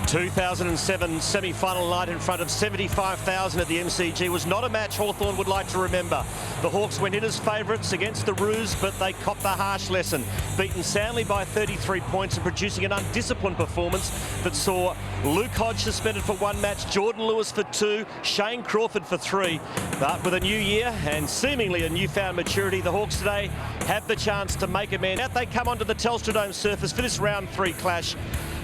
2007 semi-final night in front of 75,000 at the MCG was not a match Hawthorn would like to remember. The Hawks went in as favourites against the Roos, but they copped the harsh lesson, beaten soundly by 33 points and producing an undisciplined performance that saw Luke Hodge suspended for 1 match, Jordan Lewis for 2, Shane Crawford for 3. But with a new year and seemingly a newfound maturity, the Hawks today have the chance to make amends. Out they come onto the Telstra Dome surface for this round 3 clash,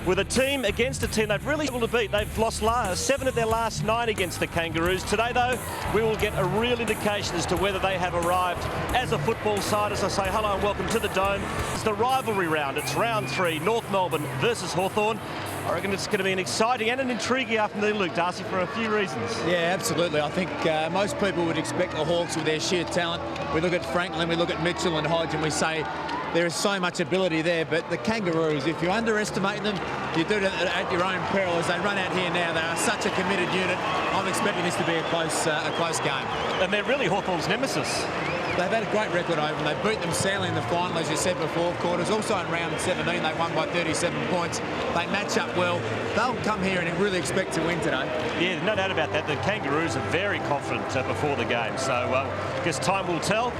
with a team against a team they've really struggled to beat. They've lost 7 of their last 9 against the Kangaroos. Today, though, we will get a real indication as to whether they have arrived as a football side. As I say, hello and welcome to the Dome. It's the rivalry round. It's round 3, North Melbourne versus Hawthorn. I reckon it's going to be an exciting and an intriguing afternoon, Luke Darcy, for a few reasons. Yeah, absolutely. I think most people would expect the Hawks with their sheer talent. We look at Franklin, we look at Mitchell and Hodge, and we say there is so much ability there. But the Kangaroos, if you underestimate them, you do it at your own peril. As they run out here now, they are such a committed unit. I'm expecting this to be a close game. And they're really Hawthorn's nemesis. They've had a great record over them. They beat them soundly in the final, as you said before, quarters. Also in round 17, they won by 37 points. They match up well. They'll come here and really expect to win today. Yeah, no doubt about that. The Kangaroos are very confident before the game, so I guess time will tell.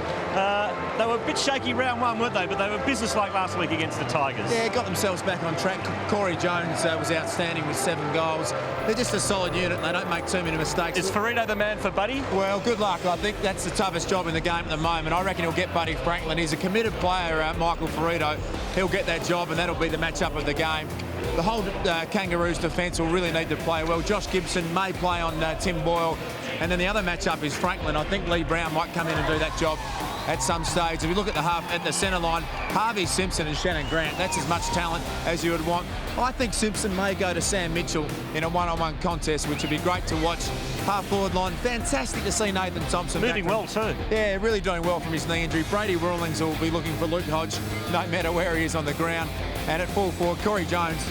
They were a bit shaky round 1, weren't they? But they were business-like last week against the Tigers. Yeah, got themselves back on track. Corey Jones was outstanding with 7 goals. They're just a solid unit, and they don't make too many mistakes. Is Ferrito the man for Buddy? Well, good luck. I think that's the toughest job in the game at the moment. I reckon he'll get Buddy Franklin. He's a committed player, Michael Ferrito. He'll get that job, and that'll be the matchup of the game. The whole Kangaroos defence will really need to play well. Josh Gibson may play on Tim Boyle. And then the other matchup is Franklin. I think Lee Brown might come in and do that job at some stage. If you look at the centre line, Harvey Simpson and Shannon Grant, that's as much talent as you would want. I think Simpson may go to Sam Mitchell in a one-on-one contest, which would be great to watch. Half-forward line, fantastic to see Nathan Thompson. Moving well too. Yeah, really doing well from his knee injury. Brady Rawlings will be looking for Luke Hodge, no matter where he is on the ground. And at full forward, Corey Jones,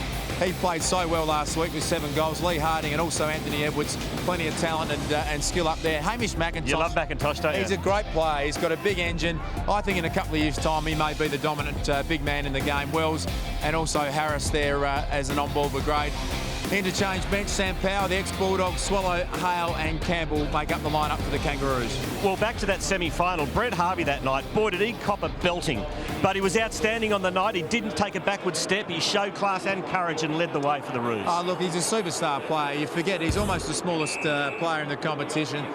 he played so well last week with 7 goals. Lee Harding and also Anthony Edwards, plenty of talent and skill up there. Hamish McIntosh. You love McIntosh, don't you? He's a great player. He's got a big engine. I think in a couple of years' time, he may be the dominant big man in the game. Wells and also Harris there as an on-ball brigade. Interchange bench, Sam Power, the ex-Bulldog, Swallow, Hale and Campbell make up the lineup for the Kangaroos. Well, back to that semi-final. Brett Harvey that night, boy, did he cop a belting. But he was outstanding on the night. He didn't take a backward step. He showed class and courage and led the way for the Roos. Oh, look, he's a superstar player. You forget he's almost the smallest player in the competition.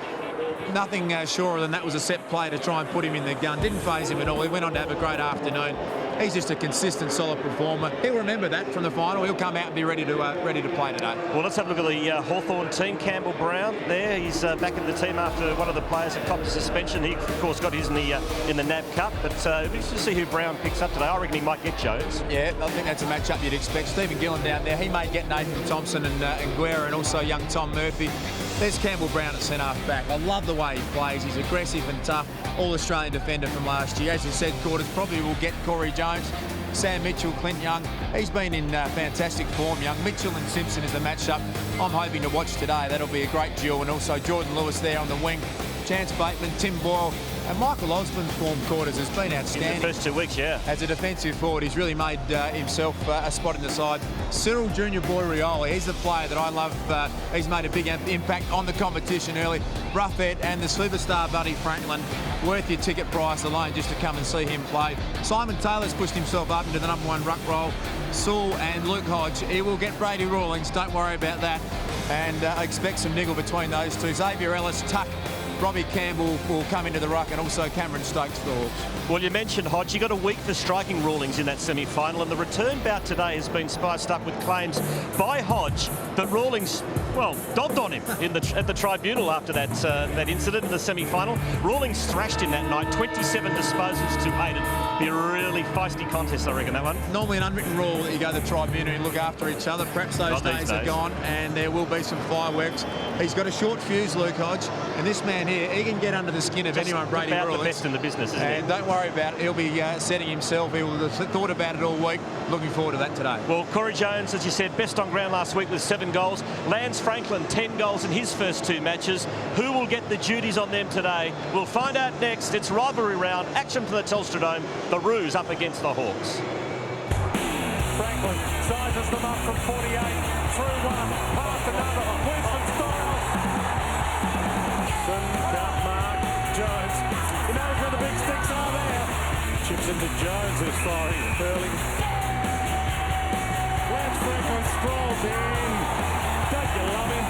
Nothing surer than that was a set play to try and put him in the gun. Didn't faze him at all. He went on to have a great afternoon. He's just a consistent, solid performer. He'll remember that from the final. He'll come out and be ready to play today. Well, let's have a look at the Hawthorn team. Campbell Brown there. He's back in the team after one of the players had copped a suspension. He, of course, got his in the NAB Cup. But let's just see who Brown picks up today. I reckon he might get Jones. Yeah, I think that's a matchup you'd expect. Stephen Gillen down there. He may get Nathan Thompson and Guerra and also young Tom Murphy. There's Campbell Brown at centre-half back. I love the way he plays. He's aggressive and tough. All-Australian defender from last year. As you said, quarters probably will get Corey Jones. Sam Mitchell, Clint Young. He's been in fantastic form, Young. Mitchell and Simpson is the matchup I'm hoping to watch today. That'll be a great duel. And also Jordan Lewis there on the wing. Chance Bateman, Tim Boyle, and Michael Osborne's form quarters has been outstanding. In the first 2 weeks, yeah. As a defensive forward, he's really made himself a spot in the side. Cyril Junior Boy-Rioli, he's the player that I love. He's made a big impact on the competition early. Roughhead and the superstar Buddy Franklin, worth your ticket price alone just to come and see him play. Simon Taylor's pushed himself up into the #1 ruck role. Saul and Luke Hodge, he will get Brady Rawlings, don't worry about that. And I expect some niggle between those two. Xavier Ellis, Tuck, Robbie Campbell will come into the ruck, and also Cameron Stokes for the Hawks. Well, you mentioned Hodge. You got a week for striking rulings in that semi-final, and the return bout today has been spiced up with claims by Hodge that Rawlings, well, dobbed on him at the tribunal after that incident in the semi-final. Rawlings thrashed him that night, 27 disposals to 8. Be a really feisty contest, I reckon, that one. Normally an unwritten rule that you go to the tribunal and look after each other. Perhaps those days are gone, and there will be some fireworks. He's got a short fuse, Luke Hodge, and this man here, he can get under the skin of anyone, Brady Rawlings. About the best in the business, isn't he? And don't worry about it. He'll be setting himself. He will have thought about it all week. Looking forward to that today. Well, Corey Jones, as you said, best on ground last week with 7 goals. Lance Franklin, 10 goals in his first 2 matches. Who will get the duties on them today? We'll find out next. It's rivalry round. Action from the Telstra Dome. The Roos up against the Hawks. Franklin. Franklin sizes them up from 48, through one, past another, Winston Styles. Count Mark, Jones. He knows where the big sticks are there. Chips into Jones, who's firing Burling. Lance Franklin strolls in. Don't you love him?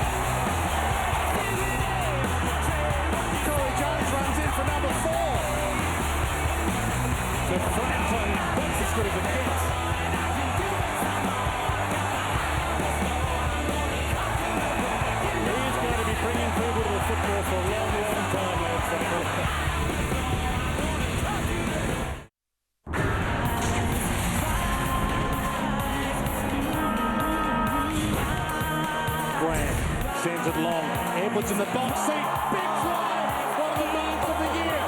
Corey Jones runs in for number 4. To Franklin, that's as good as it gets. He's going to be bringing people to the football for a long, long time, Lance Franklin. Grant sends it long. Edwards in the box seat. Big try. One of the marks of the year.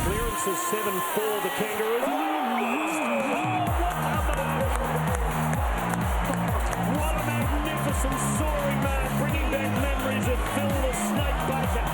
Clearance is 7 for the Kangaroos. What a magnificent soaring man, bringing back memories of Phil the Snake Baker.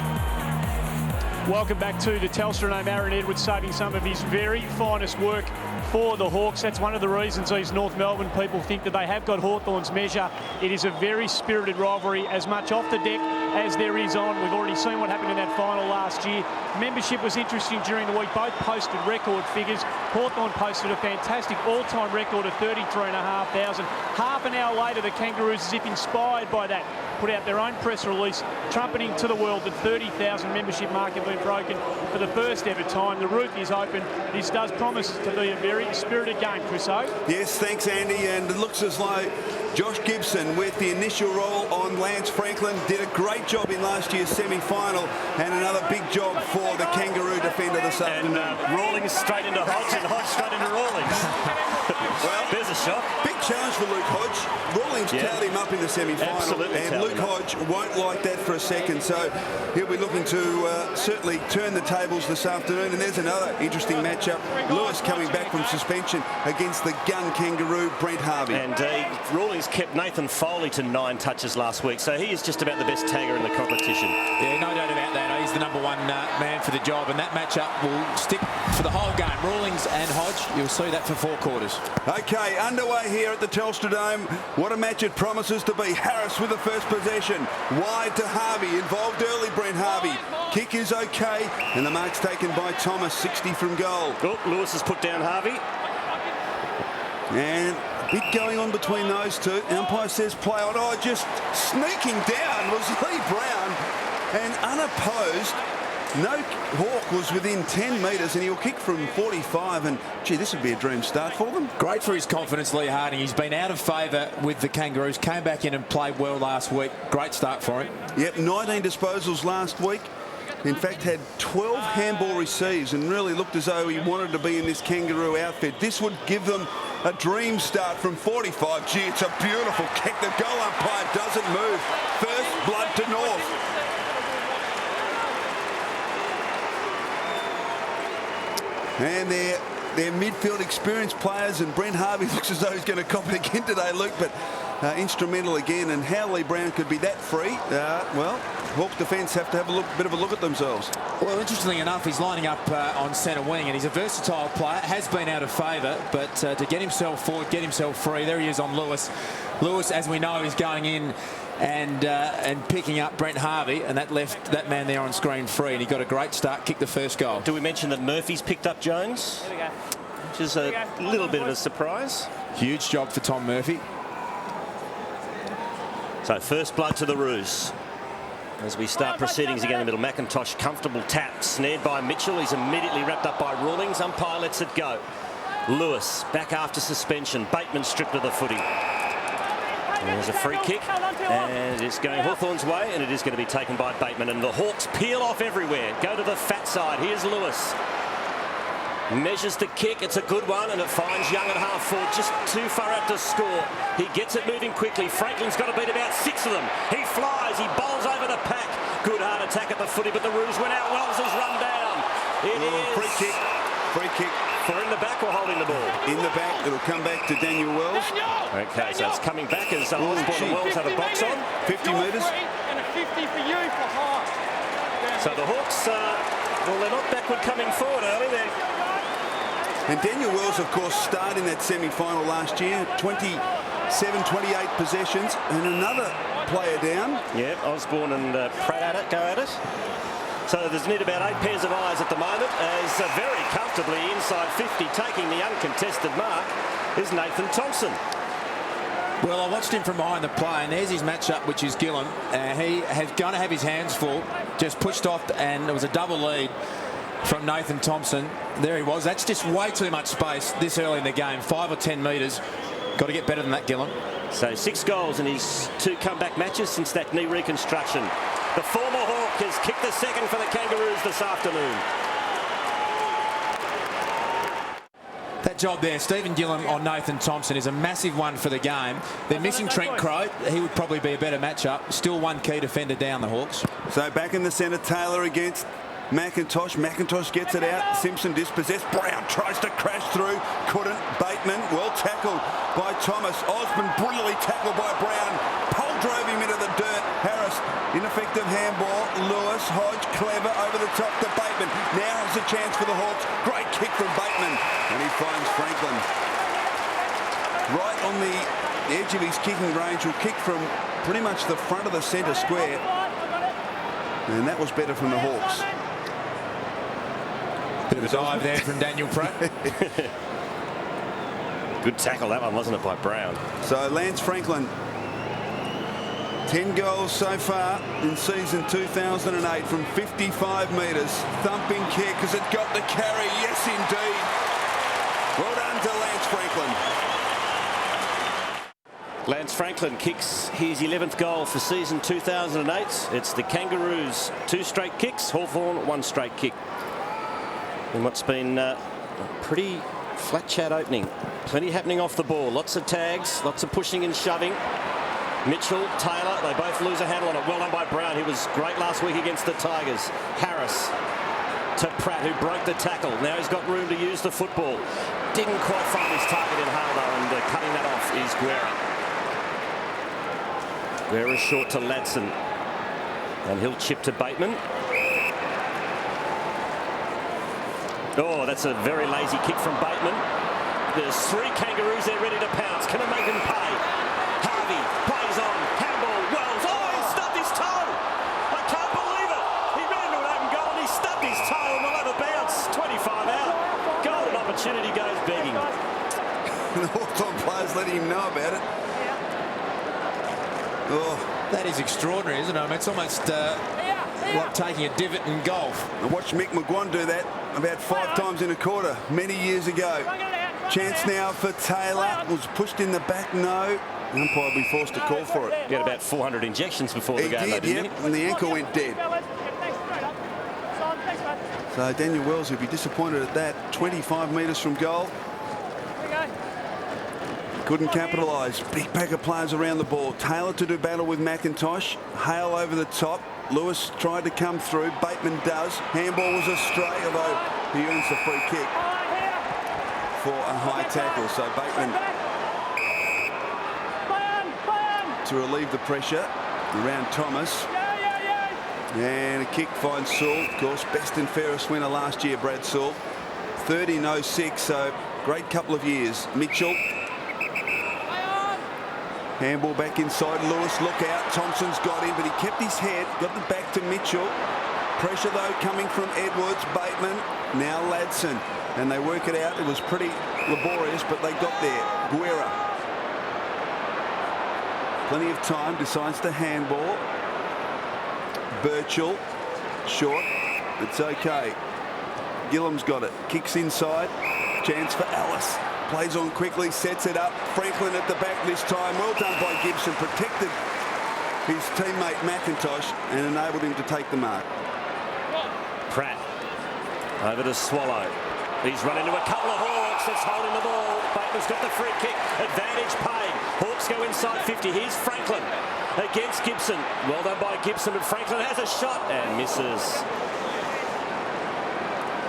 Welcome back to the Telstra. I'm Aaron Edwards, saving some of his very finest work for the Hawks. That's one of the reasons these North Melbourne people think that they have got Hawthorn's measure. It is a very spirited rivalry, as much off the deck as there is on. We've already seen what happened in that final last year. Membership was interesting during the week. Both posted record figures. Hawthorn posted a fantastic all-time record of 33,500. Half an hour later, the Kangaroos, as if inspired by that, put out their own press release trumpeting to the world that 30,000 membership mark had been broken for the first ever time. The roof is open. This does promise to be a very spirited game, Chris O. Yes, thanks, Andy. And it looks as though Josh Gibson, with the initial role on Lance Franklin, did a great job in last year's semi-final, and another big job for the Kangaroo defender this afternoon. And Rawlings straight into Hodge, and Hodge straight into Rawlings. Well, there's a shot. Big challenge for Luke Hodge. Rawlings towed him up in the semi-final, and Luke Hodge won't like that for a second, so he'll be looking to certainly turn the tables this afternoon. And there's another interesting matchup. Lewis coming back from suspension against the gun Kangaroo, Brent Harvey. And Rawlings kept Nathan Foley to 9 touches last week, so he is just about the best tagger in the competition. Yeah, no doubt about that. He's the number 1 man for the job, and that matchup will stick for the whole game. Rawlings and Hodge, you'll see that for 4 quarters. Okay, underway here at the Telstra Dome. What a match it promises to be. Harris with the first possession. Wide to Harvey. Involved early, Brent Harvey. Kick is okay, and the mark's taken by Thomas, 60 from goal. Oh, Lewis has put down Harvey. And a bit going on between those two. The umpire says play on. Oh, just sneaking down was Lee Brown, and unopposed. No Hawk was within 10 metres, and he'll kick from 45, and gee, this would be a dream start for them. Great for his confidence, Lee Harding. He's been out of favour with the Kangaroos, came back in and played well last week. Great start for him. Yep, 19 disposals last week. In fact, had 12 handball receives and really looked as though he wanted to be in this Kangaroo outfit. This would give them a dream start from 45. Gee, it's a beautiful kick. The goal umpire doesn't move. First blood to North. And their midfield experienced players, and Brent Harvey looks as though he's going to cop it again today, Luke, but instrumental again. And how Lee Brown could be that free, well, Hawks defence have to have a bit of a look at themselves. Well, interestingly enough, he's lining up on centre wing, and he's a versatile player, has been out of favour, but to get himself forward, get himself free, there he is on Lewis. Lewis, as we know, is going in and picking up Brent Harvey, and that left that man there on screen free, and he got a great start, kicked the first goal. Do we mention that Murphy's picked up Jones? There we go. Which is a little bit of a surprise. Huge job for Tom Murphy. So first blood to the Roos. As we start proceedings again in the middle, McIntosh, comfortable tap, snared by Mitchell. He's immediately wrapped up by Rawlings. Umpire lets it go. Lewis back after suspension. Bateman stripped of the footy. And there's a free kick, and it's going Hawthorn's way, and it is going to be taken by Bateman. And the Hawks peel off everywhere. Go to the fat side. Here's Lewis. Measures the kick. It's a good one, and it finds Young at half forward, just too far out to score. He gets it moving quickly. Franklin's got to beat about 6 of them. He flies. He bowls over the pack. Good hard attack at the footy, but the Roos went out. Wells has run down. It is free kick. Free kick. For in the back or holding the ball? In the back. It'll come back to Daniel Wells. Okay, so it's coming back as Osborne and Wells have a box on. 50 metres. And a 50 for you for half. So the Hawks, well, they're not backward coming forward early. And Daniel Wells, of course, starred in that semi-final last year. 27-28 possessions, and another player down. Yeah, Osborne and Pratt at it, go at it. So there's need about 8 pairs of eyes at the moment, as very comfortably inside 50, taking the uncontested mark, is Nathan Thompson. Well, I watched him from behind the play, and there's his matchup, which is Gillam. He has going to have his hands full, just pushed off, and it was a double lead from Nathan Thompson. There he was. That's just way too much space this early in the game. 5 or 10 metres. Got to get better than that, Gillam. So 6 goals in his 2 comeback matches since that knee reconstruction. The former Hawk has kicked the second for the Kangaroos this afternoon. That job there, Stephen Gillam on Nathan Thompson, is a massive one for the game. They're missing Trent Crowe. He would probably be a better matchup. Still one key defender down, the Hawks. So back in the centre, Taylor against McIntosh. McIntosh gets it out. Simpson dispossessed. Brown tries to crash through. Couldn't. Bateman, well tackled by Thomas. Osborne, brilliantly tackled by Brown. Pole drove him into the dirt. Harris, ineffective handball. Lewis, Hodge, clever over the top to Bateman. Now is a chance for the Hawks. Great kick from Bateman. And he finds Franklin. Right on the edge of his kicking range. Will kick from pretty much the front of the centre square. And that was better from the Hawks. Bit of a dive there from Daniel Pratt. Good tackle, that one, wasn't it, by Brown? So Lance Franklin, 10 goals so far in season 2008 from 55 metres. Thumping kick. Has it got the carry? Yes, indeed. Well done to Lance Franklin. Lance Franklin kicks his 11th goal for season 2008. It's the Kangaroos 2 straight kicks, Hawthorn 1 straight kick. In what's been a pretty flat chat opening. Plenty happening off the ball. Lots of tags, lots of pushing and shoving. Mitchell, Taylor, they both lose a handle on it. Well done by Brown. He was great last week against the Tigers. Harris to Pratt, who broke the tackle. Now he's got room to use the football. Didn't quite find his target in Hale, though, and cutting that off is Guerra. Guerra short to Ladson. And he'll chip to Bateman. Oh, that's a very lazy kick from Bateman. There's 3 Kangaroos there ready to pounce. Can it make him pay? Harvey plays on. Handball. Wells. Oh, he stubbed his toe. I can't believe it. He ran into an open goal and he stubbed his toe and we'll have a bounce. 25 out. Golden opportunity goes begging. The Hawthorn players letting him know about it. Oh, That is extraordinary, isn't it? I mean, it's almost like taking a divot in golf. I watched Mick McGuan do that about 5 times in a quarter many years ago. Chance now for Taylor. Was pushed in the back, no. The umpire will be forced to call for it. He had about 400 injections before the game, didn't he? And the ankle went dead. So Daniel Wells will be disappointed at that. 25 metres from goal. Couldn't capitalise. Big pack of players around the ball. Taylor to do battle with McIntosh. Hale over the top. Lewis tried to come through. Bateman does. Handball was astray, although he earns the free kick for a high tackle. So Bateman to relieve the pressure around Thomas. And a kick finds Sewell. Of course, best and fairest winner last year, Brad Sewell. 13-06, so great couple of years. Mitchell. Handball back inside. Lewis, look out. Thompson's got him, but he kept his head. Got the back to Mitchell. Pressure, though, coming from Edwards. Bateman. Now Ladson. And they work it out. It was pretty laborious, but they got there. Guerra. Plenty of time. Decides to handball. Birchall. Short. It's okay. Gillam's got it. Kicks inside. Chance for Ellis. Plays on quickly, sets it up. Franklin at the back this time. Well done by Gibson. Protected his teammate McIntosh and enabled him to take the mark. Pratt over to Swallow. He's run into a couple of Hawks. That's holding the ball. Bateman's got the free kick. Advantage paid. Hawks go inside 50. Here's Franklin against Gibson. Well done by Gibson, but Franklin has a shot and misses.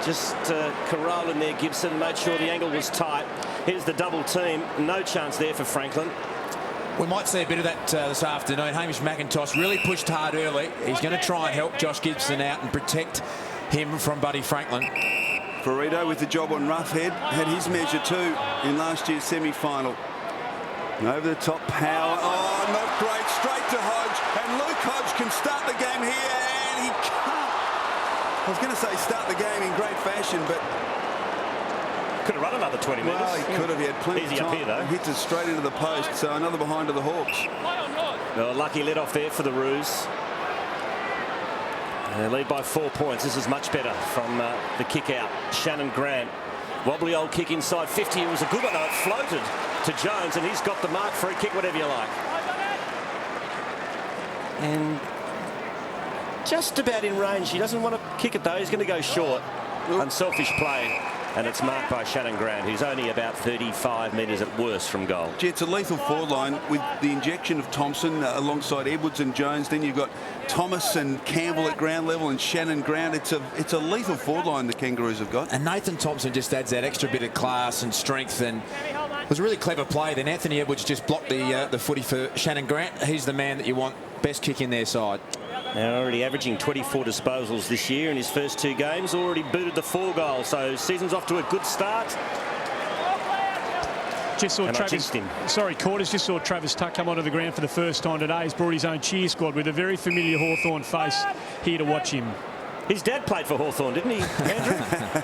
Just corralled in there, Gibson. Made sure the angle was tight. Here's the double team. No chance there for Franklin. We might see a bit of that this afternoon. Hamish McIntosh really pushed hard early. He's going to try and help Josh Gibson out and protect him from Buddy Franklin. Ferrito with the job on Roughhead. Had his measure too in last year's semi-final. Over the top, Power. Oh, not great. Straight to Hodge. And Luke Hodge can start the game here. And he can't. I was going to say start the game in great fashion, but... Could have run another 20 metres. Well, he could have. He had plenty of Easy time. up here, though. Hits it straight into the post. So another behind to the Hawks. Well, lucky let off there for the Roos. They lead by 4 points. This is much better from the kick out. Shannon Grant. Wobbly old kick inside 50. It was a good one, though. It floated to Jones, and he's got the mark. Free kick, whatever you like. And just about in range. He doesn't want to kick it, though. He's going to go short. Unselfish play. And it's marked by Shannon Grant, who's only about 35 metres at worst from goal. Gee, it's a lethal forward line with the injection of Thompson alongside Edwards and Jones. Then you've got Thomas and Campbell at ground level and Shannon Grant. It's a lethal forward line the Kangaroos have got. And Nathan Thompson just adds that extra bit of class and strength, and it was a really clever play. Then Anthony Edwards just blocked the footy for Shannon Grant. He's the man that you want, best kick in their side. Now already averaging 24 disposals this year in his first 2 games. Already booted the 4 goals, so season's off to a good start. Just saw Travis. Sorry, Quarters. Just saw Travis Tuck come onto the ground for the first time today. He's brought his own cheer squad with a very familiar Hawthorn face here to watch him. His dad played for Hawthorn, didn't he, Andrew?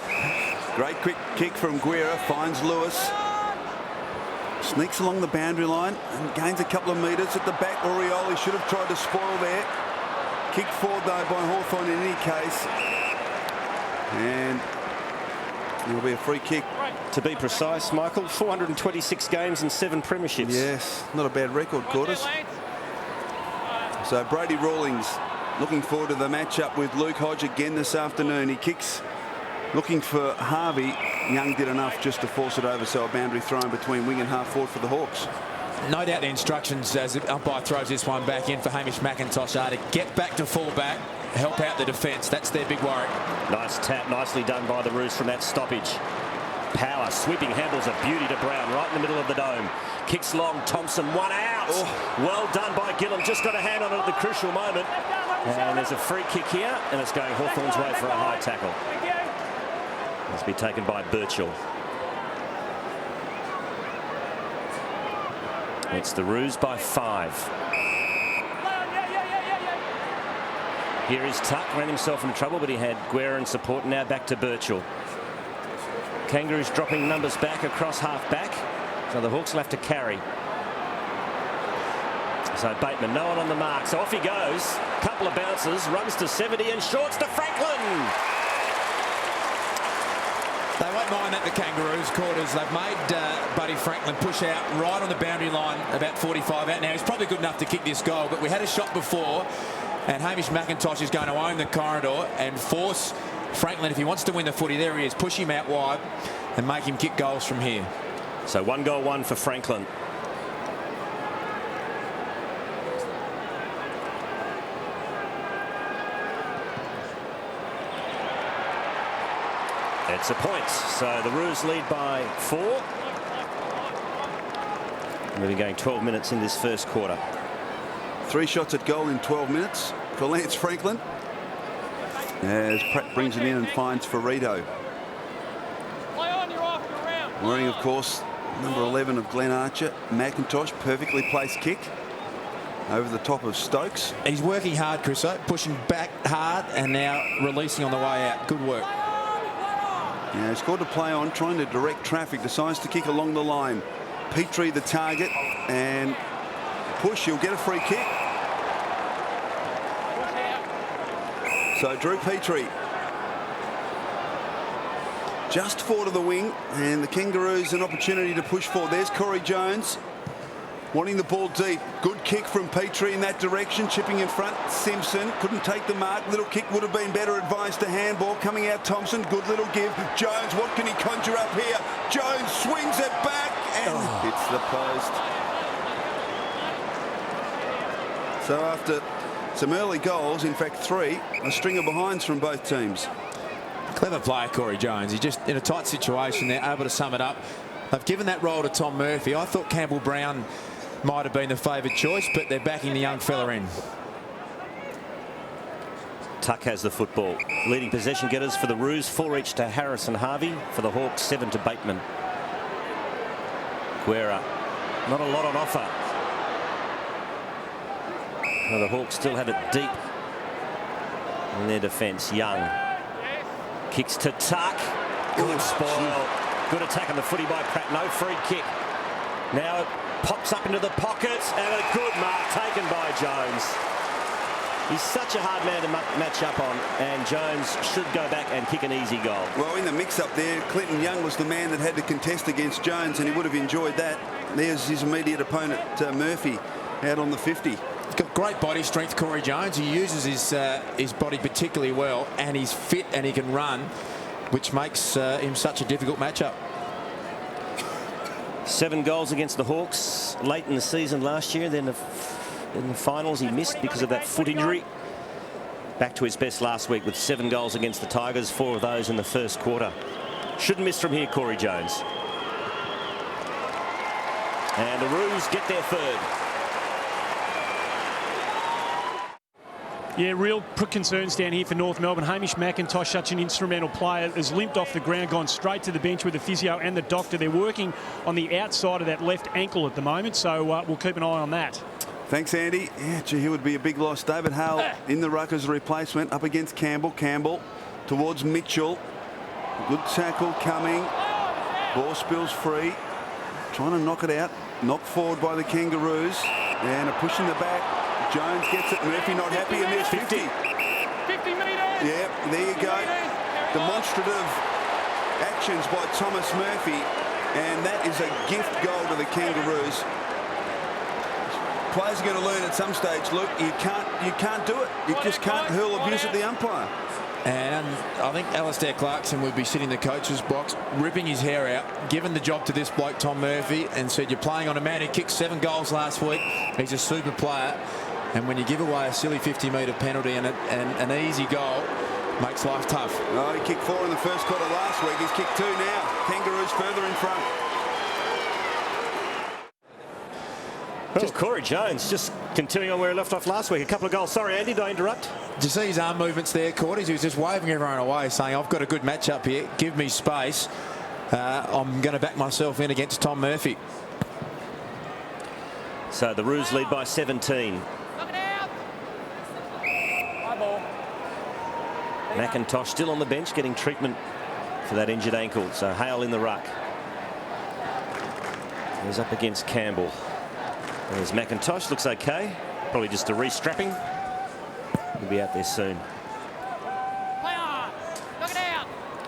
Great quick kick from Guerra, finds Lewis. Sneaks along the boundary line and gains a couple of metres at the back. Orioli should have tried to spoil there. Kicked forward though by Hawthorn in any case. And it'll be a free kick. To be precise, Michael, 426 games and 7 premierships. Yes, not a bad record, Quarters. So Brady Rawlings looking forward to the matchup with Luke Hodge again this afternoon. He kicks looking for Harvey. Young did enough just to force it over, so a boundary thrown between wing and half forward for the Hawks. No doubt the instructions as the umpire throws this one back in for Hamish McIntosh are to get back to full back, help out the defence. That's their big worry. Nice tap, nicely done by the Roos from that stoppage. Power, sweeping handles a beauty to Brown, right in the middle of the dome. Kicks long, Thompson, 1 out. Oh. Well done by Gillam, just got a hand on it at the crucial moment. And there's a free kick here, and it's going Hawthorn's way for a high tackle. Must be taken by Birchall. It's the Roos by 5. Here is Tuck, ran himself into trouble, but he had Guerra in support. Now back to Birchall. Kangaroos dropping numbers back across half back, so the Hawks will have to carry. So Bateman, no one on the mark, so off he goes. Couple of bounces, runs to 70 and shorts to Franklin. They won't mind that, the Kangaroos. Quarters, they've made Buddy Franklin push out right on the boundary line, about 45 out now. He's probably good enough to kick this goal, but we had a shot before, and Hamish McIntosh is going to own the corridor and force Franklin, if he wants to win the footy, there he is, push him out wide and make him kick goals from here. So 1 goal, 1 for Franklin. It's a point. So the Roos lead by 4. We've been going 12 minutes in this first quarter. 3 shots at goal in 12 minutes for Lance Franklin. As Pratt brings it in and finds Ferrito. Wearing, of course, number 11 of Glenn Archer. McIntosh, perfectly placed kick over the top of Stokes. He's working hard, Chriso, pushing back hard and now releasing on the way out. Good work. Yeah, he's got to play on, trying to direct traffic. Decides to kick along the line. Petrie the target and push. He'll get a free kick. So Drew Petrie just forward of the wing, and the Kangaroos an opportunity to push forward. There's Corey Jones wanting the ball deep. Good kick from Petrie in that direction, chipping in front. Simpson couldn't take the mark. Little kick would have been better advised to handball. Coming out Thompson, good little give. Jones, what can he conjure up here? Jones swings it back and hits the post. So after some early goals, in fact 3, a string of behinds from both teams. Clever player, Corey Jones. He's just in a tight situation. They're able to sum it up. They've given that role to Tom Murphy. I thought Campbell Brown might have been the favoured choice, but they're backing the young fella in. Tuck has the football. Leading possession getters for the Roos, 4 each to Harris and Harvey. For the Hawks, 7 to Bateman. Guerra, not a lot on offer. Well, the Hawks still have it deep in their defence. Young kicks to Tuck. Good spoil. Good attack on the footy by Pratt. No free kick. Now it pops up into the pockets, and a good mark taken by Jones. He's such a hard man to match up on, and Jones should go back and kick an easy goal. Well, in the mix-up there, Clinton Young was the man that had to contest against Jones, and he would have enjoyed that. There's his immediate opponent, Murphy, out on the 50. He's got great body strength, Corey Jones. He uses his body particularly well, and he's fit and he can run, which makes him such a difficult matchup. 7 goals against the Hawks late in the season last year. Then in the finals he missed because of that foot injury. Back to his best last week with 7 goals against the Tigers, 4 of those in the first quarter. Shouldn't miss from here, Corey Jones. And the Roos get their third. Yeah, real concerns down here for North Melbourne. Hamish McIntosh, such an instrumental player, has limped off the ground, gone straight to the bench with the physio and the doctor. They're working on the outside of that left ankle at the moment, so we'll keep an eye on that. Thanks, Andy. Yeah, gee, he would be a big loss. David Hale in the ruck as a replacement, up against Campbell. Campbell towards Mitchell. Good tackle coming. Ball spills free. Trying to knock it out. Knocked forward by the Kangaroos. And a push in the back. Jones gets it. Murphy not happy, and there's 50. 50 metres. Yeah, there you go. Demonstrative actions by Thomas Murphy, and that is a gift goal to the Kangaroos. Players are going to learn at some stage, Luke, you can't do it. You just can't hurl abuse at the umpire. And I think Alistair Clarkson would be sitting in the coach's box, ripping his hair out, giving the job to this bloke, Tom Murphy, and said, you're playing on a man who kicked 7 goals last week. He's a super player. And when you give away a silly 50-metre penalty and an easy goal, makes life tough. Oh, he kicked 4 in the first quarter last week. He's kicked 2 now. Kangaroos further in front. Well, Corey Jones just continuing on where he left off last week. A couple of goals. Sorry, Andy, did I interrupt? Did you see his arm movements there, Cordy? He was just waving everyone away, saying, I've got a good matchup here. Give me space. I'm going to back myself in against Tom Murphy. So the Roos lead by 17. McIntosh still on the bench getting treatment for that injured ankle. So Hale in the ruck. He's up against Campbell. There's McIntosh, looks okay. Probably just a restrapping. He'll be out there soon.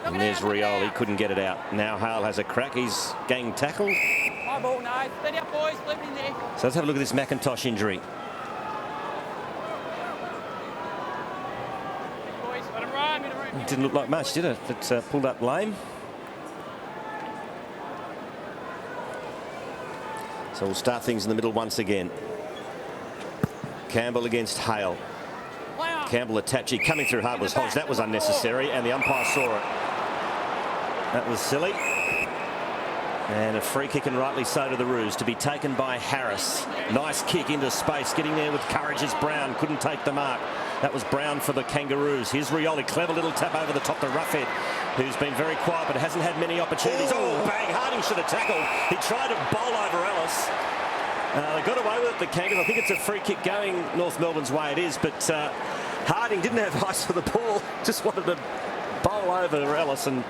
And there's Riol, he couldn't get it out. Now Hale has a crack, he's getting tackled. So let's have a look at this McIntosh injury. It didn't look like much, did it? It pulled up lame. So we'll start things in the middle once again. Campbell against Hale. Campbell attached, coming through hard was Hodge. That was unnecessary, and the umpire saw it. That was silly. And a free kick, and rightly so, to the Roos, to be taken by Harris. Nice kick into space, getting there with courage as Brown couldn't take the mark. That was Brown for the Kangaroos. Here's Rioli, clever little tap over the top to Roughhead, who's been very quiet but hasn't had many opportunities. Oh, bang, Harding should have tackled. He tried to bowl over Ellis. They got away with it, the Kangaroos. I think it's a free kick going North Melbourne's way, it is, but Harding didn't have eyes for the ball, just wanted to bowl over Ellis and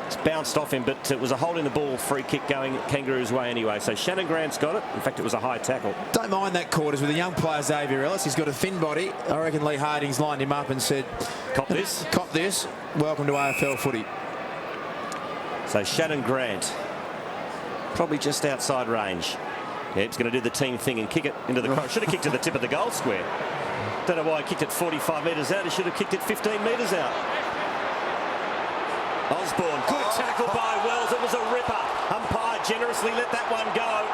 it's bounced off him, but it was a hole in the ball, free kick going Kangaroos' way anyway. So Shannon Grant's got it. In fact, it was a high tackle. Don't mind that, quarters, with a young player, Xavier Ellis. He's got a thin body. I reckon Lee Harding's lined him up and said, cop this. Cop this. Welcome to AFL footy. So Shannon Grant, probably just outside range. Yeah, it's going to do the team thing and kick it into the cross. Should have kicked to the tip of the goal square. Don't know why he kicked it 45 metres out. He should have kicked it 15 metres out. Osborne, good tackle by Wells. It was a ripper. Umpire generously let that one go.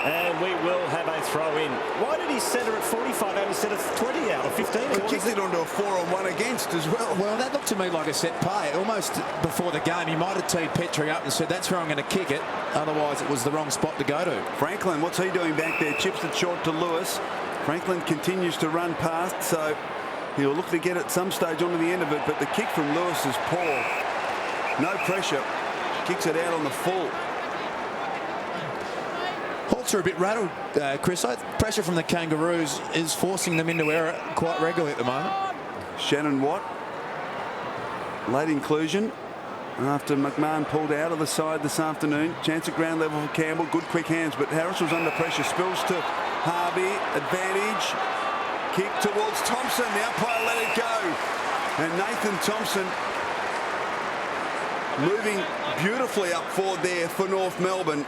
And we will have a throw in. Why did he centre at 45 out instead of 20 out or 15? He kicked it onto a 4-on-1 against as well. Well, that looked to me like a set play. Almost before the game, he might have teed Petrie up and said, that's where I'm going to kick it. Otherwise, it was the wrong spot to go to. Franklin, what's he doing back there? Chips it short to Lewis. Franklin continues to run past, so He'll look to get at some stage onto the end of it, but the kick from Lewis is poor. No pressure. Kicks it out on the full. Hawks are a bit rattled, Chris. Pressure from the Kangaroos is forcing them into error quite regularly at the moment. Shannon Watt, late inclusion after McMahon pulled out of the side this afternoon. Chance at ground level for Campbell. Good quick hands, but Harris was under pressure. Spills to Harvey. Advantage. Kick towards Thompson. The umpire let it go. And Nathan Thompson moving beautifully up forward there for North Melbourne.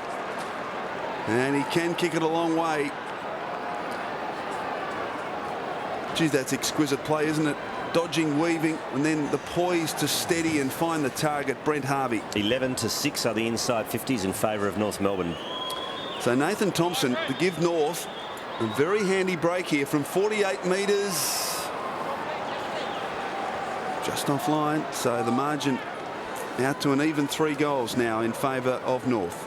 And he can kick it a long way. Geez, that's exquisite play, isn't it? Dodging, weaving, and then the poise to steady and find the target, Brent Harvey. 11-6 are the inside 50s in favour of North Melbourne. So Nathan Thompson to give North a very handy break here from 48 metres. Just offline, so the margin out to an even 3 goals now in favour of North.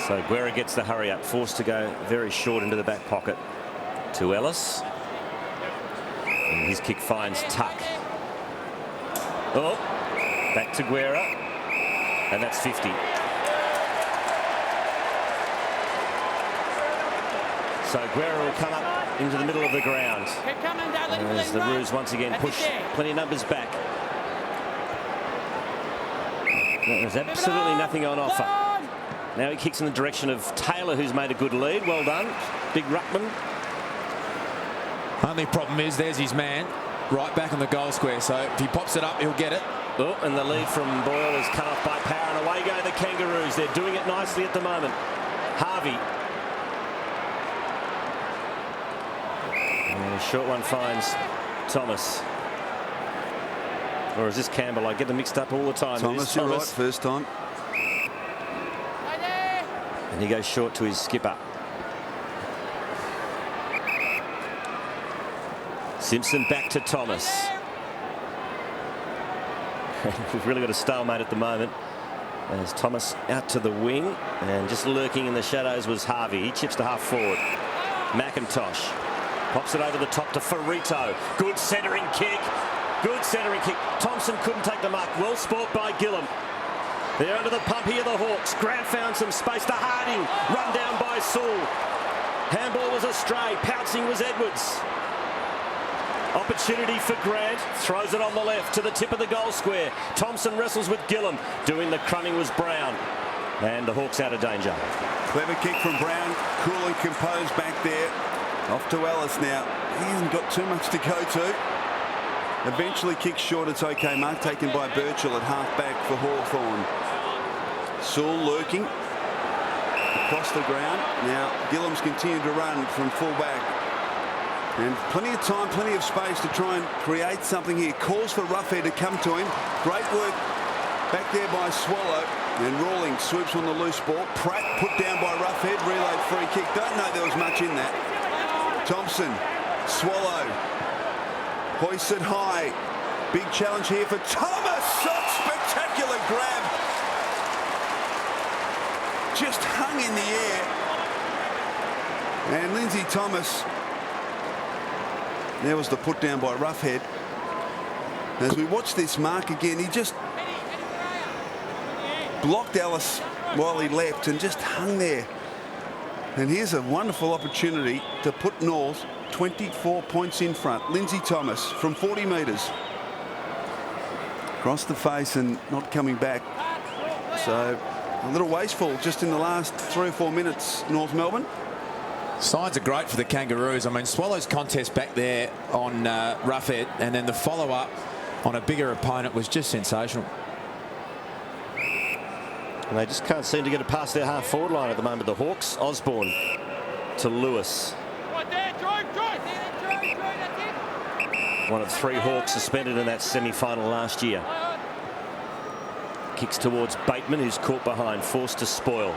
So Guerra gets the hurry up, forced to go very short into the back pocket to Ellis. And his kick finds Tuck. Oh, back to Guerra. And that's 50. So Guerra will come up into the middle of the ground. As the Roos once again push plenty of numbers back. There's absolutely nothing on offer. Now he kicks in the direction of Taylor, who's made a good lead. Well done. Big ruckman. Only problem is there's his man right back on the goal square. So if he pops it up, he'll get it. Oh, and the lead from Boyle is cut off by Power. And away go the Kangaroos. They're doing it nicely at the moment. Harvey. And a short one finds Thomas. Or is this Campbell? I get them mixed up all the time. Thomas, you're right, first time. And he goes short to his skipper. Simpson back to Thomas. We've really got a stalemate at the moment. As Thomas out to the wing, and just lurking in the shadows was Harvey. He chips to half forward. McIntosh pops it over the top to Ferrito. Good centering kick. Good centering kick. Thompson couldn't take the mark. Well sport by Gillum. They're under the pump here, the Hawks. Grant found some space to Harding. Run down by Sewell. Handball was astray. Pouncing was Edwards. Opportunity for Grant. Throws it on the left to the tip of the goal square. Thompson wrestles with Gillum. Doing the crumbing was Brown. And the Hawks out of danger. Clever kick from Brown. Cool and composed back there. Off to Ellis now. He hasn't got too much to go to. Eventually kicks short. It's okay. Mark taken by Birchall at half back for Hawthorn. Sewell lurking across the ground. Now Gillum's continued to run from full back. And plenty of time, plenty of space to try and create something here. Calls for Roughhead to come to him. Great work back there by Swallow. And Rawlings swoops on the loose ball. Pratt put down by Roughhead. Reload free kick. Don't know there was much in that. Thompson. Swallow. Hoisted high. Big challenge here for Thomas. Such spectacular grab. Just hung in the air. And Lindsay Thomas. There was the put down by Roughhead. As we watch this mark again, he just blocked Ellis while he leapt and just hung there. And here's a wonderful opportunity to put North 24 points in front. Lindsay Thomas from 40 metres. Across the face and not coming back. So a little wasteful just in the last 3 or 4 minutes, North Melbourne. Signs are great for the Kangaroos. I mean, Swallow's contest back there on Roughhead, and then the follow-up on a bigger opponent was just sensational. And they just can't seem to get it past their half-forward line at the moment, the Hawks. Osborne to Lewis. One of 3 Hawks suspended in that semi-final last year. Kicks towards Bateman, who's caught behind, forced to spoil.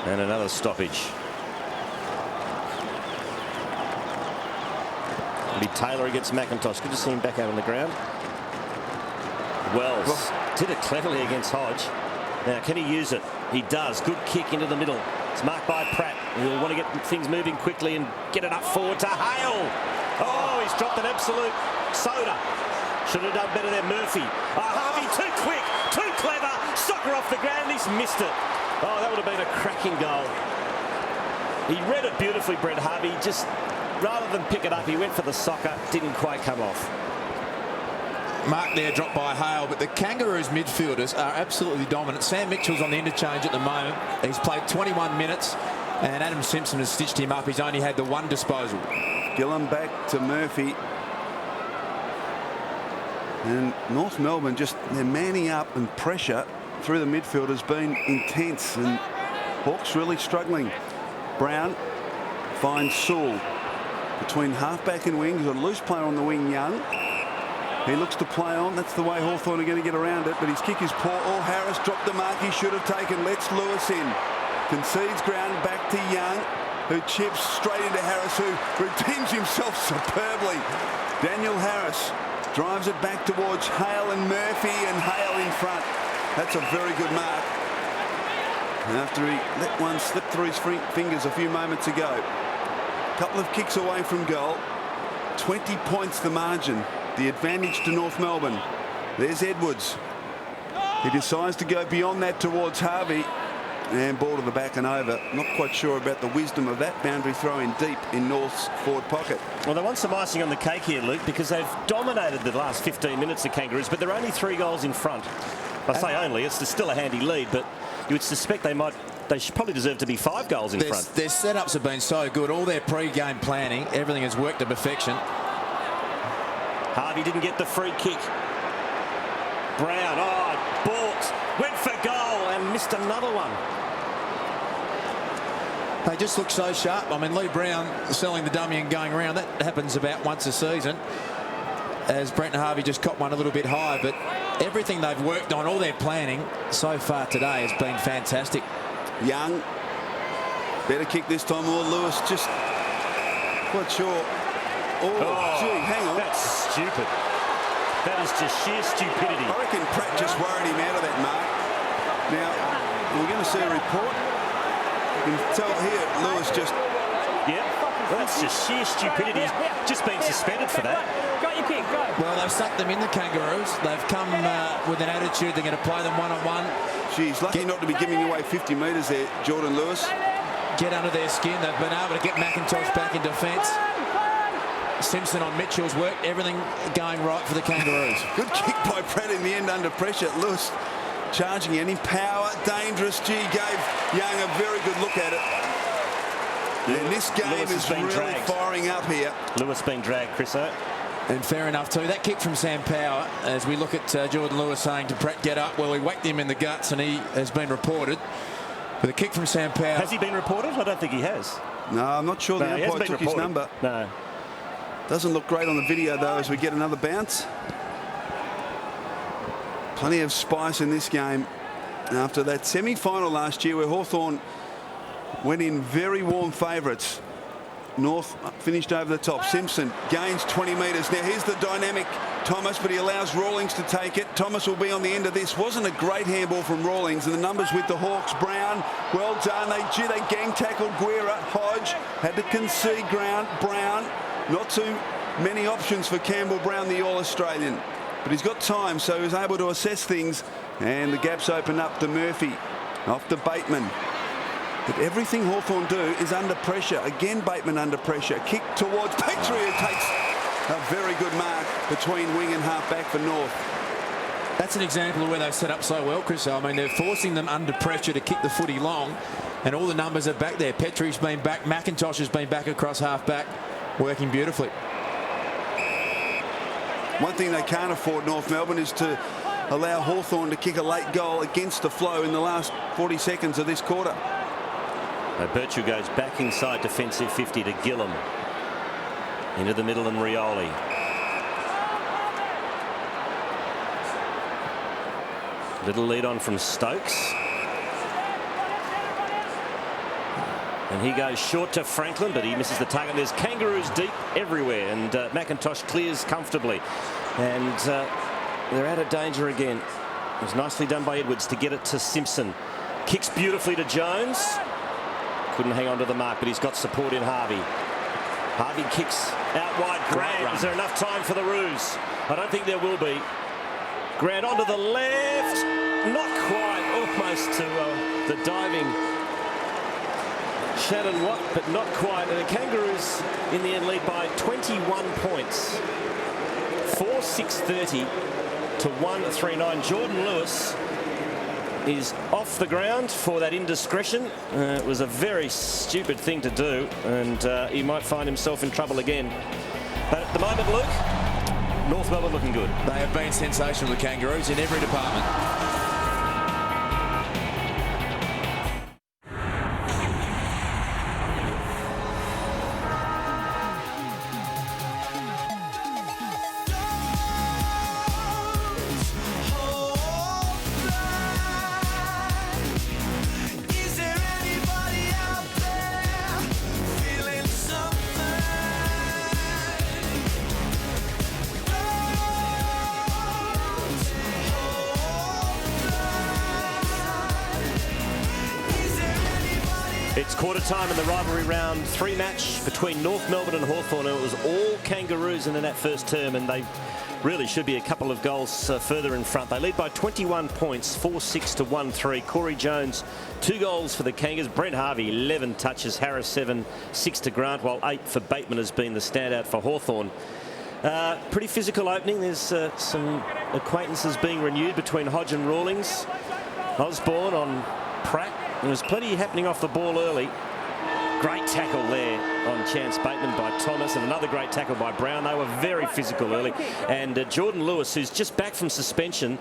And another stoppage. It'll be Taylor against McIntosh. Good to see him back out on the ground. Wells did it cleverly against Hodge. Now, can he use it? He does. Good kick into the middle. It's marked by Pratt. He'll want to get things moving quickly and get it up forward to Hale. Oh, he's dropped an absolute soda. Should have done better there, Murphy. Harvey, too quick, too clever. Soccer off the ground, he's missed it. Oh, that would have been a cracking goal. He read it beautifully, Brett Harvey. Just rather than pick it up, he went for the soccer. Didn't quite come off. Mark there dropped by Hale, but the Kangaroos midfielders are absolutely dominant. Sam Mitchell's on the interchange at the moment. He's played 21 minutes, and Adam Simpson has stitched him up. He's only had the one disposal. Gillum back to Murphy. And North Melbourne just, they're manning up, and pressure through the midfield has been intense, and Hawks really struggling. Brown finds Sewell between halfback and wing. He's got a loose player on the wing, Young. He looks to play on. That's the way Hawthorn are going to get around it, but his kick is poor. Oh, Harris dropped the mark he should have taken. Lets Lewis in. Concedes ground back to Young, who chips straight into Harris, who redeems himself superbly. Daniel Harris drives it back towards Hale and Murphy, and Hale in front. That's a very good mark. After he let one slip through his fingers a few moments ago. A couple of kicks away from goal. 20 points the margin. The advantage to North Melbourne. There's Edwards. He decides to go beyond that towards Harvey. And ball to the back and over. Not quite sure about the wisdom of that boundary throw in deep in North's forward pocket. Well, they want some icing on the cake here, Luke, because they've dominated the last 15 minutes, the Kangaroos, but they're only 3 goals in front. I say only, it's still a handy lead, but you would suspect they should probably deserve to be 5 goals in front. Their setups have been so good. All their pre-game planning, everything has worked to perfection. Harvey didn't get the free kick. Brown, balked, went for goal and missed another one. They just look so sharp. I mean, Lee Brown selling the dummy and going around, that happens about once a season. As Brent Harvey just copped one a little bit high, but everything they've worked on, all their planning so far today has been fantastic. Young, better kick this time, or Lewis just quite sure. Oh, gee, hang on. That's stupid. That is just sheer stupidity. I reckon Pratt just worried him out of that mark. Now, we're going to see a report. You can tell here, Lewis just... Yeah, well, that's just sheer stupidity. He's just been suspended for that. Got your kick, go. Well, they've sucked them in, the Kangaroos. They've come with an attitude they're going to play them one-on-one. Geez, lucky not to be giving away 50 metres there, Jordan Lewis. Get under their skin. They've been able to get McIntosh back in defence. Simpson on Mitchell's work. Everything going right for the Kangaroos. Good kick by Pratt in the end under pressure. Lewis charging in power, dangerous. Gee, gave Young a very good look at it. And this game is really firing up here. Lewis being dragged, Chriso. And fair enough too. That kick from Sam Power, as we look at Jordan Lewis saying to Pratt, get up. Well, he whacked him in the guts and he has been reported. But the kick from Sam Power. Has he been reported? I don't think he has. No, I'm not sure the umpire took his number. No. Doesn't look great on the video though, as we get another bounce. Plenty of spice in this game after that semi-final last year where Hawthorn went in very warm favourites. North finished over the top. Simpson gains 20 metres. Now here's the dynamic Thomas, but he allows Rawlings to take it. Thomas will be on the end of this. Wasn't a great handball from Rawlings, and the numbers with the Hawks. Brown, well done. They gang tackled Guerra. Hodge had to concede ground. Brown, not too many options for Campbell Brown, the All-Australian. But he's got time, so he's able to assess things. And the gaps open up to Murphy. Off to Bateman. But everything Hawthorn do is under pressure. Again, Bateman under pressure. Kick towards Petrie, who takes a very good mark between wing and half-back for North. That's an example of where they've set up so well, Chris. I mean, they're forcing them under pressure to kick the footy long, and all the numbers are back there. Petrie's been back. McIntosh has been back across half-back, working beautifully. One thing they can't afford, North Melbourne, is to allow Hawthorn to kick a late goal against the flow in the last 40 seconds of this quarter. Birchall goes back inside defensive 50 to Gillum. Into the middle and Rioli. Little lead on from Stokes. And he goes short to Franklin, but he misses the target. There's Kangaroos deep everywhere, and McIntosh clears comfortably. And they're out of danger again. It was nicely done by Edwards to get it to Simpson. Kicks beautifully to Jones. Couldn't hang on to the mark, but he's got support in Harvey. Harvey kicks out wide. Grant, is there enough time for the Roos? I don't think there will be. Grant onto the left. Not quite, almost to the diving Shannon Watt, but not quite. And the Kangaroos in the end lead by 21 points. 4-6-30 to 1-3-9. Jordan Lewis is off the ground for that indiscretion. It was a very stupid thing to do, and he might find himself in trouble again. But at the moment, Luke, North Melbourne looking good. They have been sensational, the Kangaroos, in every department. It's quarter time in the rivalry round 3 match between North Melbourne and Hawthorn. It was all Kangaroos in that first term, and they really should be a couple of goals further in front. They lead by 21 points, 4-6 to 1-3. Corey Jones, 2 goals for the Kangas. Brent Harvey, 11 touches. Harris, 7, 6 to Grant, while 8 for Bateman has been the standout for Hawthorn. Pretty physical opening. There's some acquaintances being renewed between Hodge and Rawlings. Osborne on Pratt. There was plenty happening off the ball early. Great tackle there on Chance Bateman by Thomas, and another great tackle by Brown. They were very physical early. And Jordan Lewis, who's just back from suspension,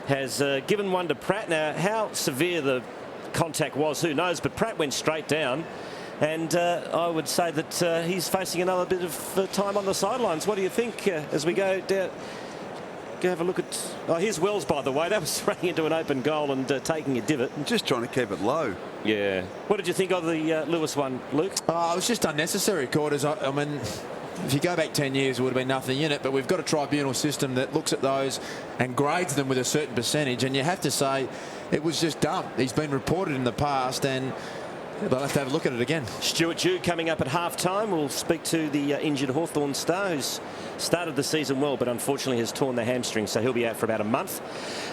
has given one to Pratt. Now, how severe the contact was, who knows, but Pratt went straight down. And I would say that he's facing another bit of time on the sidelines. What do you think as we go down? Go have a look at... Oh, here's Wells, by the way. That was running into an open goal and taking a divot. Just trying to keep it low. Yeah. What did you think of the Lewis one, Luke? Oh, it was just unnecessary, quarters. I mean, if you go back 10 years, there would have been nothing in it. But we've got a tribunal system that looks at those and grades them with a certain percentage. And you have to say it was just dumb. He's been reported in the past, and they'll have to have a look at it again. Stuart Dew coming up at half-time. We'll speak to the injured Hawthorn star, who's started the season well, but unfortunately has torn the hamstring, so he'll be out for about a month.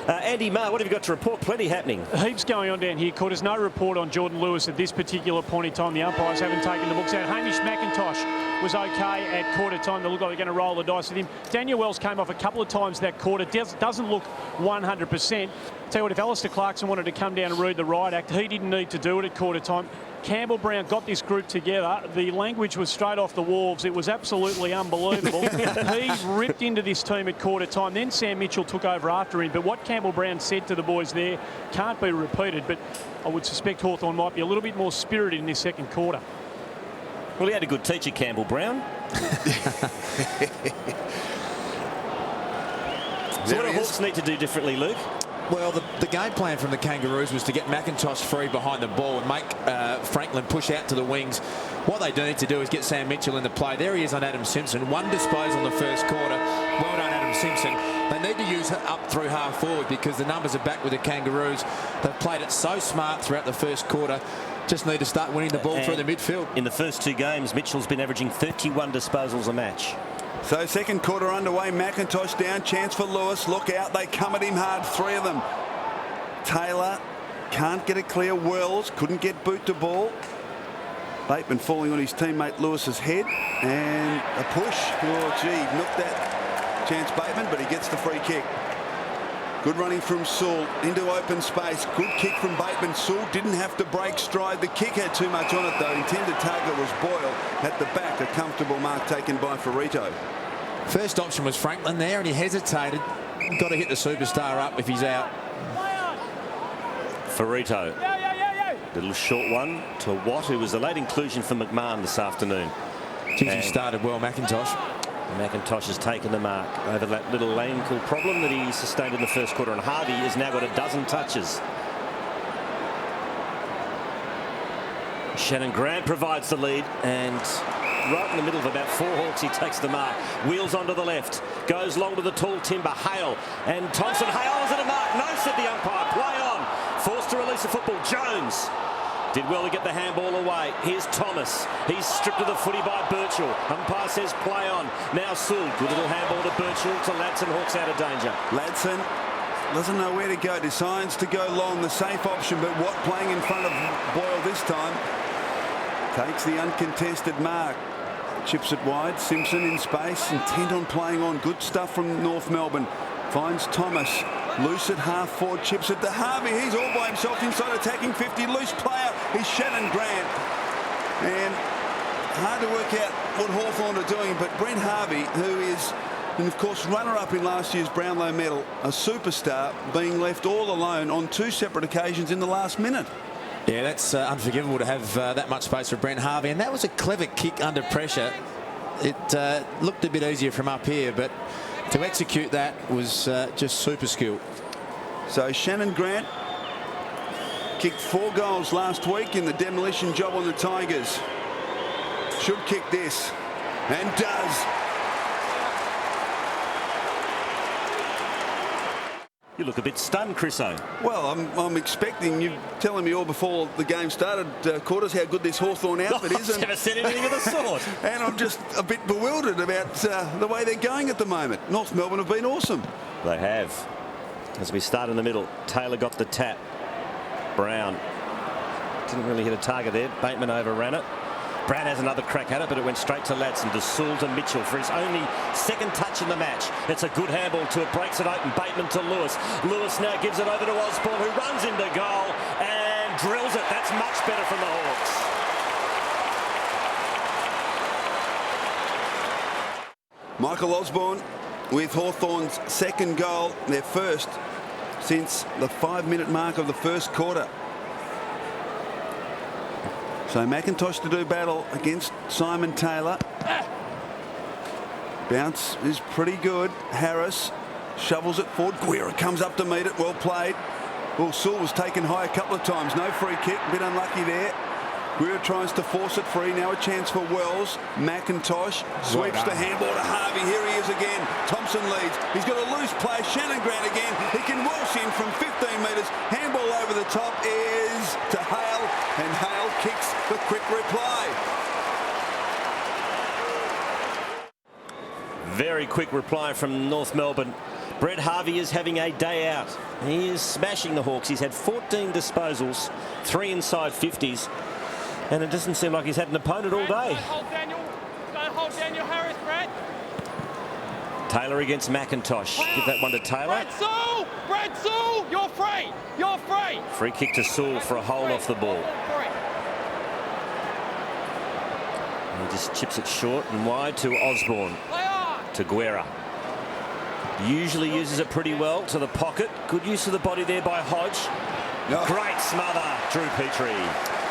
Andy Marr, what have you got to report? Plenty happening. Heaps going on down here, Quarters. No report on Jordan Lewis at this particular point in time. The umpires haven't taken the books out. Hamish McIntosh was okay at quarter time. They look like they're going to roll the dice with him. Daniel Wells came off a couple of times that quarter. Doesn't look 100%. Tell you what, if Alistair Clarkson wanted to come down and read the riot act, he didn't need to do it at quarter time. Campbell Brown got this group together. The language was straight off the Wolves. It was absolutely unbelievable. He ripped into this team at quarter time. Then Sam Mitchell took over after him. But what Campbell Brown said to the boys there can't be repeated. But I would suspect Hawthorn might be a little bit more spirited in this second quarter. Well, he had a good teacher, Campbell Brown. So what do Hawks need to do differently, Luke? Well, the game plan from the Kangaroos was to get McIntosh free behind the ball and make Franklin push out to the wings. What they do need to do is get Sam Mitchell in the play. There he is on Adam Simpson. 1 disposal in the first quarter. Well done, Adam Simpson. They need to use it up through half forward because the numbers are back with the Kangaroos. They've played it so smart throughout the first quarter. Just need to start winning the ball through the midfield. In the first 2 games, Mitchell's been averaging 31 disposals a match. So second quarter underway. McIntosh down. Chance for Lewis. Look out. They come at him hard. 3 of them. Taylor can't get it clear. Wells couldn't get boot to ball. Bateman falling on his teammate Lewis's head. And a push. Oh, gee. Milked that Chance Bateman, but he gets the free kick. Good running from Sewell into open space. Good kick from Bateman. Sewell didn't have to break stride. The kick had too much on it, though. Intended target was Boyle. At the back, a comfortable mark taken by Ferrito. First option was Franklin there, and he hesitated. Got to hit the superstar up if he's out. Ferrito. Little short one to Watt, who was a late inclusion for McMahon this afternoon. He started well, McIntosh. McIntosh has taken the mark over that little ankle problem that he sustained in the first quarter, and Harvey has now got a dozen touches. Shannon Grant provides the lead, and right in the middle of about 4 Hawks. He takes the mark, wheels onto the left, goes long to the tall timber. Hale and Thompson. Hale is at a mark. No, said the umpire. Play on. Forced to release the football. Jones did well to get the handball away. Here's Thomas. He's stripped of the footy by Birchall. Umpire says play on. Now Sewell. Good little handball to Birchall to Ladson. Hawks out of danger. Ladson doesn't know where to go. Decides to go long, the safe option, but Watt playing in front of Boyle this time. Takes the uncontested mark. Chips it wide. Simpson in space, intent on playing on. Good stuff from North Melbourne. Finds Thomas. Loose at half forward, chips it to Harvey. He's all by himself inside attacking 50. Loose player. He's Shannon Grant. And hard to work out what Hawthorn are doing, but Brent Harvey, who is, and of course, runner-up in last year's Brownlow medal, a superstar, being left all alone on 2 separate occasions in the last minute. Yeah, that's unforgivable to have that much space for Brent Harvey, and that was a clever kick under pressure. It looked a bit easier from up here, but to execute that was just super skill. So Shannon Grant kicked 4 goals last week in the demolition job on the Tigers. Should kick this, and does. You look a bit stunned, Chriso. Well, I'm expecting you telling me all before the game started, Quarters, how good this Hawthorn outfit is. I've never said anything of the sort. And I'm just a bit bewildered about the way they're going at the moment. North Melbourne have been awesome. They have. As we start in the middle, Taylor got the tap. Brown didn't really hit a target there. Bateman overran it. Brown has another crack at it, but it went straight to Ladson, to Sewell, to Mitchell for his only second touch in the match. It's a good handball to it, breaks it open. Bateman to Lewis. Lewis now gives it over to Osborne, who runs into goal and drills it. That's much better from the Hawks. Michael Osborne with Hawthorn's second goal, their first since the 5-minute mark of the first quarter. So McIntosh to do battle against Simon Taylor. Bounce is pretty good. Harris shovels it forward. Guerra comes up to meet it. Well played. Well, Sewell was taken high a couple of times. No free kick. A bit unlucky there. Guerra tries to force it free. Now a chance for Wells. McIntosh sweeps the handball to Harvey. Here he is again. Thompson leads. He's got a loose play. Shannon Grant again. He can waltz in from 15 metres. Handball over the top is to Hale. And Hale kicks the quick reply. Very quick reply from North Melbourne. Brett Harvey is having a day out. He is smashing the Hawks. He's had 14 disposals, 3 inside 50s. And it doesn't seem like he's had an opponent all day. Don't hold Daniel Harris, Brad. Taylor against McIntosh. Give that one to Taylor. Brad Sewell, you're free. You're free. Free kick to Sewell for a hold off the ball. And he just chips it short and wide to Osborne. To Guerra. Usually uses it pretty well to the pocket. Good use of the body there by Hodge. Great smother, Drew Petrie.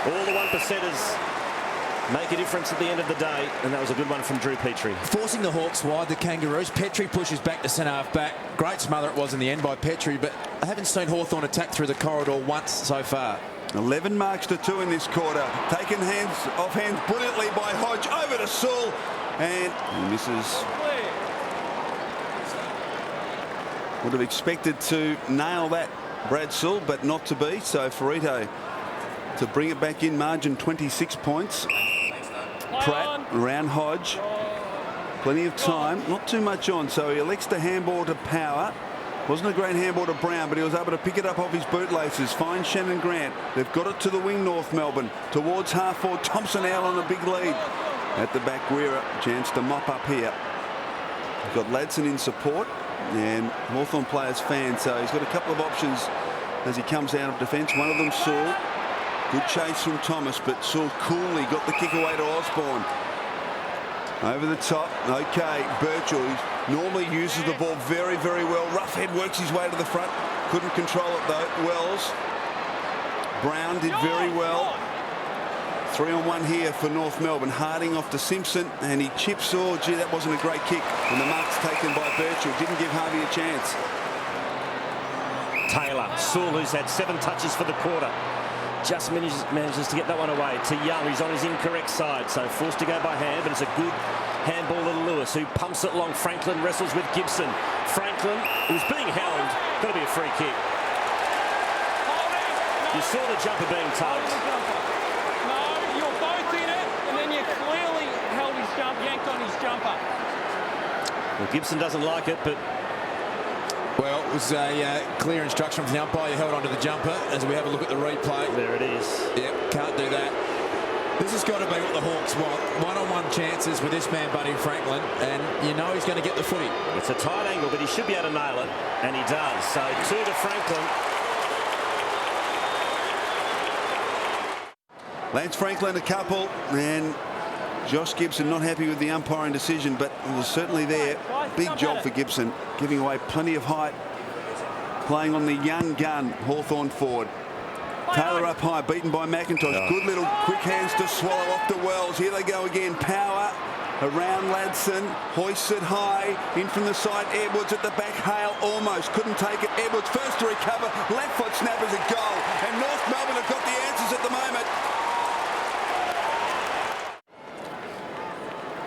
All the 1%ers make a difference at the end of the day, and that was a good one from Drew Petrie. Forcing the Hawks wide, the Kangaroos. Petrie pushes back to centre half back. Great smother it was in the end by Petrie, but I haven't seen Hawthorn attack through the corridor once so far. 11 marks to 2 in this quarter. Taken off hands brilliantly by Hodge. Over to Sewell, and he misses. Would have expected to nail that, Brad Sewell, but not to be. So Ferrito to bring it back in, margin 26 points. Pratt around Hodge. Plenty of time, not too much on, so he elects to handball to Power. Wasn't a great handball to Brown, but he was able to pick it up off his bootlaces. Finds Shannon Grant. They've got it to the wing, North Melbourne. Towards half forward, Thompson out on a big lead. At the back, Guerra, chance to mop up here. We've got Ladson in support, and Hawthorn players fan, so he's got a couple of options as he comes out of defence. One of them, Sewell. Good chase from Thomas, but Sewell coolly got the kick away to Osborne. Over the top. Okay, Birchall normally uses the ball very, very well. Roughhead works his way to the front. Couldn't control it though. Wells. Brown did very well. 3-on-1 here for North Melbourne. Harding off to Simpson, and he chips. Oh, gee, that wasn't a great kick. And the mark's taken by Birchall. Didn't give Harvey a chance. Taylor. Sewell, who's had 7 touches for the quarter. just manages to get that one away to Young, who's on his incorrect side, so forced to go by hand, but it's a good handball to Lewis, who pumps it along. Franklin wrestles with Gibson. Franklin, who's being held, got to be a free kick. You saw the jumper being tugged. No, you're both in it, and then you clearly held his jump, yanked on his jumper. Well, Gibson doesn't like it, but... Well, it was a clear instruction from the umpire. You held onto the jumper as we have a look at the replay. There it is. Yep, can't do that. This has got to be what the Hawks want. One-on-one chances with this man, Buddy Franklin, and you know he's going to get the footy. It's a tight angle, but he should be able to nail it, and he does. So 2 to Franklin. Lance Franklin a couple, and Josh Gibson not happy with the umpiring decision, but it was certainly there. Big job for Gibson, giving away plenty of height, playing on the young gun Hawthorn forward. Taylor up high, beaten by McIntosh. Good little quick hands to swallow off to Wells. Here they go again. Power around Ladson, hoists it high, in from the side. Edwards at the back. Hale almost couldn't take it. Edwards first to recover. Left foot snap is a goal, and North Melbourne have got the answers at the moment.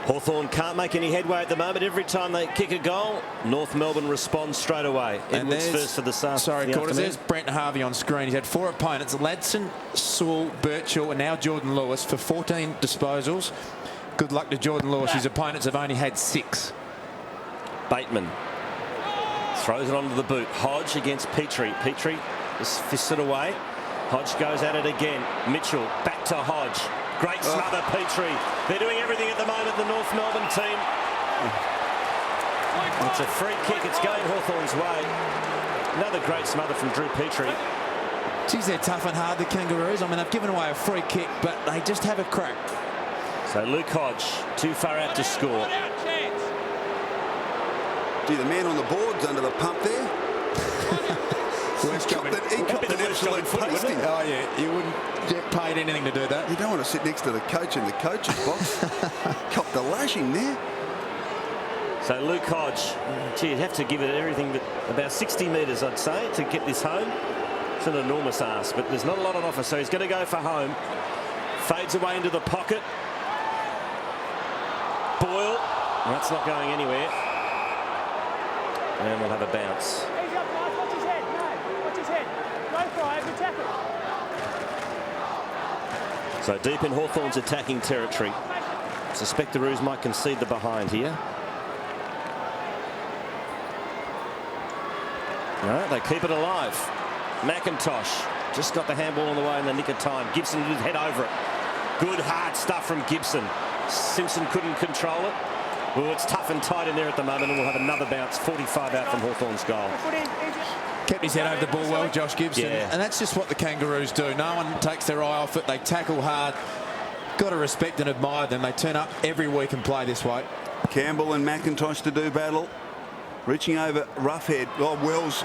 Hawthorn can't make any headway at the moment. Every time they kick a goal, North Melbourne responds straight away. And Edwards first for the South. Sorry, Quarters. There's Brent Harvey on screen. He's had 4 opponents: Ladson, Sewell, Birchall, and now Jordan Lewis for 14 disposals. Good luck to Jordan Lewis. His opponents have only had 6. Bateman throws it onto the boot. Hodge against Petrie. Petrie is fisted away. Hodge goes at it again. Mitchell back to Hodge. Great smother, Petrie. They're doing everything at the moment, the North Melbourne team. It's a free kick. It's going Hawthorn's way. Another great smother from Drew Petrie. Geez, they're tough and hard, the Kangaroos. I mean, they've given away a free kick, but they just have a crack. So Luke Hodge, too far out to score. Gee, the man on the board's under the pump there. He copped an absolute pasting. Oh, yeah, you wouldn't get paid anything to do that. You don't want to sit next to the coach in the coach's box. Copped a lashing there. So Luke Hodge, gee, you'd have to give it everything but about 60 metres, I'd say, to get this home. It's an enormous ask, but there's not a lot on offer, so he's going to go for home. Fades away into the pocket. Boyle, that's not going anywhere. And we'll have a bounce. Watch his head. No, watch his head. Go for it. Good tackle. So deep in Hawthorn's attacking territory. Suspect the Roos might concede the behind here. No, they keep it alive. McIntosh just got the handball on the way in the nick of time. Gibson did head over it. Good hard stuff from Gibson. Simpson couldn't control it. Well, it's tough and tight in there at the moment, and we'll have another bounce. 45 out from Hawthorn's goal. Kept his head over the ball well, Josh Gibson. Yeah. And that's just what the Kangaroos do. No one takes their eye off it. They tackle hard. Got to respect and admire them. They turn up every week and play this way. Campbell and McIntosh to do battle. Reaching over Roughhead. Oh, Wells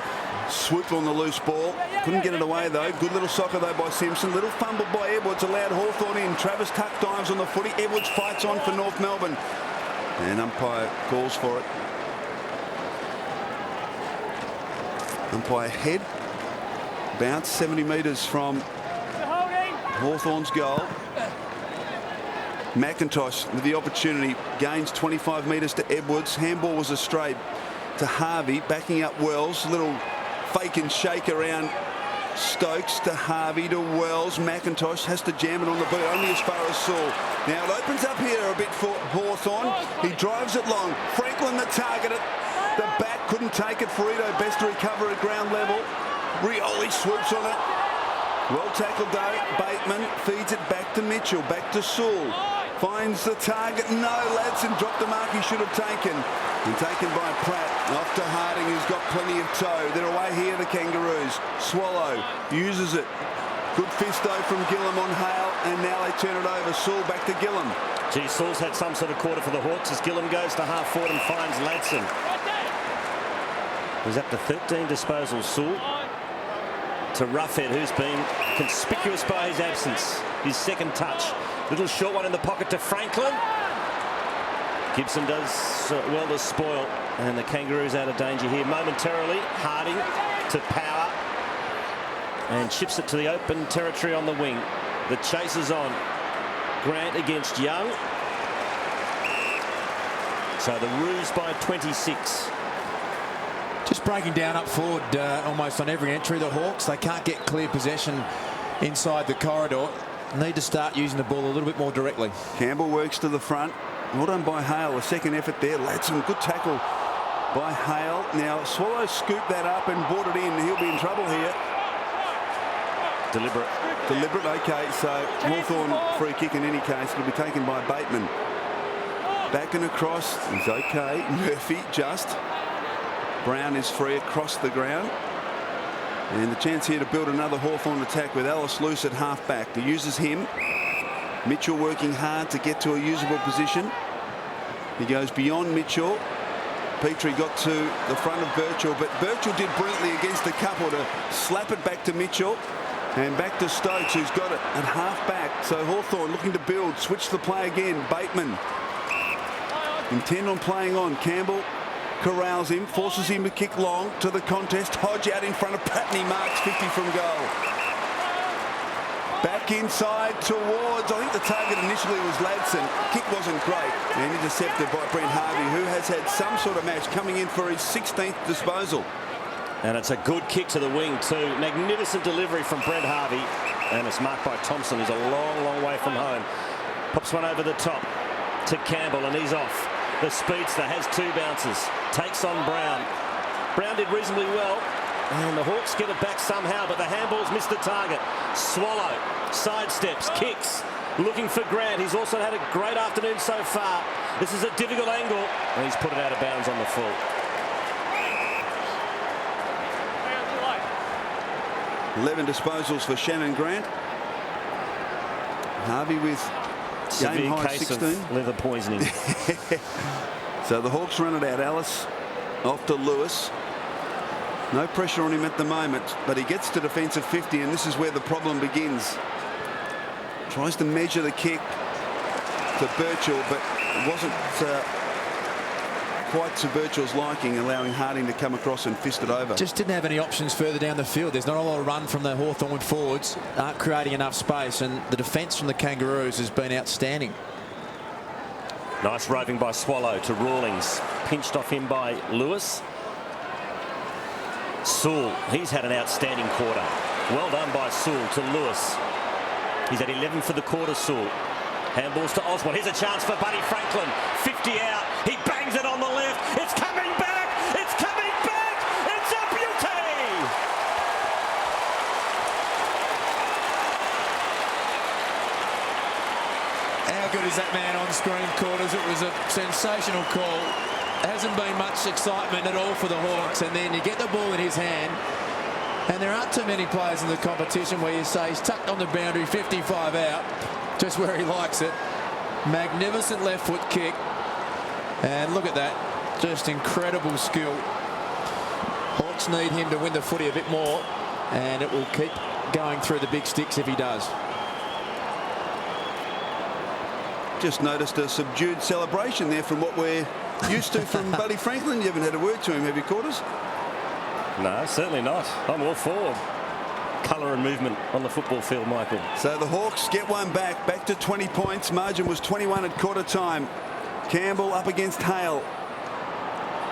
swooped on the loose ball. Couldn't get it away, though. Good little soccer, though, by Simpson. Little fumble by Edwards. Allowed Hawthorn in. Travis Tuck dives on the footy. Edwards fights on for North Melbourne. And umpire calls for it. Umpire head. Bounce 70 metres from Hawthorn's goal. McIntosh with the opportunity. Gains 25 metres to Edwards. Handball was a straight to Harvey. Backing up Wells. Little fake and shake around Stokes to Harvey to Wells. McIntosh has to jam it on the boot, only as far as Sewell. Now it opens up here a bit for Hawthorn. He drives it long. Franklin the target. The back couldn't take it. Ferrito best to recover at ground level. Rioli swoops on it. Well tackled though. Bateman feeds it back to Mitchell. Back to Sewell. Finds the target. No, Ladson dropped the mark he should have taken. And taken by Pratt. Off to Harding, who's got plenty of toe. They're away here, the Kangaroos. Swallow uses it. Good fisto from Gillam on Hale, and now they turn it over. Sewell back to Gillam. Gee, Sewell's had some sort of quarter for the Hawks as Gillam goes to half forward and finds Ladson. He's up to 13 disposals. Sewell to Roughhead, who's been conspicuous by his absence. His second touch. Little short one in the pocket to Franklin. Gibson does well to spoil, and the Kangaroos out of danger here momentarily. Harding to Power, and chips it to the open territory on the wing. The chase is on. Grant against Young. So the Roos by 26. Just breaking down up forward almost on every entry. The Hawks, they can't get clear possession inside the corridor. Need to start using the ball a little bit more directly. Campbell works to the front. Well done by Hale. A second effort there. Ladson, good tackle by Hale. Now Swallow scooped that up and brought it in. He'll be in trouble here. Deliberate, okay. So Hawthorn free kick in any case. It'll be taken by Bateman. Back and across. He's okay. Murphy just. Brown is free across the ground. And the chance here to build another Hawthorn attack with Ellis loose at half-back. He uses him. Mitchell working hard to get to a usable position. He goes beyond Mitchell. Petrie got to the front of Birchall, but Birchall did brilliantly against the couple to slap it back to Mitchell. And back to Stokes, who's got it at half-back. So Hawthorn looking to build. Switch the play again. Bateman. Intent on playing on. Campbell corrals him, forces him to kick long to the contest. Hodge out in front of Pratney, marks 50 from goal. Back inside towards, I think the target initially was Ladson. Kick wasn't great. And intercepted by Brent Harvey, who has had some sort of match, coming in for his 16th disposal. And it's a good kick to the wing too. Magnificent delivery from Brent Harvey. And it's marked by Thompson, who's a long, long way from home. Pops one over the top to Campbell, and he's off. The speedster has two bounces. Takes on Brown. Brown did reasonably well. And the Hawks get it back somehow, but the handball's missed the target. Swallow sidesteps, kicks, looking for Grant. He's also had a great afternoon so far. This is a difficult angle, and he's put it out of bounds on the full. 11 disposals for Shannon Grant. Harvey with severe game high case 16. of liver poisoning. So the Hawks run it out. Ellis off to Lewis. No pressure on him at the moment, but he gets to defensive 50, and this is where the problem begins. Tries to measure the kick to Birchall, but it wasn't quite to Birchall's liking, allowing Harding to come across and fist it over. Just didn't have any options further down the field. There's not a lot of run from the Hawthorn forwards, aren't creating enough space, and the defence from the Kangaroos has been outstanding. Nice roving by Swallow to Rawlings. Pinched off him by Lewis. Sewell, he's had an outstanding quarter. Well done by Sewell to Lewis. He's at 11 for the quarter, Sewell. Handballs to Osborne. Here's a chance for Buddy Franklin. 50 out. He bangs it on the left. It's coming back. It's coming back. It's a beauty. How good is that man on screen, Quarters? It was a sensational call. Hasn't been much excitement at all for the Hawks, and then you get the ball in his hand, and there aren't too many players in the competition where you say he's tucked on the boundary, 55 out, just where he likes it. Magnificent left foot kick, and look at that, just incredible skill. Hawks need him to win the footy a bit more, and it will keep going through the big sticks if he does. Just noticed a subdued celebration there from what we're used to from Buddy Franklin. You haven't had a word to him, have you, Quarters? No, certainly not. I'm all for colour and movement on the football field, Michael. So the Hawks get one back to 20 points. Margin was 21 at quarter time. Campbell up against Hale.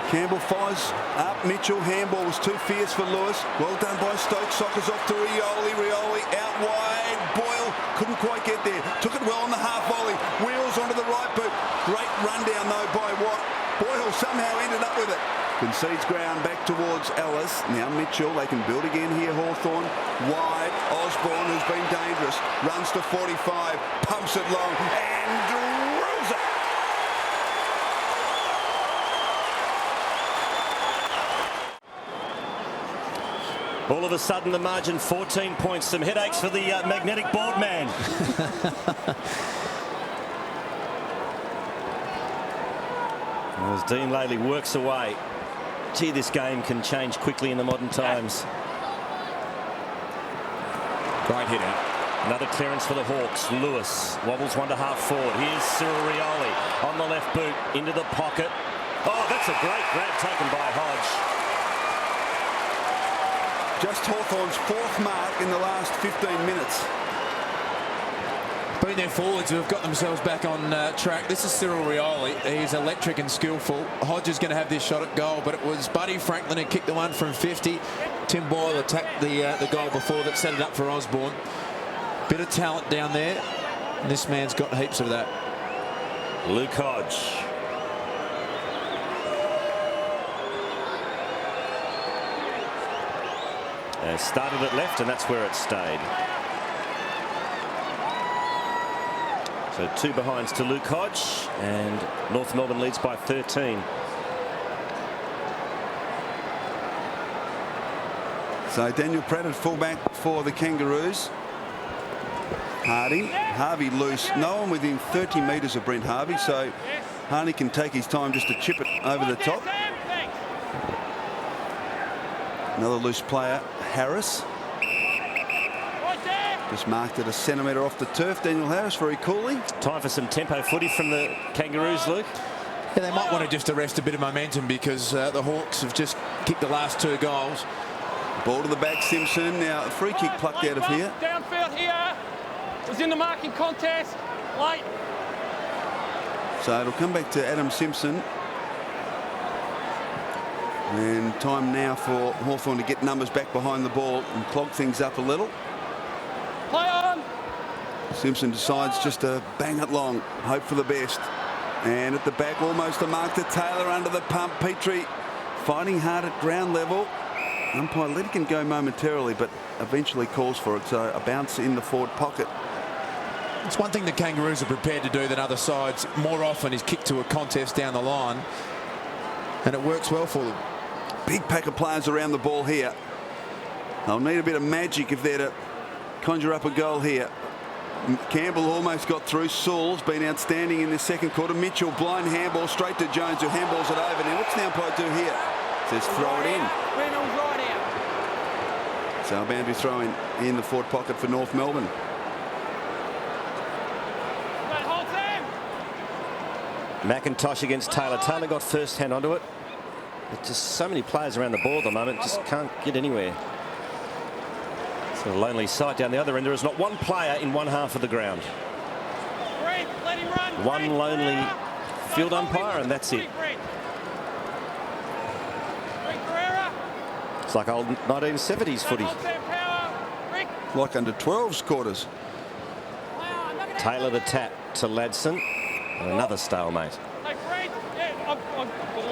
Campbell fires up Mitchell. Handball was too fierce for Lewis. Well done by Stokes. Sockers off to Rioli. Rioli out wide. Boyle couldn't quite get there. Took it well on the half volley. Wheels onto the right boot. Great rundown though by Watt. Boyle somehow ended up with it. Concedes ground back towards Ellis. Now Mitchell. They can build again here. Hawthorn wide. Osborne, who's been dangerous, runs to 45. Pumps it long and drills it. All of a sudden, the margin 14 points. Some headaches for the magnetic board man. As Dean Laley works away. Gee, this game can change quickly in the modern times. Great hit out. Another clearance for the Hawks. Lewis wobbles one to half forward. Here's Cyril Rioli on the left boot into the pocket. Oh, that's a great grab taken by Hodge. Just Hawthorn's 4th mark in the last 15 minutes. Been their forwards who have got themselves back on track. This is Cyril Rioli. He's electric and skillful. Hodge is going to have this shot at goal, but it was Buddy Franklin who kicked the one from 50. Tim Boyle attacked the goal before that set it up for Osborne. Bit of talent down there, and this man's got heaps of that. Luke Hodge. Started at left, and that's where it stayed. So 2 behinds to Luke Hodge, and North Melbourne leads by 13. So Daniel Pratt at fullback for the Kangaroos. Harvey loose. No one within 30 metres of Brent Harvey, so Harney can take his time just to chip it over the top. Another loose player, Harris. Just marked it a centimetre off the turf. Daniel Harris very coolly. Time for some tempo footy from the Kangaroos, Luke. Yeah, they might want to just arrest a bit of momentum because the Hawks have just kicked the last 2 goals. Ball to the back, Simpson. Now a free kick plucked out of here. Downfield here. Was in the marking contest. Late. So it'll come back to Adam Simpson. And time now for Hawthorn to get numbers back behind the ball and clog things up a little. Play on. Simpson decides just to bang it long, hope for the best. And at the back, almost a mark to Taylor under the pump. Petrie fighting hard at ground level. Umpire let it go momentarily, but eventually calls for it. So a bounce in the forward pocket. It's one thing the Kangaroos are prepared to do than other sides more often is kick to a contest down the line. And it works well for them. Big pack of players around the ball here. They'll need a bit of magic if they're to conjure up a goal here. Campbell almost got through. Sewell's been outstanding in this second quarter. Mitchell, blind handball straight to Jones, who handballs it over. Now what's the umpire do here? Says throw it in. Reynolds right out. So a boundary throw in the forward pocket for North Melbourne. McIntosh against Taylor. Taylor got first hand onto it. There's just so many players around the ball at the moment, just can't get anywhere. It's a lonely sight down the other end. There is not one player in one half of the ground. Let him run. One lonely field umpire, and that's it. It's like old 1970s footy. Like under 12s quarters. Taylor the tap to Ladson. And another stalemate.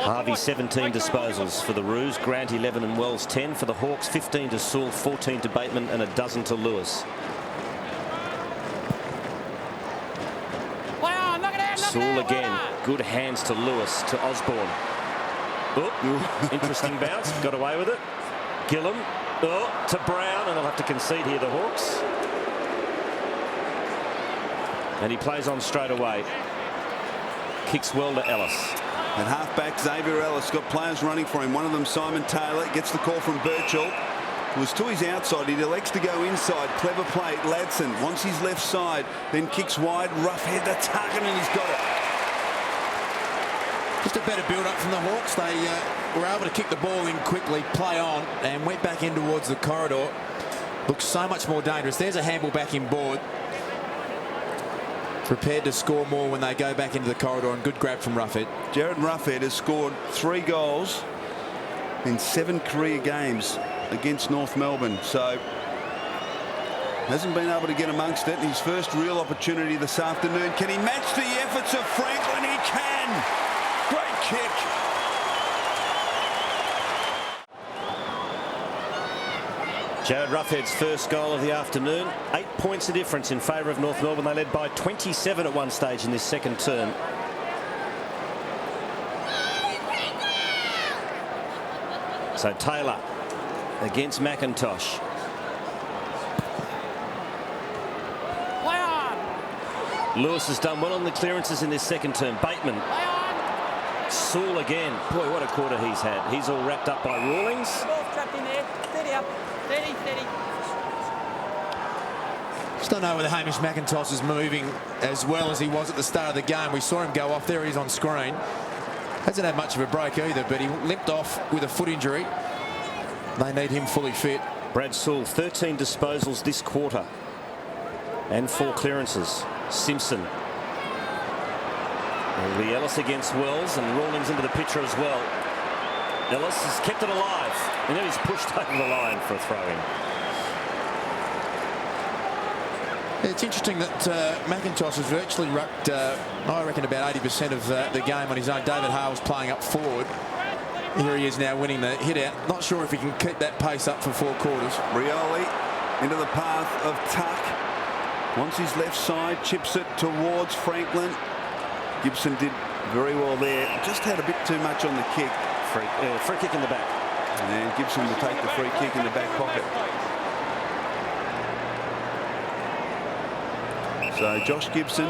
Harvey 17 disposals for the Roos. Grant 11 and Wells 10 for the Hawks. 15 to Sewell, 14 to Bateman, and a dozen to Lewis. Sewell again. Good hands to Lewis, to Osborne. Oh, interesting bounce. Got away with it. Gillum. Oh, to Brown, and they'll have to concede here, the Hawks. And he plays on straight away. Kicks well to Ellis. And halfback Xavier Ellis got players running for him. One of them, Simon Taylor, gets the call from Birchall. It was to his outside. He elects to go inside. Clever play. Ladson wants his left side, then kicks wide. Rough head the target, and he's got it. Just a better build-up from the Hawks. They were able to kick the ball in quickly, play on, and went back in towards the corridor. Looks so much more dangerous. There's a handball back in board. Prepared to score more when they go back into the corridor, and good grab from Roughead. Jared Roughead has scored 3 goals in 7 career games against North Melbourne, so hasn't been able to get amongst it. His first real opportunity this afternoon. Can he match the efforts of Franklin? He can. Great kick. Jared Roughead's first goal of the afternoon. 8 points of difference in favour of North Melbourne. They led by 27 at one stage in this second term. So Taylor against McIntosh. Lewis has done well on the clearances in this second term. Bateman. Sewell again. Boy, what a quarter he's had. He's all wrapped up by Rawlings. Trapped in there. Steady up. Steady, steady. Just don't know whether Hamish McIntosh is moving as well as he was at the start of the game. We saw him go off. There he is on screen. Hasn't had much of a break either, but he limped off with a foot injury. They need him fully fit. Brad Sewell, 13 disposals this quarter and 4 clearances. Simpson. It'll be Ellis against Wells, and Rawlings into the picture as well. Ellis has kept it alive, and now he's pushed over the line for a throw-in. It's interesting that McIntosh has virtually rucked, I reckon, about 80% of the game on his own. David Hale's playing up forward. Here he is now winning the hit out. Not sure if he can keep that pace up for 4 quarters. Rioli into the path of Tuck. Wants his left side, chips it towards Franklin. Gibson did very well there. Just had a bit too much on the kick. Free kick in the back. And Gibson will take the free kick in the back pocket. So Josh Gibson.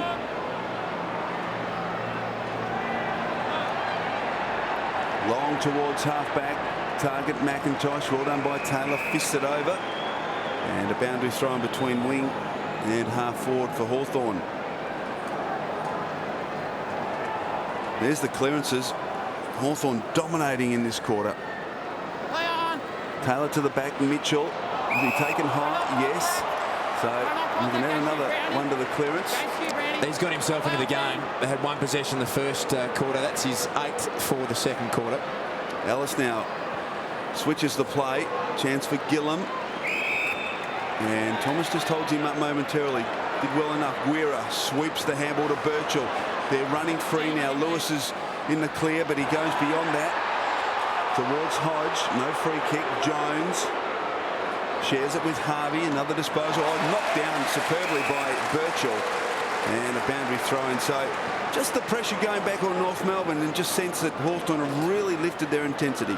Long towards half-back. Target McIntosh. Well done by Taylor. Fists it over. And a boundary throw in between wing and half-forward for Hawthorn. There's the clearances. Hawthorn dominating in this quarter. Taylor to the back. Mitchell. Is he taken high? Yes. So we can add another one to the clearance. He's got himself into the game. They had 1 possession the first quarter. That's his 8th for the second quarter. Ellis now switches the play. Chance for Gillam. And Thomas just holds him up momentarily. Did well enough. Guerra sweeps the handball to Birchall. They're running free now. Lewis is in the clear, but he goes beyond that. Towards Hodge. No free kick. Jones shares it with Harvey. Another disposal. Oh, knocked down superbly by Birchall. And a boundary throw-in. So just the pressure going back on North Melbourne, and just sense that Hawthorn have really lifted their intensity.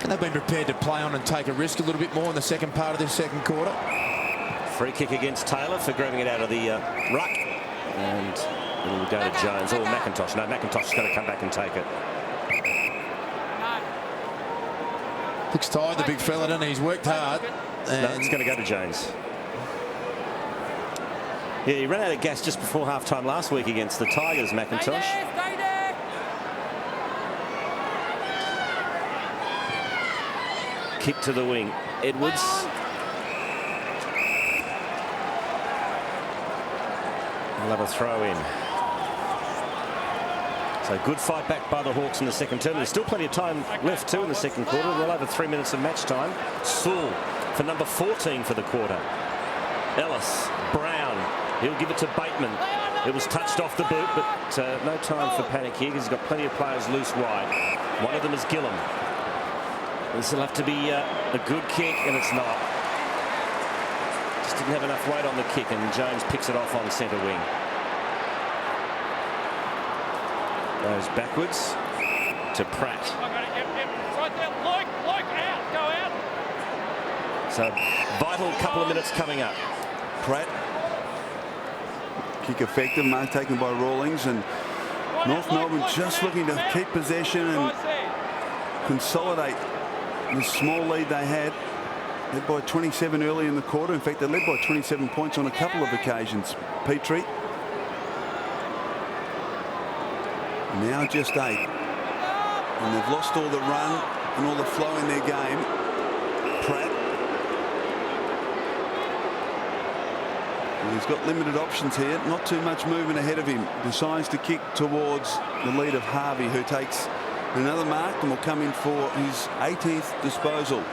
And they've been prepared to play on and take a risk a little bit more in the second part of this second quarter. Free kick against Taylor for grabbing it out of the ruck. And it'll go to Jones or McIntosh. No, McIntosh is going to come back and take it. Looks tired, the big fella, doesn't he? He's worked hard. And no, it's going to go to Jones. Yeah, he ran out of gas just before half-time last week against the Tigers, McIntosh. Kick to the wing. Edwards. Another throw in. So good fight back by the Hawks in the second term. There's still plenty of time left too in the second quarter. Well over 3 minutes of match time. Sewell for number 14 for the quarter. Ellis, Brown. He'll give it to Bateman. It was touched off the boot, but no time for panic here because he's got plenty of players loose wide. One of them is Gillam. This will have to be a good kick, and it's not. Just didn't have enough weight on the kick, and Jones picks it off on centre wing. Goes backwards to Pratt. So vital couple of minutes coming up. Pratt. Kick effective. Mark taken by Rawlings, and North Melbourne just looking to keep possession and consolidate the small lead they had. Led by 27 early in the quarter. In fact, they led by 27 points on a couple of occasions. Petrie. Now just 8. And they've lost all the run and all the flow in their game. Pratt. Well, he's got limited options here. Not too much movement ahead of him. Decides to kick towards the lead of Harvey, who takes another mark and will come in for his 18th disposal.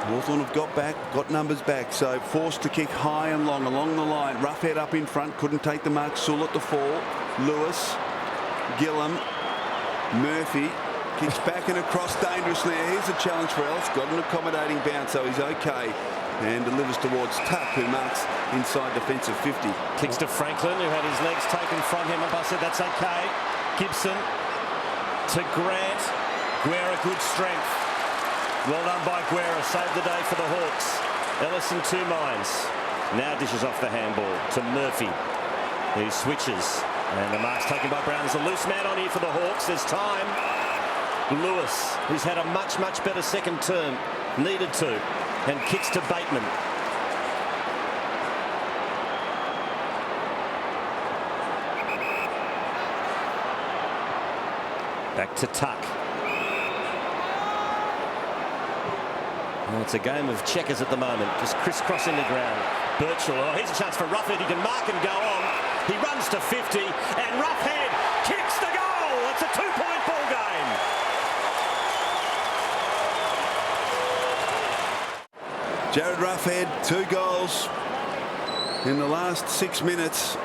Hawthorn have got numbers back, so forced to kick high and long along the line. Rough head up in front, couldn't take the mark. Sewell at the fall. Lewis, Gillam, Murphy kicks back and across dangerously. Here's a challenge for Ellis. Got an accommodating bounce, so he's okay. And delivers towards Tuck, who marks inside defensive 50. Kicks to Franklin, who had his legs taken from him. Umpire said that's okay. Gibson to Grant. Guerra, good strength. Well done by Guerra. Saved the day for the Hawks. Ellis in 2 minds. Now dishes off the handball to Murphy. He switches. And the mark's taken by Brown. There's a loose man on here for the Hawks. There's time. Lewis, who's had a much, much better second term, needed to, and kicks to Bateman. Back to Tuck. Well, it's a game of checkers at the moment, just crisscrossing the ground. Birchall, oh, here's a chance for Roughhead. He can mark and go on. He runs to 50, and Roughhead kicks the goal. It's a 2-point ball game. Jared Roughhead, 2 goals in the last 6 minutes,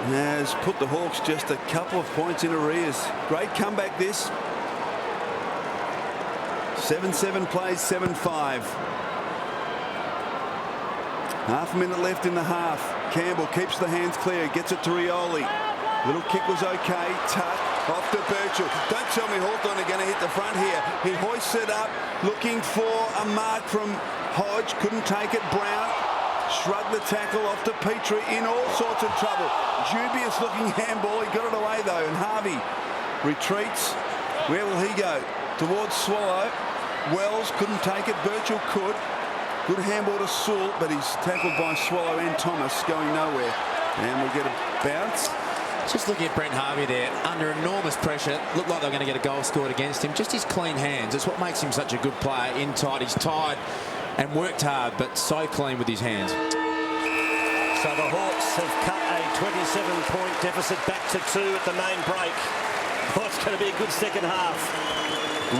has put the Hawks just a couple of points in arrears. Great comeback this. 7-7 plays 7-5. Half a minute left in the half. Campbell keeps the hands clear, gets it to Rioli. Little kick was okay. Tuck off to Birchall. Don't tell me Hawthorn are going to hit the front here. He hoists it up, looking for a mark from Hodge. Couldn't take it. Brown shrugged the tackle off to Petrie, in all sorts of trouble. Dubious looking handball. He got it away though, and Harvey retreats. Where will he go? Towards Swallow. Wells couldn't take it. Birchall could. Good handball to Sewell, but he's tackled by Swallow and Thomas, going nowhere. And we'll get a bounce. Just looking at Brent Harvey there, under enormous pressure, looked like they were going to get a goal scored against him. Just his clean hands, it's what makes him such a good player. In tight, he's tired and worked hard, but so clean with his hands. So the Hawks have cut a 27-point deficit back to 2 at the main break. Oh, it's going to be a good second half.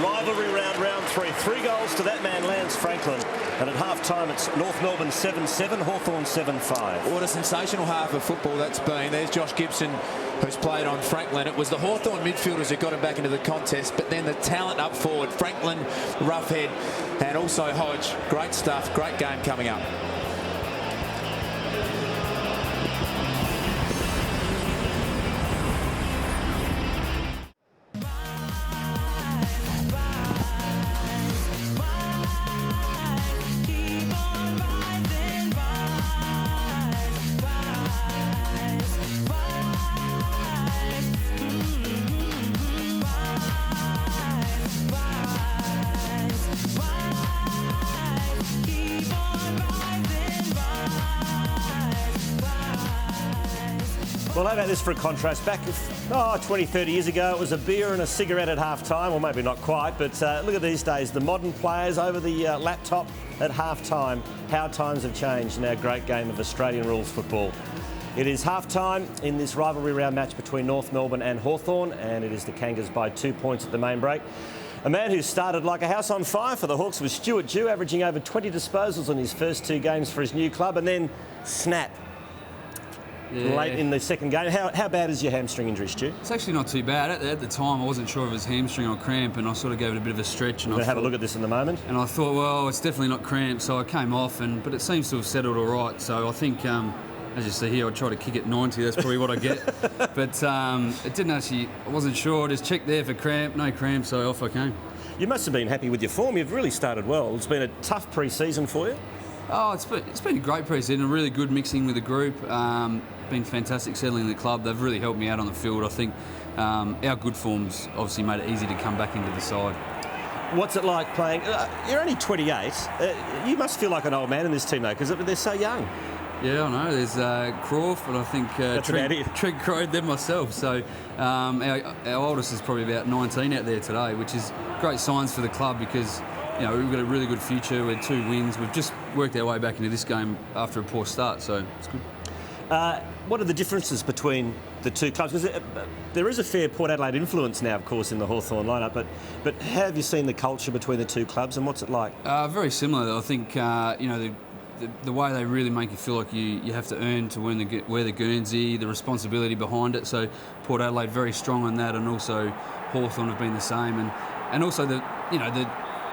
Rivalry round 3. 3 goals to that man, Lance Franklin. And at half-time, it's North Melbourne 7-7, Hawthorn 7-5. What a sensational half of football that's been. There's Josh Gibson, who's played on Franklin. It was the Hawthorn midfielders who got him back into the contest, but then the talent up forward, Franklin, Roughhead, and also Hodge. Great stuff, great game coming up. Well, how about this for a contrast? Back 20, 30 years ago, it was a beer and a cigarette at half-time, or maybe not quite, but look at these days, the modern players over the laptop at half-time. How times have changed in our great game of Australian rules football. It is half-time in this rivalry round match between North Melbourne and Hawthorn, and it is the Kangas by 2 points at the main break. A man who started like a house on fire for the Hawks was Stuart Dew, averaging over 20 disposals in his first 2 games for his new club, and then snap. Yeah. Late in the second game. How bad is your hamstring injury, Stu? It's actually not too bad. At the time, I wasn't sure if it was hamstring or cramp, and I sort of gave it a bit of a stretch. And We're going to have a look at this in a moment. And I thought, well, it's definitely not cramp, so I came off, but it seems to have settled all right. So I think, as you see here, I try to kick at 90. That's probably what I get. But it didn't actually. I wasn't sure. I just checked there for cramp. No cramp, so off I came. You must have been happy with your form. You've really started well. It's been a tough pre-season for you. Oh, it's been a great pre-season. A really good mixing with the group. Been fantastic settling in the club. They've really helped me out on the field. I think our good form's obviously made it easy to come back into the side. What's it like playing? You're only 28. You must feel like an old man in this team, though, because they're so young. Yeah, I know. There's Crawford, I think Treg Crowed, then myself. So our oldest is probably about 19 out there today, which is great signs for the club because we've got a really good future with 2 wins. We've just worked our way back into this game after a poor start, so it's good. What are the differences between the 2 clubs? Because there is a fair Port Adelaide influence now, of course, in the Hawthorn lineup, but how have you seen the culture between the 2 clubs and what's it like? Very similar. I think, the way they really make you feel like you have to earn to wear the Guernsey, the responsibility behind it. So Port Adelaide very strong on that, and also Hawthorn have been the same. And also the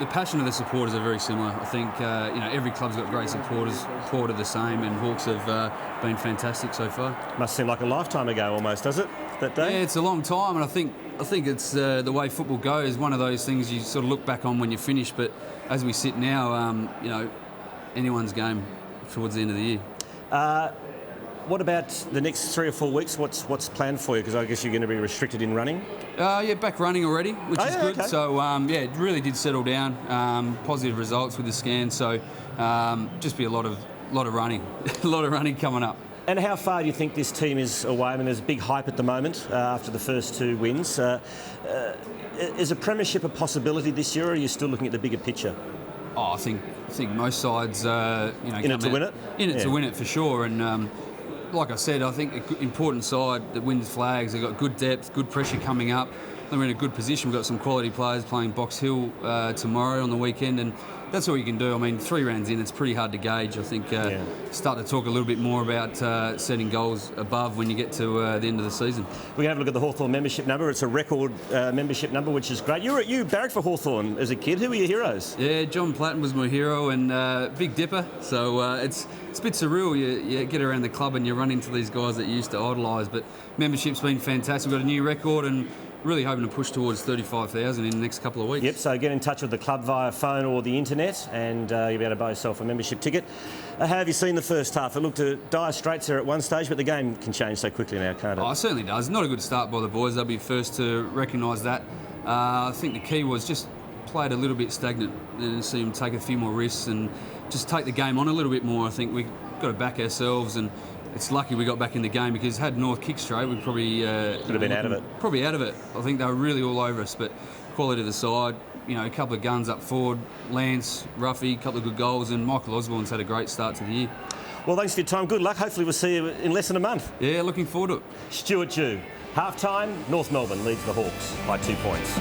passion of the supporters are very similar. I think every club's got great supporters. Port are the same, and Hawks have been fantastic so far. Must seem like a lifetime ago almost, does it? That day? Yeah, it's a long time, and I think it's the way football goes. One of those things you sort of look back on when you finish. But as we sit now, anyone's game towards the end of the year. What about the next 3 or 4 weeks? What's planned for you? Because I guess you're going to be restricted in running. Back running already, which is good. Okay. So it really did settle down. Positive results with the scan. So just be a lot of running, a lot of running coming up. And how far do you think this team is away? I mean, there's big hype at the moment after the first 2 wins. Is a premiership a possibility this year, or are you still looking at the bigger picture? I think most sides, in it to win it. In it to win it for sure. And like I said, I think an important side that wins flags. They've got good depth, good pressure coming up. They're in a good position. We've got some quality players playing Box Hill tomorrow on the weekend, and that's all you can do. I mean, 3 rounds in, it's pretty hard to gauge. I think start to talk a little bit more about setting goals above when you get to the end of the season. We can have a look at the Hawthorn membership number. It's a record membership number, which is great. You barracked for Hawthorn as a kid. Who were your heroes? Yeah, John Platten was my hero, and Big Dipper. So it's a bit surreal. You get around the club and you run into these guys that you used to idolise. But membership's been fantastic. We've got a new record and really hoping to push towards 35,000 in the next couple of weeks. Yep, so get in touch with the club via phone or the internet and you'll be able to buy yourself a membership ticket. How have you seen the first half? It looked at dire straits there at one stage, but the game can change so quickly now, can't it? Oh, it certainly does. Not a good start by the boys. They'll be first to recognise that. I think the key was just played a little bit stagnant and see them take a few more risks and just take the game on a little bit more. I think we've got to back ourselves, and it's lucky we got back in the game, because had North kicked straight, we probably could have been out of it. Probably out of it. I think they were really all over us, but quality of the side, a couple of guns up forward, Lance, Ruffy, a couple of good goals, and Michael Osborne's had a great start to the year. Well, thanks for your time. Good luck. Hopefully we'll see you in less than a month. Yeah, looking forward to it. Stuart Dew. Half-time, North Melbourne leads the Hawks by 2 points.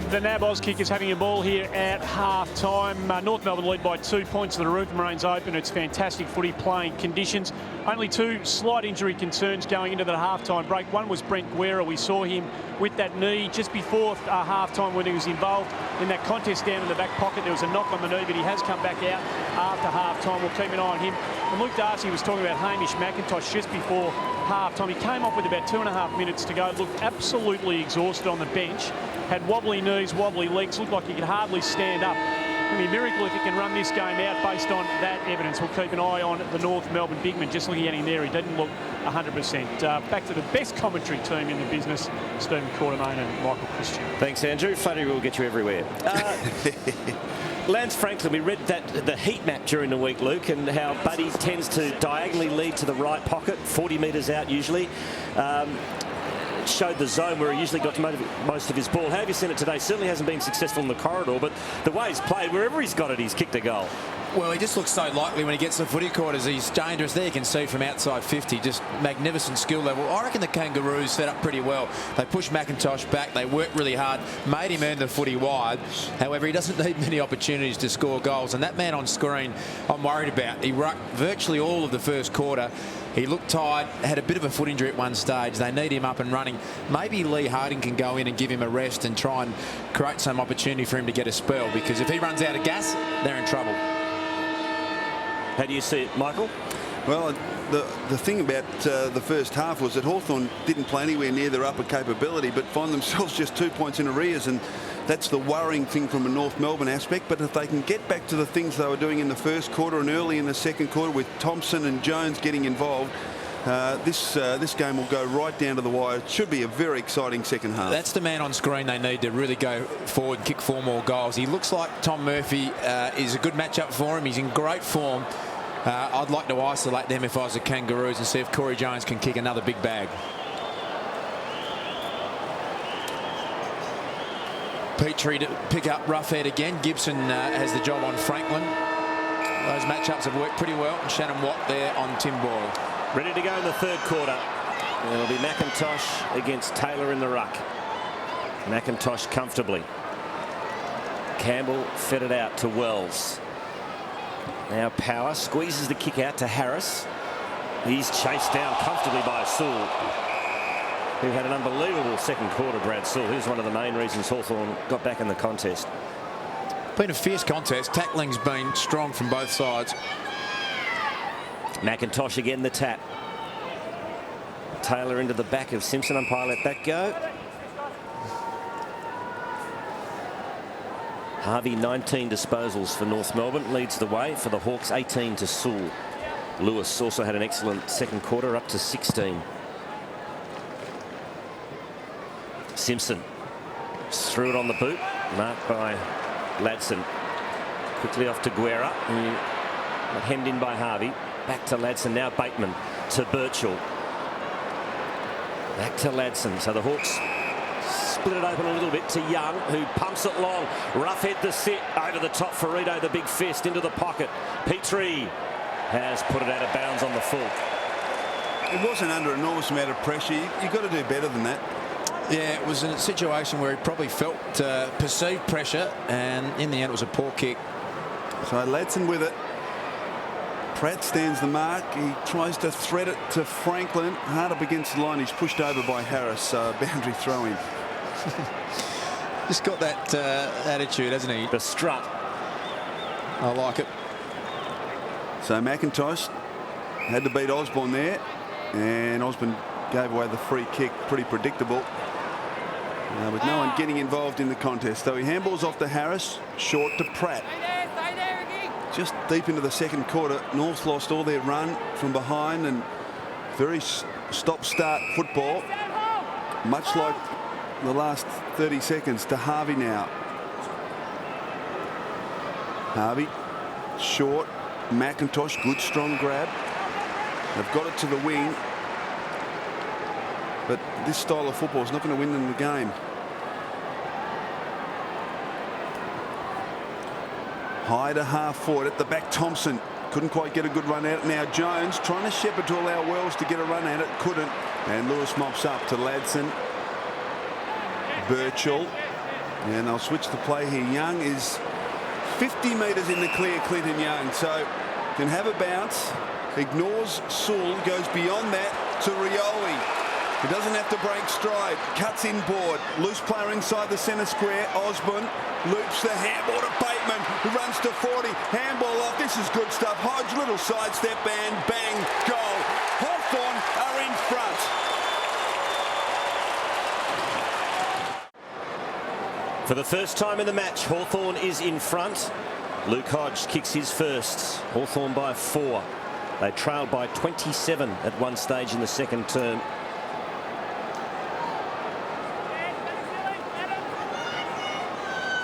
The NAB Oz Kickers having a ball here at half-time. North Melbourne lead by 2 points. The roof remains open. It's fantastic footy playing conditions. Only 2 slight injury concerns going into the half-time break. One was Brent Guerra. We saw him with that knee just before half-time when he was involved in that contest down in the back pocket. There was a knock on the knee, but he has come back out after half-time. We'll keep an eye on him. And Luke Darcy was talking about Hamish McIntosh just before half-time. He came off with about 2.5 minutes to go. Looked absolutely exhausted on the bench. Had wobbly knees, wobbly legs, looked like he could hardly stand up. It'll be a miracle if he can run this game out based on that evidence. We'll keep an eye on the North Melbourne bigman. Just looking at him there, he didn't look 100%. Back to the best commentary team in the business, Stephen Quartermain and Michael Christian. Thanks, Andrew. Flattery will get you everywhere. Lance Franklin, we read the heat map during the week, Luke, and how Buddy tends to diagonally lead to the right pocket, 40 metres out usually. Showed the zone where he usually got most of his ball. How have you seen it today? Certainly hasn't been successful in the corridor, but the way he's played, wherever he's got it, he's kicked a goal. Well, he just looks so likely when he gets to the footy quarters. He's dangerous there. You can see from outside 50, just magnificent skill level. I reckon the Kangaroos set up pretty well. They pushed McIntosh back. They worked really hard, made him earn the footy wide. However, he doesn't need many opportunities to score goals. And that man on screen, I'm worried about. He rucked virtually all of the first quarter. He looked tired, had a bit of a foot injury at one stage. They need him up and running. Maybe Lee Harding can go in and give him a rest and try and create some opportunity for him to get a spell, because if he runs out of gas, they're in trouble. How do you see it, Michael? Well, the thing about the first half was that Hawthorn didn't play anywhere near their upper capability, but find themselves just 2 points in arrears, and that's the worrying thing from a North Melbourne aspect. But if they can get back to the things they were doing in the first quarter and early in the second quarter with Thompson and Jones getting involved, this game will go right down to the wire. It should be a very exciting second half. That's the man on screen they need to really go forward and kick 4 more goals. He looks like Tom Murphy is a good matchup for him. He's in great form. I'd like to isolate them if I was the Kangaroos and see if Corey Jones can kick another big bag. Petrie to pick up Roughhead again. Gibson has the job on Franklin. Those matchups have worked pretty well. And Shannon Watt there on Tim Boyle. Ready to go in the third quarter. It'll be McIntosh against Taylor in the ruck. McIntosh comfortably. Campbell fed it out to Wells. Now Power squeezes the kick out to Harris. He's chased down comfortably by Sewell, who had an unbelievable second quarter. Brad Sewell, who's one of the main reasons Hawthorn got back in the contest. Been a fierce contest. Tackling's been strong from both sides. McIntosh again, the tap. Taylor into the back of Simpson. Umpire let that go. Harvey, 19 disposals for North Melbourne, leads the way for the Hawks, 18 to Sewell. Lewis also had an excellent second quarter, up to 16. Simpson Threw it on the boot, marked by Ladson. Quickly off to Guerra, hemmed in by Harvey. Back to Ladson, now Bateman to Birchall. Back to Ladson, so the Hawks split it open a little bit to Young, who pumps it long. Rough head the sit, over the top Ferrito, the big fist, into the pocket. Petrie has put it out of bounds on the full. It wasn't under an enormous amount of pressure. You've got to do better than that. Yeah, it was in a situation where he probably felt perceived pressure, and in the end it was a poor kick. So Ladson with it. Pratt stands the mark. He tries to thread it to Franklin. Hard up against the line. He's pushed over by Harris. Boundary throw in. Just got that attitude, hasn't he? The strut. I like it. So McIntosh had to beat Osborne there, and Osborne gave away the free kick. Pretty predictable, with no one getting involved in the contest. So he handballs off to Harris, short to Pratt. Just deep into the second quarter, North lost all their run from behind, and very stop-start football, much like the last 30 seconds. To Harvey now. Harvey, short. McIntosh, good strong grab. They've got it to the wing, but this style of football is not going to win them the game. High to half forward at the back. Thompson couldn't quite get a good run at it. Now Jones trying to shepherd to allow Wells to get a run at it. Couldn't. And Lewis mops up to Ladson. Birchall. And they'll switch the play here. Young is 50 metres in the clear, Clinton Young. So can have a bounce. Ignores Sewell. Goes beyond that to Rioli. He doesn't have to break stride. Cuts inboard. Loose player inside the centre square. Osborne loops the handball to Bateman, who runs to 40. Handball off. This is good stuff. Hodge, little sidestep and bang, goal. Hawthorn are in front. For the first time in the match, Hawthorn is in front. Luke Hodge kicks his first. Hawthorn by 4. They trailed by 27 at one stage in the second term.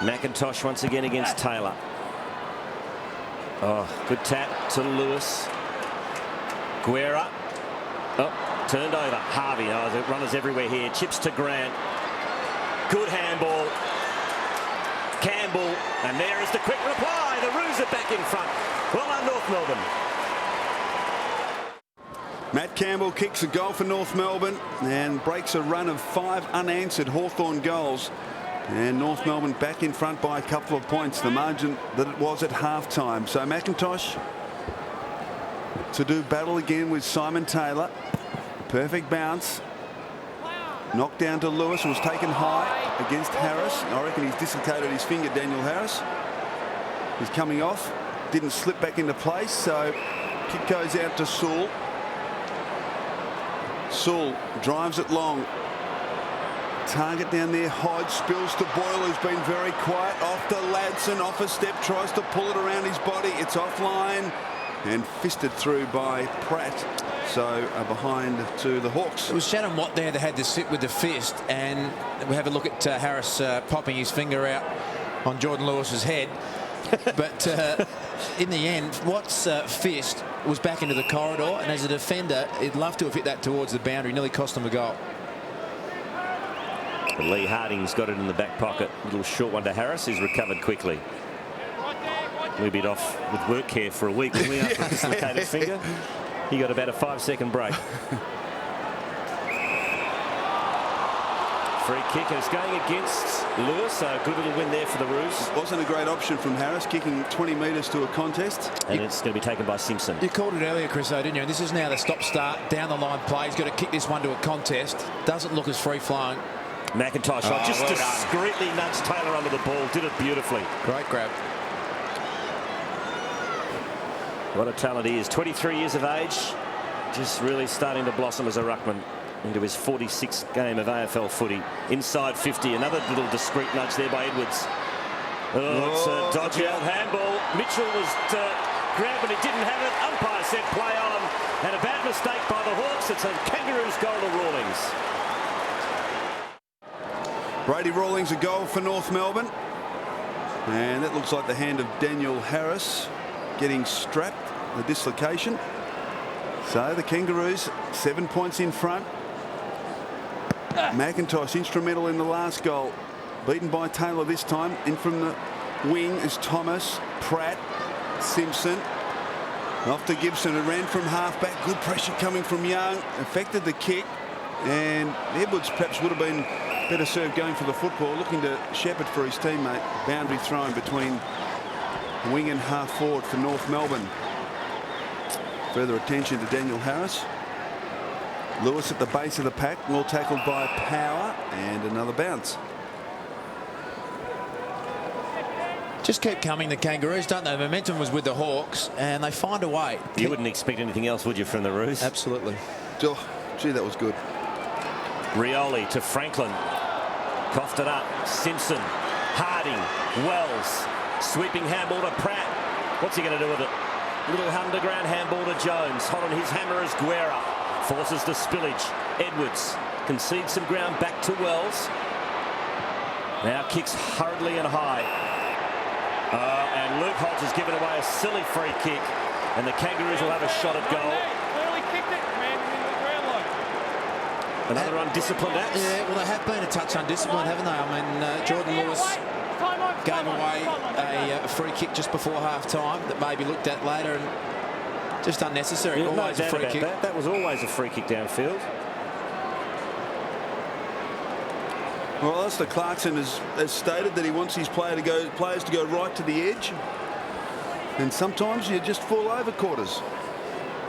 McIntosh once again against Taylor. Oh, good tap to Lewis. Guerra. Oh, turned over. Harvey. Oh, the runners everywhere here. Chips to Grant. Good handball. Campbell. And there is the quick reply. The Roos are back in front. Well done, North Melbourne. Matt Campbell kicks a goal for North Melbourne and breaks a run of 5 unanswered Hawthorn goals. And North Melbourne back in front by a couple of points, the margin that it was at half-time. So McIntosh to do battle again with Simon Taylor. Perfect bounce. Knocked down to Lewis, was taken high against Harris. I reckon he's dislocated his finger, Daniel Harris. He's coming off. Didn't slip back into place, so kick goes out to Sewell. Sewell drives it long. Target down there. Hodge spills to Boyle, who's been very quiet. Off to Ladson, off a step, tries to pull it around his body. It's offline and fisted through by Pratt. So behind to the Hawks. It was Shannon Watt there that had to sit with the fist, and we have a look at Harris popping his finger out on Jordan Lewis's head. But in the end, Watt's fist was back into the corridor, and as a defender, he'd love to have hit that towards the boundary. Nearly cost him a goal. Lee Harding's got it in the back pocket. Little short one to Harris. He's recovered quickly. We've been off with work care for a week, didn't we, after a dislocated finger? He got about a 5-second break. Free kick, and it's going against Lewis. So a good little win there for the Roos. Wasn't a great option from Harris, kicking 20 metres to a contest. And it's going to be taken by Simpson. You called it earlier, Chris, though, didn't you? And this is now the stop-start, down-the-line play. He's got to kick this one to a contest. Doesn't look as free-flowing. McIntosh just well discreetly nudged Taylor under the ball. Did it beautifully. Great grab. What a talent he is. 23 years of age. Just really starting to blossom as a ruckman into his 46th game of AFL footy. Inside 50. Another little discreet nudge there by Edwards. Oh, it's a dodgy old handball. Mitchell was grabbed, but he didn't have it. Umpire said play on. And a bad mistake by the Hawks. It's a Kangaroos goal to Rawlings. Brady Rawlings a goal for North Melbourne. And that looks like the hand of Daniel Harris getting strapped, the dislocation. So the Kangaroos 7 points in front. McIntosh instrumental in the last goal. Beaten by Taylor this time. In from the wing is Thomas, Pratt, Simpson. Off to Gibson, who ran from halfback. Good pressure coming from Young. Affected the kick. And Edwards perhaps would have been better served going for the football. Looking to shepherd for his teammate. Boundary thrown between wing and half forward for North Melbourne. Further attention to Daniel Harris. Lewis at the base of the pack. Well tackled by Power. And another bounce. Just keep coming, the Kangaroos, don't they? The momentum was with the Hawks, and they find a way. You wouldn't expect anything else, would you, from the Roos? Absolutely. Oh, gee, that was good. Rioli to Franklin. Coughed it up. Simpson. Harding. Wells. Sweeping handball to Pratt. What's he going to do with it? Little underground handball to Jones. Hot on his hammer is Guerra. Forces the spillage. Edwards concedes some ground back to Wells. Now kicks hurriedly and high. And Luke Hodge has given away a silly free kick, and the Kangaroos will have a shot at goal. Clearly kicked it, man, in the ground line. Another undisciplined act. Yeah, well, they have been a touch undisciplined, haven't they? I mean, Jordan Lewis gave away a free kick just before half-time that may be looked at later, and just unnecessary. Yeah, always no a doubt free about kick. that. That was always a free kick downfield. Well, Alistair Clarkson has stated that he wants his players to go right to the edge. And sometimes you just fall over quarters.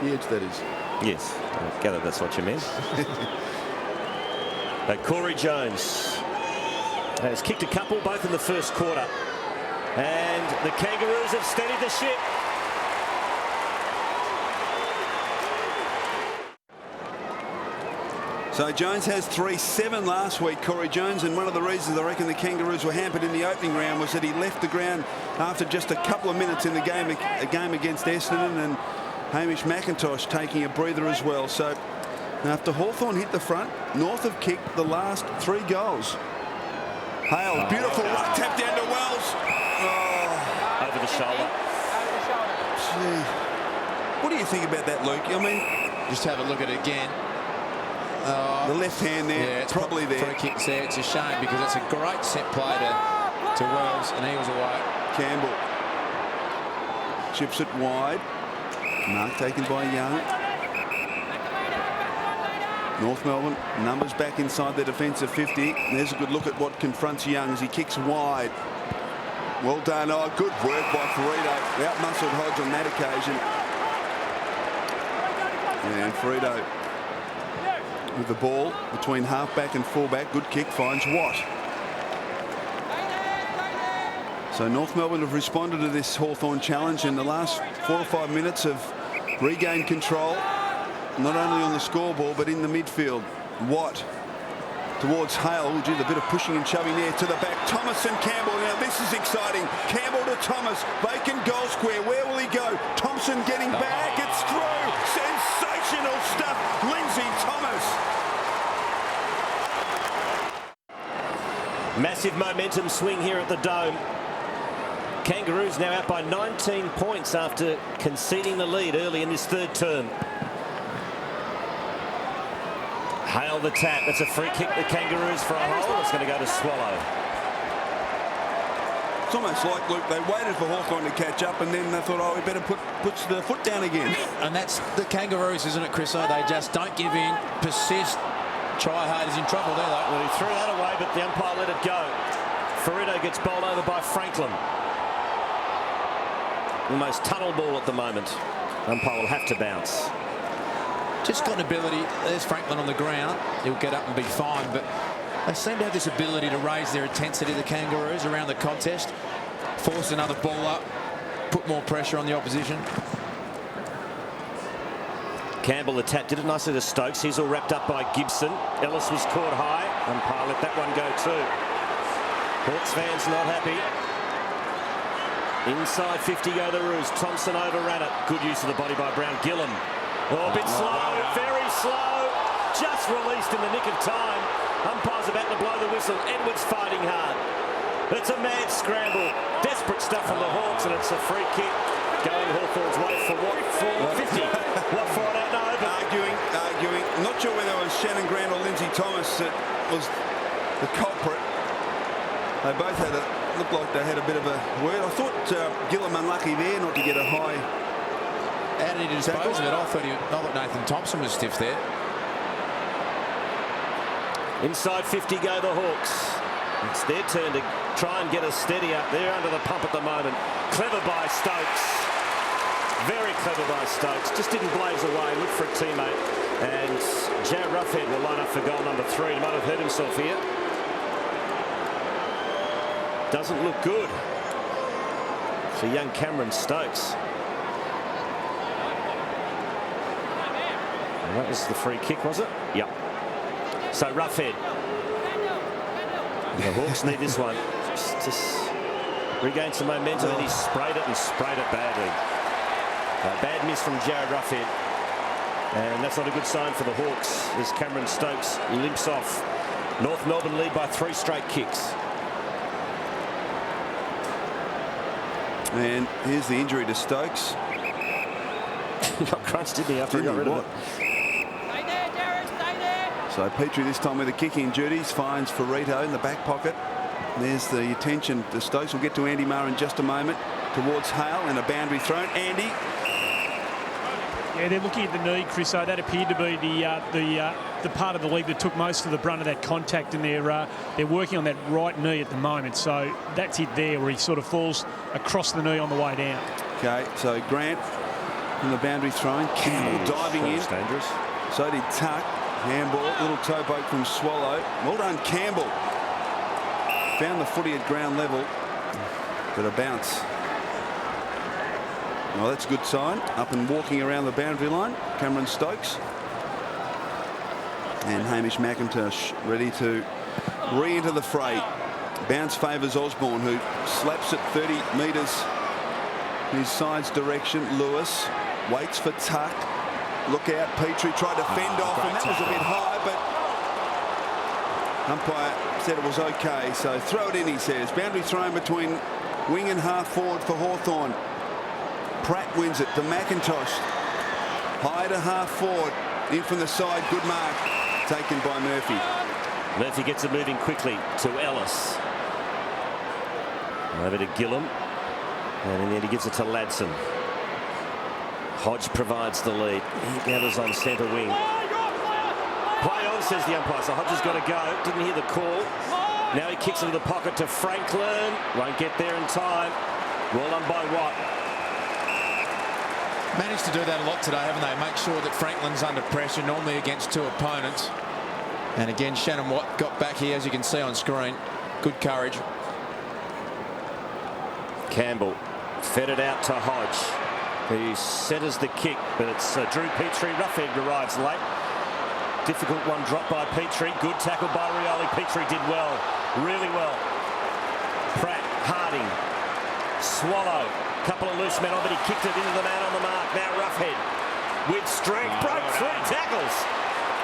The edge, that is. Yes, I gather that's what you meant. Corey Jones has kicked a couple, both in the first quarter. And the Kangaroos have steadied the ship. So Jones has 3-7 last week, Corey Jones, and one of the reasons I reckon the Kangaroos were hampered in the opening round was that he left the ground after just a couple of minutes in the game, a game against Essendon, and Hamish McIntosh taking a breather as well. So after Hawthorn hit the front, North have kicked the last 3 goals. Hale, beautiful one, tap down to Wells. Oh. Over the shoulder. Gee. What do you think about that, Luke? I mean, Just have a look at it again. the left hand there, Yeah, it's probably there. free kick there. It's a shame because it's a great set play to Wells, and he was away. Campbell chips it wide. Mark taken by Young. North Melbourne numbers back inside their defensive 50. There's a good look at what confronts Young as he kicks wide. Well done. Oh, good work by Ferrito. Out-muscled Hodge on that occasion. And Ferrito with the ball between halfback and fullback. Good kick, finds Watt. So North Melbourne have responded to this Hawthorn challenge in the last 4 or 5 minutes, have regained control, not only on the scoreboard but in the midfield. Watt towards Hale. Oh, gee, a bit of pushing and shoving there to the back. Thomas and Campbell. Now this is exciting. Campbell to Thomas. Vacant goal square. Where will he go? Thompson getting back. It's through. Sensational stuff. Lindsay Thomas. Massive momentum swing here at the Dome. Kangaroos now out by 19 points after conceding the lead early in this third term. Hale the tap. That's a free kick. The Kangaroos for a hole. It's going to go to Swallow. It's almost like, Luke, they waited for Hawthorn to catch up and then they thought, oh, we better put the foot down again. And that's the Kangaroos, isn't it, Chris? They just don't give in, persist. Try hard. He's in trouble there, though. Well, he threw that away, but the umpire let it go. Ferrito gets bowled over by Franklin. Almost tunnel ball at the moment. Umpire will have to bounce. Just got an ability. There's Franklin on the ground. He'll get up and be fine, but they seem to have this ability to raise their intensity, the Kangaroos, around the contest. Force another ball up. Put more pressure on the opposition. Campbell the tap did it nicely to Stokes. He's all wrapped up by Gibson. Ellis was caught high. Umpire let that one go too. Hawks fans not happy. Inside 50 go the Roos. Thompson overran it. Good use of the body by Brown. Gillam. Oh, a bit slow, very slow. Just released in the nick of time. Umpire's about to blow the whistle. Edwards fighting hard. It's a mad scramble. Desperate stuff from the Hawks, and it's a free kick going Hawthorn's way for what? For 50. What for? I don't know. But Arguing. Not sure whether it was Shannon Grant or Lindsay Thomas that was the culprit. They both looked like they had a bit of a word. I thought Gillum unlucky there not to get a high. How did he dispose of it? I thought Nathan Thompson was stiff there. Inside 50 go the Hawks. It's their turn to try and get us steady up. They're under the pump at the moment. Clever by Stokes. Very clever by Stokes. Just didn't blaze away. Look for a teammate. And Jared Roughhead will line up for goal number 3. He might have hurt himself here. Doesn't look good for young Cameron Stokes. And that was the free kick, was it? Yep. So Roughhead. The Hawks need this one. Just regain some momentum, and he sprayed it badly. A bad miss from Jared Roughhead. And that's not a good sign for the Hawks as Cameron Stokes limps off. North Melbourne lead by 3 straight kicks. And here's the injury to Stokes. He got crunched, didn't he, after he got rid of it? Stay there, Derek, stay there. So Petrie this time with the kicking duties, finds Ferrito in the back pocket. There's the attention to Stokes. We'll get to Andy Marr in just a moment. Towards Hale and a boundary thrown. Andy. Yeah, they're looking at the knee, Chris. So that appeared to be the part of the league that took most of the brunt of that contact, and they're working on that right knee at the moment. So that's it there, where he sort of falls across the knee on the way down. Okay, so Grant in the boundary thrown. Campbell diving in. Dangerous. So did Tuck. Handball, little toe poke from Swallow. Well done, Campbell. Found the footy at ground level, but a bounce. Well, that's a good sign. Up and walking around the boundary line, Cameron Stokes. And Hamish McIntosh ready to re-enter the fray. Bounce favours Osborne, who slaps it 30 metres his side's direction. Lewis waits for Tuck. Look out, Petrie tried to fend off, and that was a bit high, but umpire said it was okay, so throw it in, he says. Boundary thrown between wing and half forward for Hawthorn. Pratt wins it to McIntosh. High to half forward. In from the side. Good mark. Taken by Murphy. Murphy gets it moving quickly to Ellis. Over to Gillum. And in the end he gives it to Ladson. Hodge provides the lead. He gathers on centre wing. Play on, says the umpire. So Hodge has got to go. Didn't hear the call. Now he kicks into the pocket to Franklin. Won't get there in time. Well done by Watt. Managed to do that a lot today, haven't they? Make sure that Franklin's under pressure, normally against 2 opponents. And again, Shannon Watt got back here, as you can see on screen. Good courage. Campbell fed it out to Hodge, who centres the kick, but it's Drew Petrie. Roughhead arrives late. Difficult one dropped by Petrie. Good tackle by Rioli. Petrie did well, really well. Pratt, Harding, Swallow. Couple of loose men on, but he kicked it into the man on the mark. Now Roughhead with strength, broke 3 tackles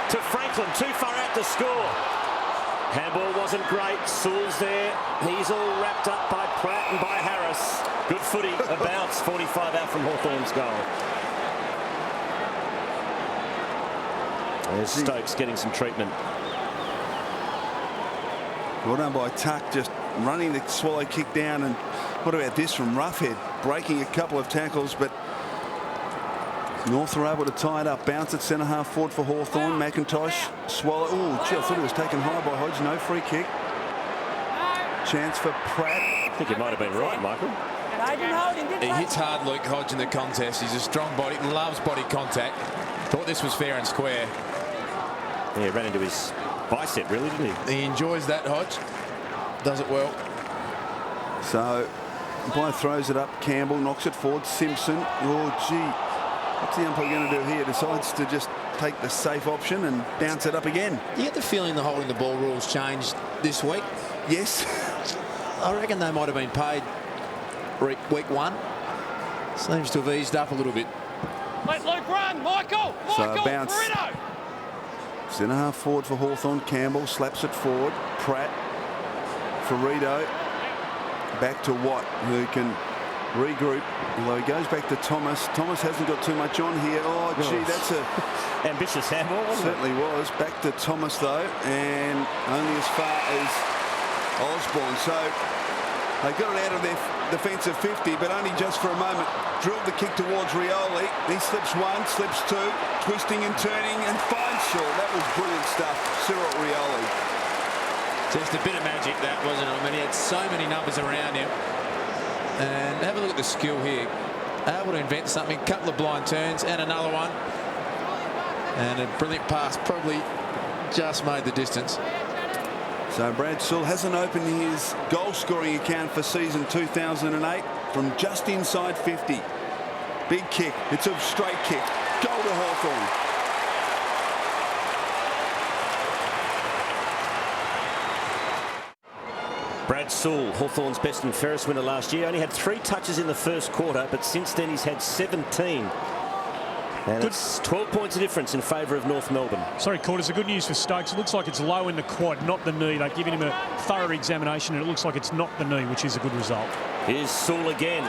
to Franklin, too far out to score. Handball wasn't great. Sewell's there. He's all wrapped up by Pratt and by Harris. Good footy, a bounce, 45 out from Hawthorn's goal. There's Stokes getting some treatment. Well done by Tuck, just running the Swallow kick down. And what about this from Roughhead? Breaking a couple of tackles, but North are able to tie it up. Bounce at centre half forward for Hawthorn. McIntosh, Swallow. Oh, gee, I thought it was taken high by Hodge. No free kick. Chance for Pratt. I think it might have been right, Michael. He hits hard, Luke Hodge, in the contest. He's a strong body, loves body contact. Thought this was fair and square. Yeah, ran into his bicep, really, didn't he? He enjoys that, Hodge. Does it well. So, umpire throws it up. Campbell knocks it forward. Simpson. Oh, gee. What's the umpire going to do here? Decides to just take the safe option and bounce it up again. You get the feeling the holding the ball rules changed this week? Yes. I reckon they might have been paid week 1. Seems to have eased up a little bit. Let Luke run, Michael! So Michael, bounce. Ferrito! Centre half forward for Hawthorn. Campbell slaps it forward. Pratt. Ferrito. Back to Watt, who can regroup. Although he goes back to Thomas. Thomas hasn't got too much on here. Oh, gee, that's a ambitious handball, wasn't it? Certainly was. Back to Thomas, though, and only as far as Osborne. So they got it out of their defensive 50, but only just for a moment. Drilled the kick towards Rioli. He slips one, slips two, twisting and turning, and finds Shaw. That was brilliant stuff. Cyril Rioli. Just a bit of magic, that, wasn't it? I mean, he had so many numbers around him. And have a look at the skill here. Able to invent something, a couple of blind turns and another one. And a brilliant pass, probably just made the distance. So Brad Sewell hasn't opened his goal-scoring account for season 2008 from just inside 50. Big kick. It's a straight kick. Goal to Hawthorn. Brad Sewell, Hawthorn's best and fairest winner last year, only had 3 touches in the first quarter, but since then he's had 17. And it's 12 points of difference in favour of North Melbourne. Sorry, Quarters, the good news for Stokes, it looks like it's low in the quad, not the knee. They've given him a thorough examination and it looks like it's not the knee, which is a good result. Here's Sewell again.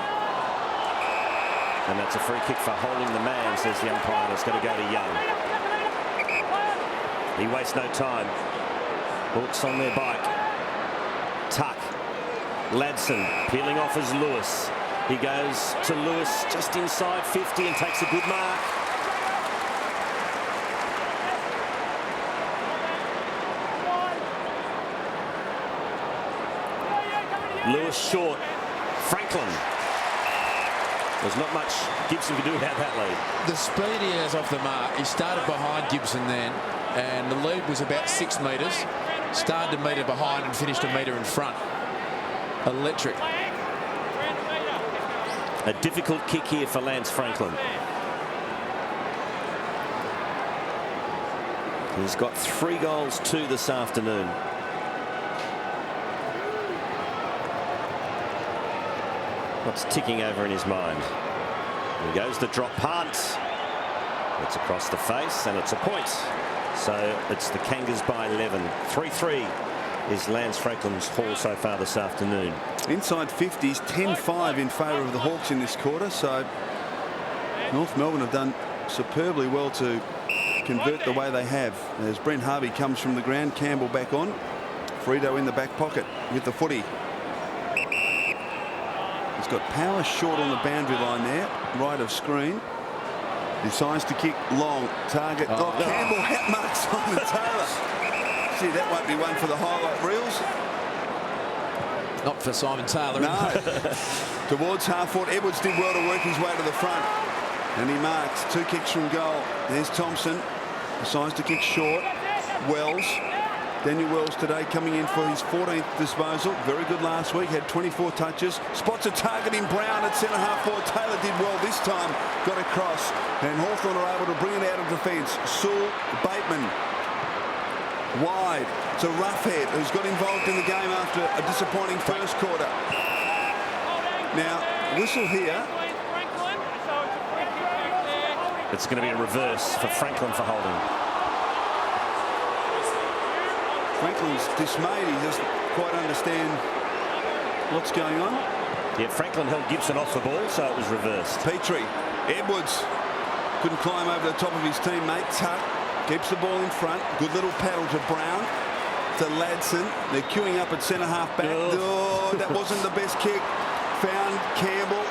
And that's a free kick for holding the man, says the umpire. It's got to go to Young. He wastes no time. Hawks on their bike. Tuck. Ladson peeling off as Lewis. He goes to Lewis just inside 50 and takes a good mark. Lewis short. Franklin. There's not much Gibson can do about that lead. The speed he has off the mark, he started behind Gibson then, and the lead was about 6 metres. Started a metre behind and finished a metre in front. Electric. A difficult kick here for Lance Franklin. He's got 3 goals too this afternoon. What's ticking over in his mind? Here goes the drop punt. It's across the face and it's a point. So it's the Kangas by 11. 3-3 is Lance Franklin's haul so far this afternoon. Inside 50s, 10-5 in favour of the Hawks in this quarter. So North Melbourne have done superbly well to convert the way they have. As Brent Harvey comes from the ground, Campbell back on. Frito in the back pocket with the footy. He's got power short on the boundary line there, right of screen. Decides to kick long. Target. Oh, Campbell outmarks Simon Taylor. See, that won't be one for the highlight reels. Not for Simon Taylor. No. Towards half forward. Edwards did well to work his way to the front. And he marks 2 kicks from goal. There's Thompson. Decides to kick short. Wells. Daniel Wells today coming in for his 14th disposal. Very good last week. Had 24 touches. Spots a target in Brown at centre half forward. Taylor did well this time. Got across. And Hawthorn are able to bring it out of defence. Sewell, Bateman. Wide. It's a Roughhead who's got involved in the game after a disappointing first quarter. Now, whistle here. It's going to be a reverse for Franklin for holding. Franklin's dismayed. He doesn't quite understand what's going on. Yeah, Franklin held Gibson off the ball, so it was reversed. Petrie. Edwards couldn't climb over the top of his teammate. Tuck keeps the ball in front. Good little paddle to Brown. To Ladson. They're queuing up at centre half back. Oh, that wasn't the best kick. Found Campbell.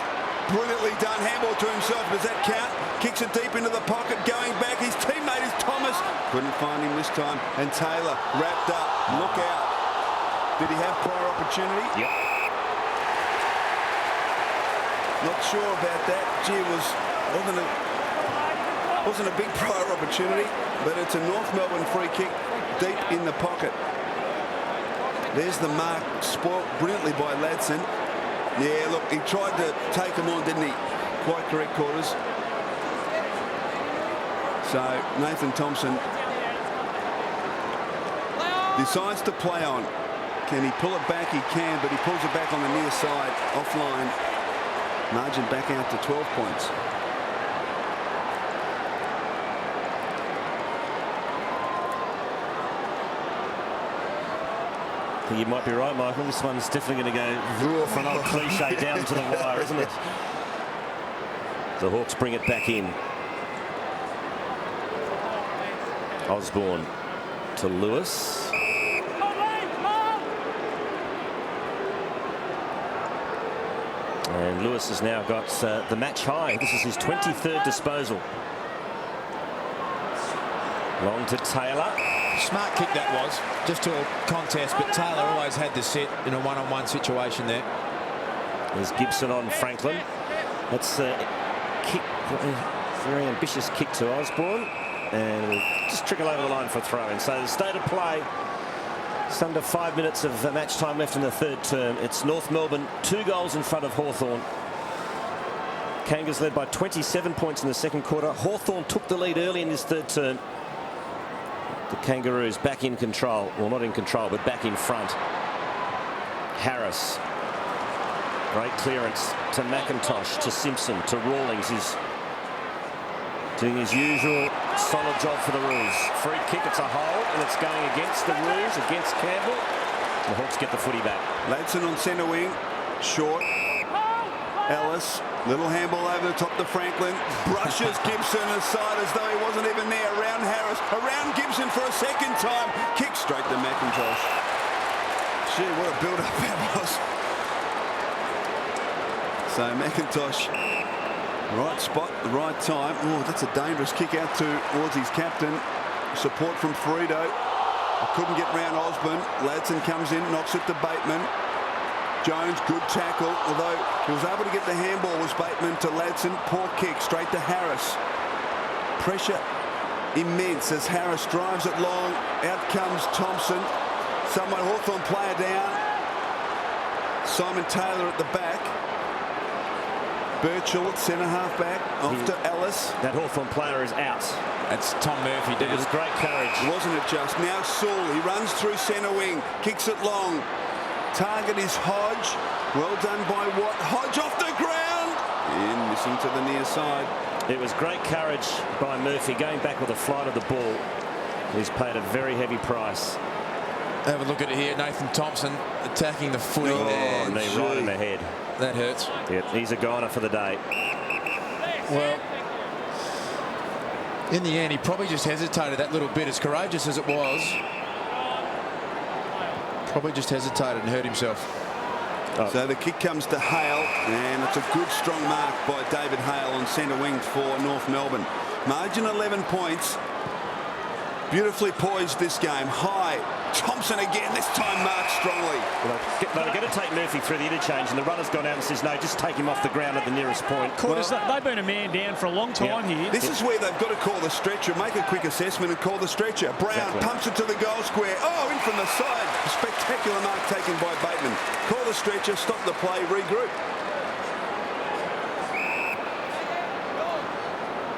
Brilliantly done. Handball to himself. Does that count? Kicks it deep into the pocket. Going back. His teammate is Thomas. Couldn't find him this time. And Taylor wrapped up. Look out. Did he have prior opportunity? Yep. Not sure about that. Gee, it wasn't a big prior opportunity, but it's a North Melbourne free kick deep in the pocket. There's the mark, spoilt brilliantly by Ladson. Yeah, look, he tried to take him on, didn't he? Quite correct, Quarters. So Nathan Thompson decides to play on. Can he pull it back? He can, but he pulls it back on the near side, offline. Margin back out to 12 points. I think you might be right, Michael. This one's definitely going to go for an old cliche down to the wire, isn't it? The Hawks bring it back in. Osborne to Lewis. And Lewis has now got the match high. This is his 23rd disposal. Long to Taylor. Smart kick that was, just to a contest, but Taylor always had to sit in a one-on-one situation there. There's Gibson on Franklin. That's a kick, very ambitious kick to Osborne, and it'll just trickle over the line for a throw-in. So the state of play, just under 5 minutes of match time left in the third term. It's North Melbourne 2 goals in front of Hawthorn. Kangas led by 27 points in the second quarter. Hawthorn took the lead early in this third term. The Kangaroos back in control. Well, not in control, but back in front. Harris. Great clearance to McIntosh, to Simpson, to Rawlings. He's doing his usual solid job for the Roos. Free kick, it's a hole, and it's going against the Roos, against Campbell. The Hawks get the footy back. Ladson on centre wing. Short. Ellis. Little handball over the top to Franklin. Brushes Gibson aside as though he wasn't even there. Around Harris. Around Gibson for a second time. Kick straight to McIntosh. Gee, what a build-up that was. So McIntosh, right spot, the right time. Oh, that's a dangerous kick out towards his captain. Support from Frito. Couldn't get round Osborne. Ladson comes in, knocks it to Bateman. Jones, good tackle, although he was able to get the handball, was Bateman to Ladson. Poor kick, straight to Harris. Pressure immense as Harris drives it long. Out comes Thompson. Someone, Hawthorn player down. Simon Taylor at the back. Birchall at centre half back, off to Ellis. That Hawthorn player is out. That's Tom Murphy. It was great courage. Wasn't it just? Now Sewell, he runs through centre wing, kicks it long. Target is Hodge. Well done by Watt. Hodge off the ground. In, missing to the near side. It was great courage by Murphy, going back with the flight of the ball. He's paid a very heavy price. Have a look at it here. Nathan Thompson attacking the footy there. Knee right in the head. That hurts. Yeah, he's a goner for the day. Well, in the end, he probably just hesitated that little bit, as courageous as it was. Probably just hesitated and hurt himself. Oh. So the kick comes to Hale, and it's a good strong mark by David Hale on centre wing for North Melbourne. Margin 11 points. Beautifully poised this game. High. Thompson again, this time marked strongly. Well, they're going to take Murphy through the interchange, and the runner's gone out and says, no, just take him off the ground at the nearest point. They've been a man down for a long time here. This is where they've got to call the stretcher, make a quick assessment and call the stretcher. Brown pumps it to the goal square. Oh, in from the side. A spectacular mark taken by Bateman. Call the stretcher, stop the play, regroup.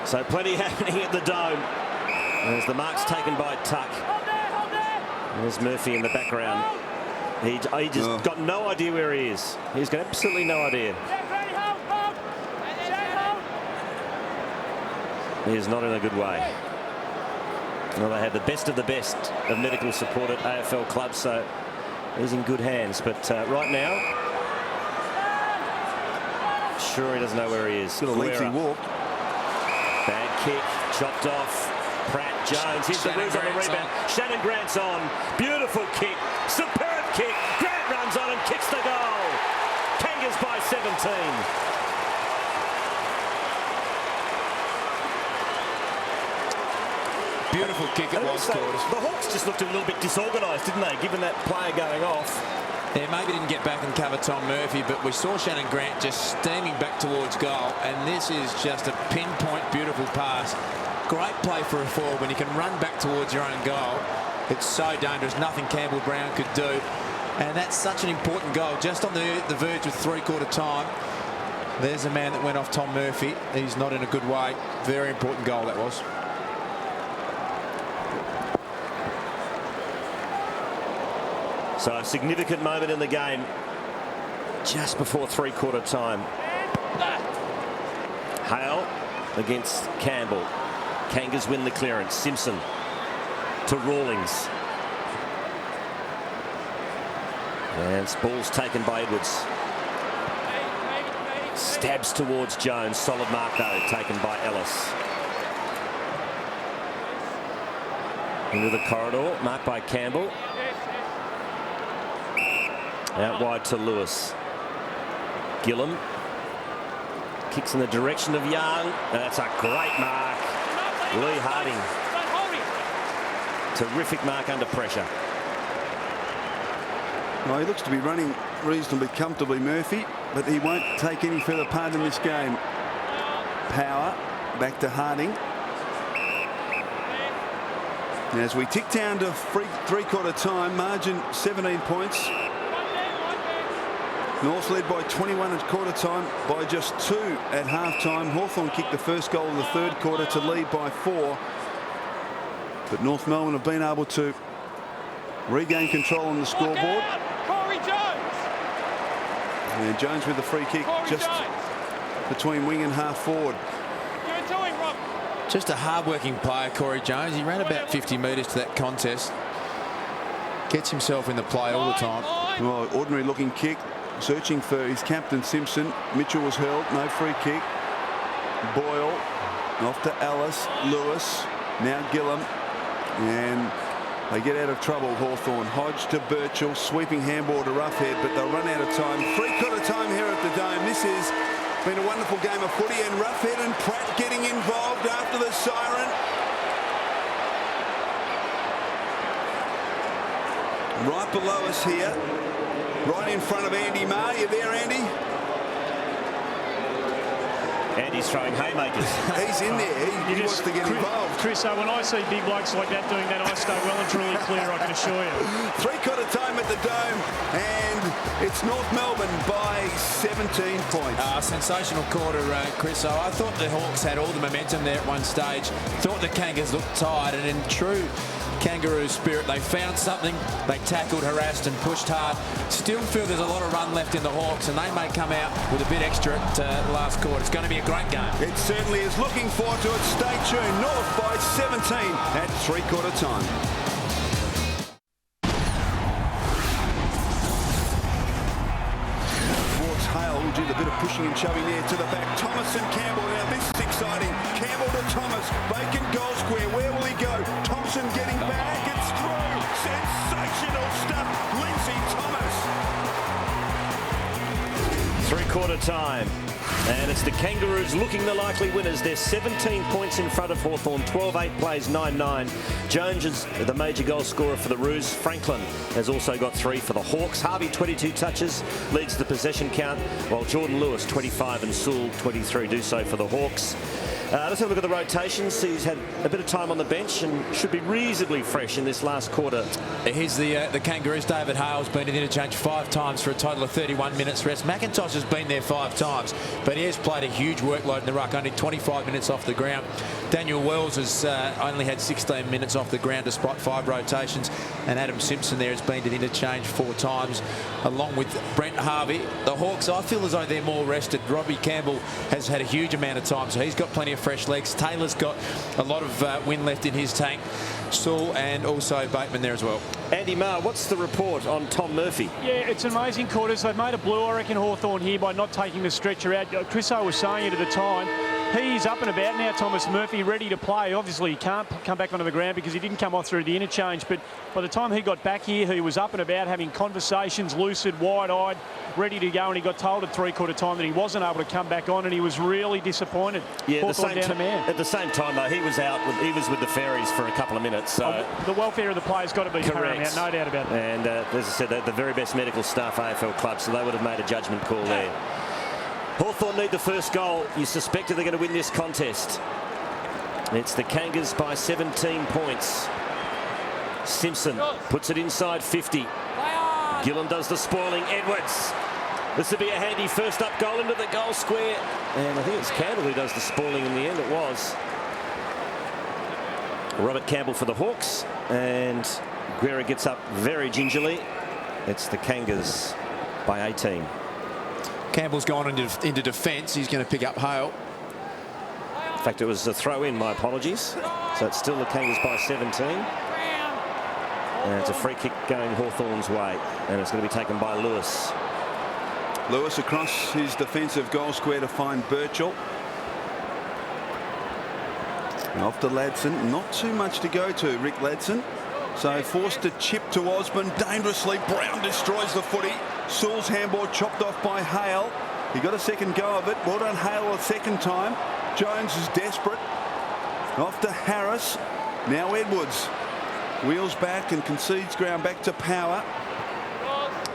So plenty happening at the Dome. There's the marks taken by Tuck. There's Murphy in the background. He just got no idea where he is. He's got absolutely no idea. He is not in a good way. Well, they had the best of medical support at AFL clubs, so he's in good hands. But right now, sure he doesn't know where he is. Got a lengthy walk. Bad kick, chopped off. Pratt, Jones, here's the Roos on the rebound. Shannon Grant's on. Beautiful kick. Superb kick. Grant runs on and kicks the goal. Kangas by 17. Beautiful kick it was, Claude. The Hawks just looked a little bit disorganised, didn't they, given that player going off. Yeah, maybe didn't get back and cover Tom Murphy, but we saw Shannon Grant just steaming back towards goal, and this is just a pinpoint beautiful pass. Great play for a forward when you can run back towards your own goal. It's so dangerous, nothing Campbell Brown could do. And that's such an important goal, just on the verge of three-quarter time. There's a man that went off Tom Murphy. He's not in a good way. Very important goal that was. So a significant moment in the game just before three-quarter time. Hale against Campbell. Kangas win the clearance. Simpson to Rawlings. And ball's taken by Edwards. Stabs towards Jones. Solid mark though, taken by Ellis. Into the corridor, marked by Campbell. Out wide to Lewis. Gillum. Kicks in the direction of Young. That's a great mark. Lee Harding. Terrific mark under pressure. Well, he looks to be running reasonably comfortably, Murphy, but he won't take any further part in this game. Power back to Harding. And as we tick down to three-quarter time, margin 17 points. North led by 21 at quarter time, by just 2 at half time. Hawthorn kicked the first goal of the third quarter to lead by 4. But North Melbourne have been able to regain control on the scoreboard. And Jones with the free kick just between wing and half forward. Just a hard-working player, Corey Jones. He ran about 50 metres to that contest. Gets himself in the play all the time. Well, ordinary-looking kick. Searching for his captain, Simpson. Mitchell was held. No free kick. Boyle. Off to Ellis. Lewis. Now Gillum. And they get out of trouble, Hawthorn. Hodge to Birchall. Sweeping handball to Roughhead, but they'll run out of time. Three-quarter time here at the Dome. This has been a wonderful game of footy, and Roughhead and Pratt getting involved after the siren. Right below us here. Right in front of Andy Marr. You there, Andy? Andy's throwing haymakers. He's in there. He wants to get involved. Chris, when I see big blokes like that doing that, I stay well and truly clear, I can assure you. Three-quarter time at the Dome, and it's North Melbourne by 17 points. Sensational quarter, Chris. So I thought the Hawks had all the momentum there at one stage. Thought the Kangas looked tired, and in true Kangaroo spirit, they found something. They tackled, harassed and pushed hard. Still feel there's a lot of run left in the Hawks, and they may come out with a bit extra at the last quarter. It's going to be a great game. It certainly is. Looking forward to it. Stay tuned. North by 17 at three-quarter time. Towards Hale, will do the bit of pushing and shoving there to the back. Thomas and Campbell. Now this is exciting. Campbell to Thomas. Vacant goal square. Where will he go? Thompson getting back. It's through. Sensational stuff. Lindsay Thomas. Three-quarter time. And it's the Kangaroos looking the likely winners. They're 17 points in front of Hawthorn. 12-8 plays 9-9. Jones is the major goal scorer for the Roos. Franklin has also got 3 for the Hawks. Harvey, 22 touches, leads the possession count, while Jordan Lewis, 25, and Sewell, 23, do so for the Hawks. Let's have a look at the rotations. He's had a bit of time on the bench and should be reasonably fresh in this last quarter. Here's the Kangaroos. David Hale's been in interchange 5 times for a total of 31 minutes rest. McIntosh has been there 5 times, but he has played a huge workload in the ruck, only 25 minutes off the ground. Daniel Wells has only had 16 minutes off the ground despite 5 rotations, and Adam Simpson there has been in interchange 4 times, along with Brent Harvey. The Hawks, I feel as though they're more rested. Robbie Campbell has had a huge amount of time, so he's got plenty of fresh legs. Taylor's got a lot of wind left in his tank. Sewell and also Bateman there as well. Andy Marr, what's the report on Tom Murphy? Yeah, it's an amazing quarters. They've made a blue, I reckon, Hawthorn here by not taking the stretcher out. Chris O was saying it at the time. He's up and about now, Thomas Murphy, ready to play. Obviously, he can't come back onto the ground because he didn't come off through the interchange. But by the time he got back here, he was up and about, having conversations, lucid, wide-eyed, ready to go. And he got told at three-quarter time that he wasn't able to come back on, and he was really disappointed. Yeah, at the same time, though, he was with the Fairies for a couple of minutes. So the welfare of the players got to be paramount, no doubt about it. And as I said, the very best medical staff AFL club, so they would have made a judgment call there. Hawthorn need the first goal. You suspected they're going to win this contest. It's the Kangas by 17 points. Simpson puts it inside 50. Gillum does the spoiling. Edwards. This would be a handy first up goal into the goal square. And I think it's Campbell who does the spoiling in the end. It was. Robert Campbell for the Hawks. And Guerra gets up very gingerly. It's the Kangas by 18. Campbell's gone into defence. He's going to pick up Hale. In fact, it was a throw in, my apologies. So it's still the Kangas by 17. And it's a free kick going Hawthorn's way, and it's going to be taken by Lewis. Lewis across his defensive goal square to find Birchall. Off to Ladson. Not too much to go to, Rick Ladson. So forced to chip to Osborne dangerously. Brown destroys the footy. Sewell's handball chopped off by Hale. He got a second go of it. Well done, Hale, a second time. Jones is desperate. Off to Harris. Now Edwards. Wheels back and concedes ground back to Power.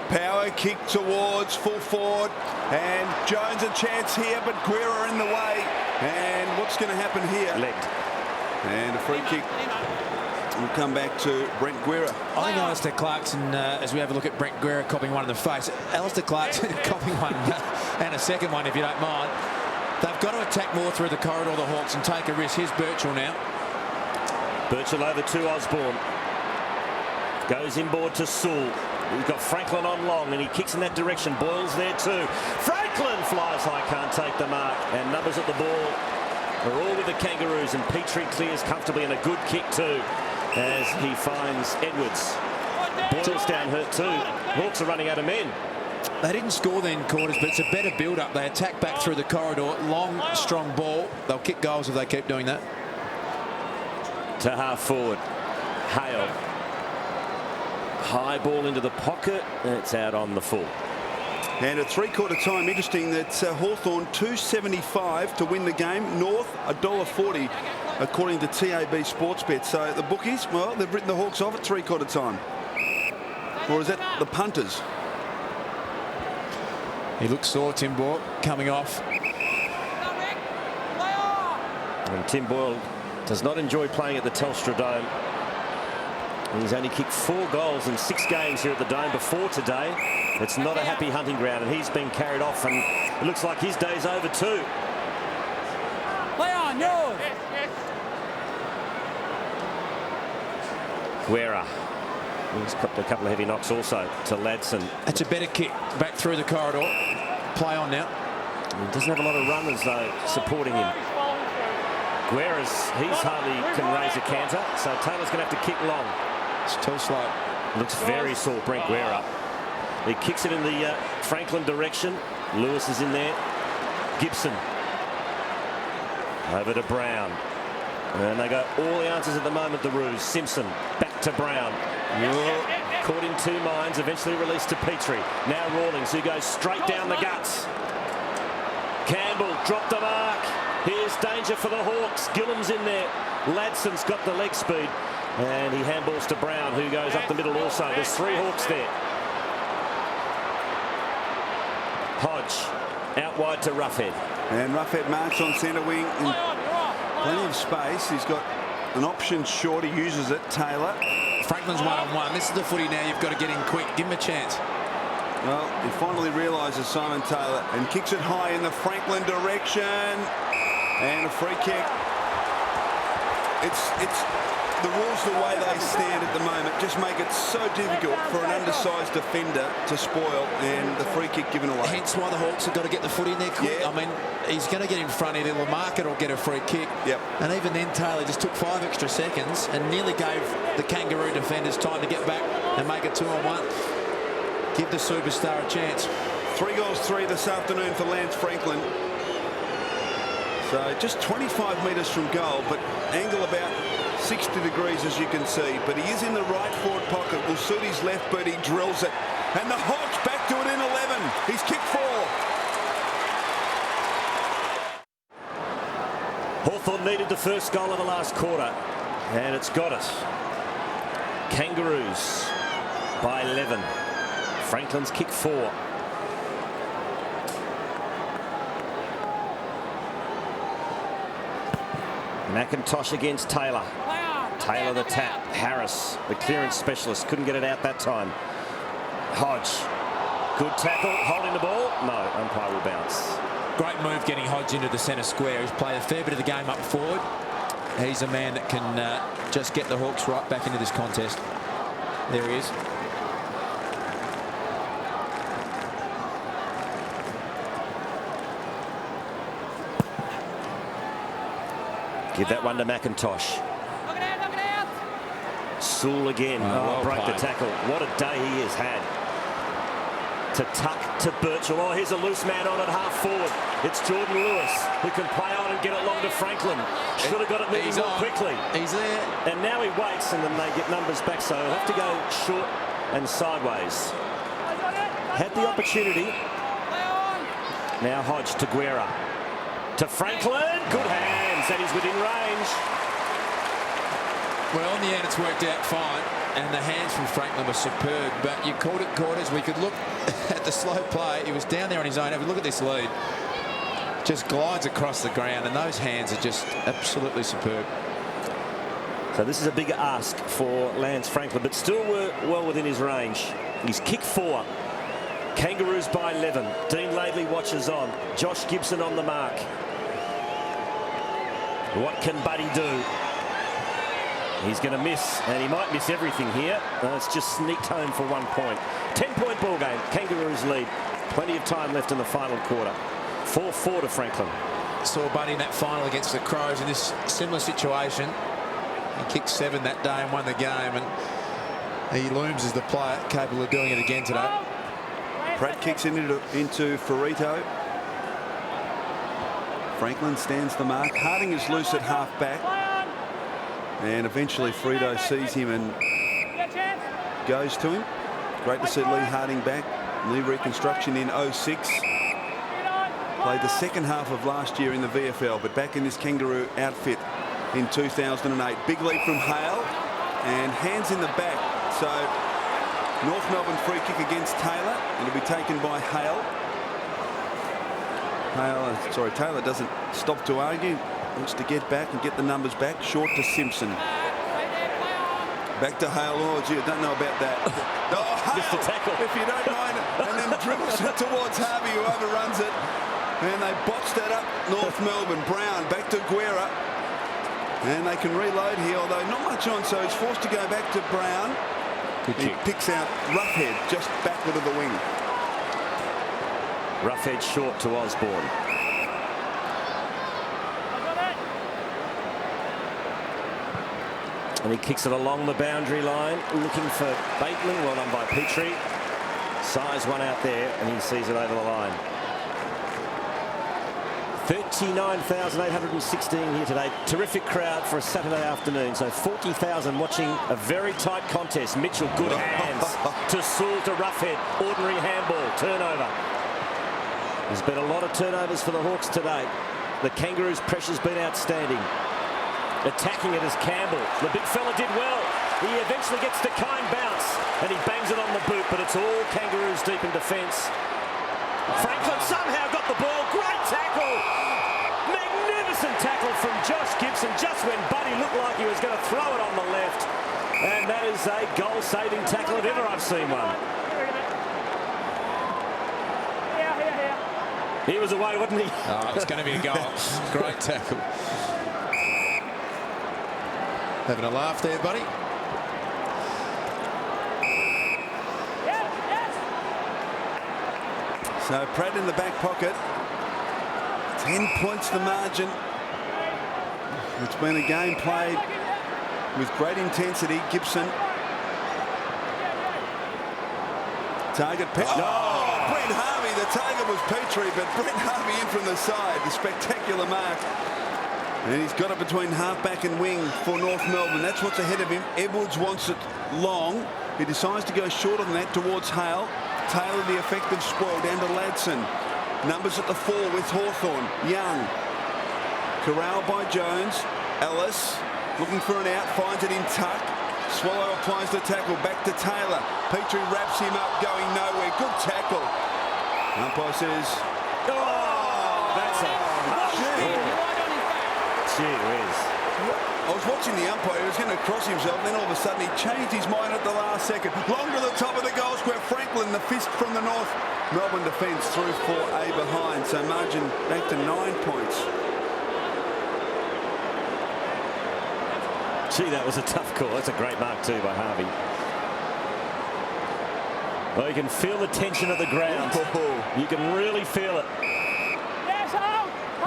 Power kick towards full forward. And Jones a chance here, but Guerra in the way. And what's going to happen here? Legged. And a free kick will come back to Brent Guerra. I think Alistair Clarkson, as we have a look at Brent Guerra copping one in the face, Alistair Clarkson copping one and a second one, if you don't mind. They've got to attack more through the corridor, the Hawks, and take a risk. Here's Birchall now. Birchall over to Osborne. Goes inboard to Sewell. We've got Franklin on long, and he kicks in that direction. Boyle's there too. Franklin flies high, can't take the mark, and numbers at the ball are all with the Kangaroos, and Petrie clears comfortably, and a good kick too as he finds Edwards. Boyle's down hurt too. Hawks are running out of men. They didn't score then, Quarters, but it's a better build-up. They attack back through the corridor. Long, strong ball. They'll kick goals if they keep doing that. To half forward. Hale. High ball into the pocket, and it's out on the full. And at three-quarter time, interesting that Hawthorn $2.75 to win the game. North $1.40 according to TAB Sports Bet. So the bookies, well, they've written the Hawks off at three-quarter time. Or is that the punters? He looks sore, Tim Boyle, coming off. And Tim Boyle does not enjoy playing at the Telstra Dome. He's only kicked 4 goals in 6 games here at the Dome before today. It's not a happy hunting ground, and he's been carried off, and it looks like his day's over too. Play on, yours. Guerra. He's got a couple of heavy knocks also to Ladson. That's a better kick back through the corridor. Play on now. He doesn't have a lot of runners though supporting him. Guerra's, he's hardly can raise a canter, so Taylor's going to have to kick long. It's too slow. Looks very sore, Brent Guerra. He kicks it in the Franklin direction. Lewis is in there. Gibson. Over to Brown. And they got all the answers at the moment, the Roos. Simpson back to Brown. Caught in 2 minds, eventually released to Petrie. Now Rawlings, who goes straight down the guts. Campbell dropped the mark. Here's danger for the Hawks. Gillam's in there. Ladson's got the leg speed. And he handballs to Brown, who goes up the middle also. There's 3 Hawks there. Hodge out wide to Roughhead. And Roughhead marks on centre wing in plenty of space. He's got an option short. He uses it. Taylor. Franklin's one-on-one. This is the footy now. You've got to get in quick. Give him a chance. Well, he finally realises Simon Taylor and kicks it high in the Franklin direction. And a free kick. It's the rules the way they stand at the moment just make it so difficult for an undersized defender to spoil, and the free kick given away. Hence why the Hawks have got to get the foot in there quick. Yeah. I mean, he's going to get in front. Either Lamarcus or get a free kick. Yep. And even then, Taylor just took 5 extra seconds and nearly gave the Kangaroo defenders time to get back and make it 2-on-1. Give the superstar a chance. 3 goals, 3 this afternoon for Lance Franklin. So just 25 metres from goal, but angle about 60 degrees, as you can see. But he is in the right forward pocket. Will suit his left, but he drills it. And the Hawks back to it in 11. He's kicked 4. Hawthorn needed the first goal of the last quarter, and it's got it. Kangaroos by 11. Franklin's kick 4. McIntosh against Taylor. Taylor the tap. Harris, the clearance specialist, couldn't get it out that time. Hodge, good tackle, holding the ball. No, umpire will bounce. Great move getting Hodge into the centre square. He's played a fair bit of the game up forward. He's a man that can just get the Hawks right back into this contest. There he is. Give that one to McIntosh. Sewell again. Well break the played. tackle. What a day he has had. To Tuck to Birchall. Oh, here's a loose man on at half forward. It's Jordan Lewis who can play on and get it long to Franklin. Should have got it moving more quickly. He's there. And now he waits, and then they get numbers back, so he'll have to go short and sideways. Had the opportunity. Now Hodge to Guerra. To Franklin. Good hands, and he's within range. Well, in the end, it's worked out fine, and the hands from Franklin were superb. But you called it quarters. We could look at the slow play. He was down there on his own. Have a look at this lead. Just glides across the ground, and those hands are just absolutely superb. So this is a bigger ask for Lance Franklin, but still well within his range. He's kick 4. Kangaroos by 11. Dean Laidley watches on. Josh Gibson on the mark. What can Buddy do? He's going to miss, and he might miss everything here. It's just sneaked home for 1 point. 10-point ball game. Kangaroos lead. Plenty of time left in the final quarter. 4-4 to Franklin. Saw Buddy in that final against the Crows in this similar situation. He kicked 7 that day and won the game, and he looms as the player capable of doing it again today. Pratt kicks into Ferrito. Franklin stands the mark. Harding is loose at half back. And eventually Frito sees him and goes to him. Great to see Lee Harding back. Knee reconstruction in 06. Played the second half of last year in the VFL, but back in this Kangaroo outfit in 2008. Big lead from Hale and hands in the back. So North Melbourne free kick against Taylor. It'll be taken by Hale. Taylor doesn't stop to argue. Wants to get back and get the numbers back. Short to Simpson. Back to Hale. Oh, gee, I don't know about that. Oh, Hale, Missed the tackle. if you don't mind. And then dribbles it towards Harvey, who overruns it. And they botched that up. North Melbourne. Brown back to Guerra. And they can reload here, although not much on, so he's forced to go back to Brown. He picks out Roughhead just backward of the wing. Roughhead short to Osborne. And he kicks it along the boundary line, looking for Bateman. Well done by Petrie. Size one out there, and he sees it over the line. 39,816 here today. Terrific crowd for a Saturday afternoon. So 40,000 watching a very tight contest. Mitchell, good hands to Sewell to Roughhead. Ordinary handball, turnover. There's been a lot of turnovers for the Hawks today. The Kangaroos' pressure's been outstanding. Attacking it is Campbell. The big fella did well. He eventually gets to Kine bounce, and he bangs it on the boot, but it's all Kangaroos deep in defence. Franklin somehow got the ball. Great tackle. Magnificent tackle from Josh Gibson just when Buddy looked like he was going to throw it on the left. And that is a goal-saving tackle if ever I've seen one. He was away, wasn't he? Oh, it's going to be a goal. Great tackle. Having a laugh there, Buddy. So Pratt in the back pocket. 10 points the margin. It's been a game played with great intensity. Gibson. Target pick. Oh, Brent Harvey. The target was Petrie, but Brent Harvey in from the side. The spectacular mark. And he's got it between halfback and wing for North Melbourne. That's what's ahead of him. Edwards wants it long. He decides to go short on that towards Hale. Taylor, the effective spoil, down to Ladson. Numbers at the 4 with Hawthorn. Young. Corralled by Jones. Ellis looking for an out. Finds it in Tuck. Swallow applies the tackle. Back to Taylor. Petrie wraps him up, going nowhere. Good tackle. Umpire says, Oh, that's a... I was watching the umpire. He was going to cross himself. Then all of a sudden he changed his mind at the last second. Long to the top of the goal square. Franklin, the fist from the North Melbourne defence through for a behind. So margin back to 9 points. Gee, that was a tough call. That's a great mark too by Harvey. Well, you can feel the tension of the ground. You can really feel it.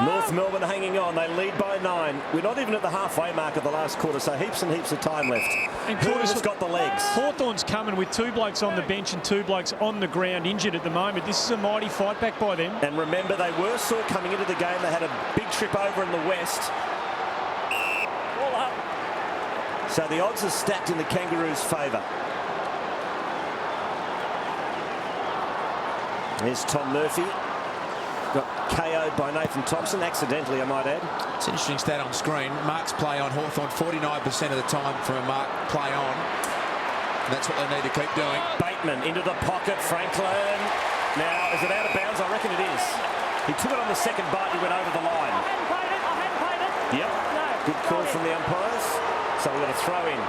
North Melbourne hanging on. They lead by 9. We're not even at the halfway mark of the last quarter, so heaps and heaps of time left. And Curtis has got the legs. Hawthorn's coming with 2 blokes on the bench and 2 blokes on the ground injured at the moment. This is a mighty fight back by them. And remember, they were sore coming into the game. They had a big trip over in the west. So the odds are stacked in the Kangaroos' favour. There's Tom Murphy. Got KO'd by Nathan Thompson, accidentally, I might add. It's an interesting stat on screen. Mark's play on Hawthorn 49% of the time from a mark play on. And that's what they need to keep doing. Bateman into the pocket. Franklin. Now, is it out of bounds? I reckon it is. He took it on the second bite. He went over the line. I hadn't played it. Yep. No. Good call from the umpires. So we've got a throw in.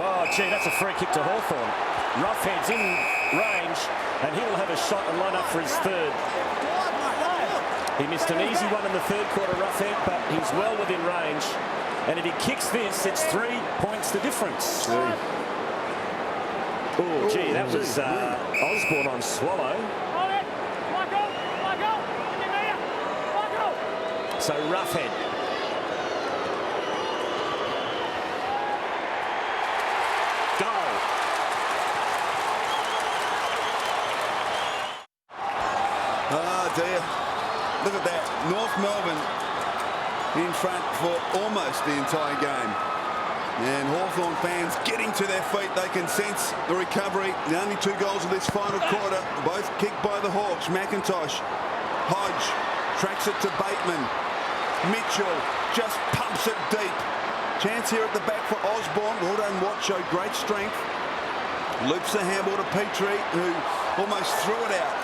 Oh, gee, that's a free kick to Hawthorn. Roughhead's in range, and he will have a shot and line up for his third. He missed an easy one in the third quarter, Roughhead, but he's well within range. And if he kicks this, it's 3 points the difference. Oh, gee, that was Osborne on Swallow. So Roughhead. Goal. Oh dear. Look at that. North Melbourne in front for almost the entire game. And Hawthorn fans getting to their feet. They can sense the recovery. The only 2 goals of this final quarter, both kicked by the Hawks. McIntosh, Hodge, tracks it to Bateman. Mitchell just pumps it deep. Chance here at the back for Osborne. Well done, Watt showed great strength. Loops the handball to Petrie, who almost threw it out.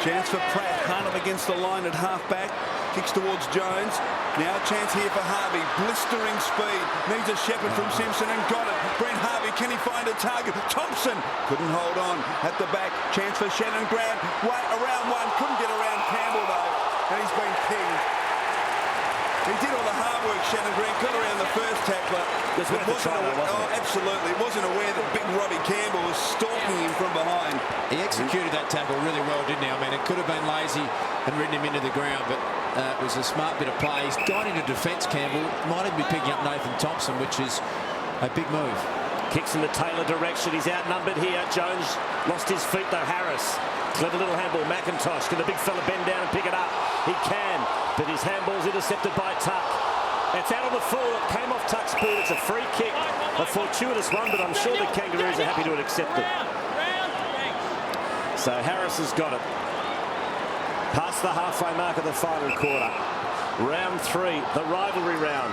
Chance for Pratt. Hard up against the line at half-back. Kicks towards Jones. Now a chance here for Harvey. Blistering speed. Needs a shepherd from Simpson and got it. Brent Harvey, can he find a target? Thompson couldn't hold on. At the back, chance for Shannon Grant. Around one. Couldn't get around Campbell, though. And he's been pinged. He did all the hard work, Shannon Grant. Got around the first tackler. Absolutely. Wasn't aware that big Robbie Campbell was stalking him from behind. He executed that tackle really well, didn't he? I mean, it could have been lazy and ridden him into the ground, but it was a smart bit of play. He's gone into defence, Campbell. Might even be picking up Nathan Thompson, which is a big move. Kicks in the Taylor direction. He's outnumbered here. Jones lost his feet, though. Harris. Clever little handball. McIntosh. Can the big fella bend down and pick it up? He can, but his handball's intercepted by Tuck. It's out on the full. It came off Tuck's boot. It's a free kick. A fortuitous one, but I'm sure the Kangaroos are happy to accept it. So Harris has got it. Past the halfway mark of the final quarter. Round 3, the rivalry round.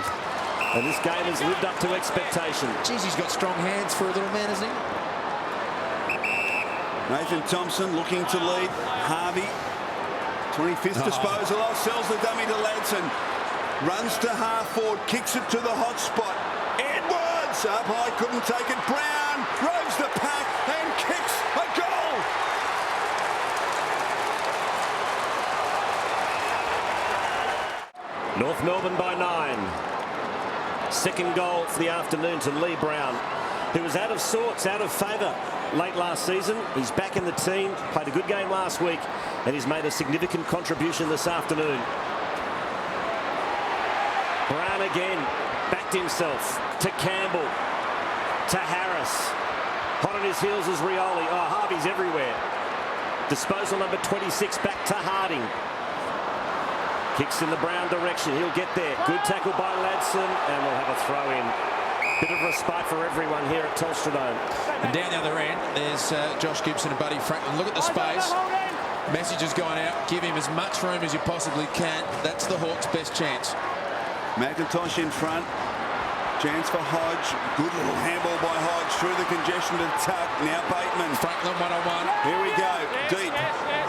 And this game has lived up to expectation. Jeez, he's got strong hands for a little man, hasn't he? Nathan Thompson looking to lead. Harvey, 25th disposal. Sells the dummy to Ladson. Runs to half forward, kicks it to the hot spot. Edwards up high, couldn't take it. Brown roves the pack and kicks a goal. North Melbourne by 9. Second goal for the afternoon to Lee Brown, who was out of sorts, out of favour late last season. He's back in the team, played a good game last week, and he's made a significant contribution this afternoon. Brown again, backed himself to Campbell, to Harris. Hot on his heels is Rioli. Oh, Harvey's everywhere. Disposal number 26 back to Harding. Kicks in the Brown direction. He'll get there. Good tackle by Ladson, and we'll have a throw in. Bit of respite for everyone here at Telstra Dome. And down the other end, there's Josh Gibson and Buddy Franklin. Look at the space. Message has gone out. Give him as much room as you possibly can. That's the Hawks' best chance. McIntosh in front. Chance for Hodge. Good little handball by Hodge through the congestion to Tuck. Now Bateman. Franklin one-on-one. Here we go. Deep.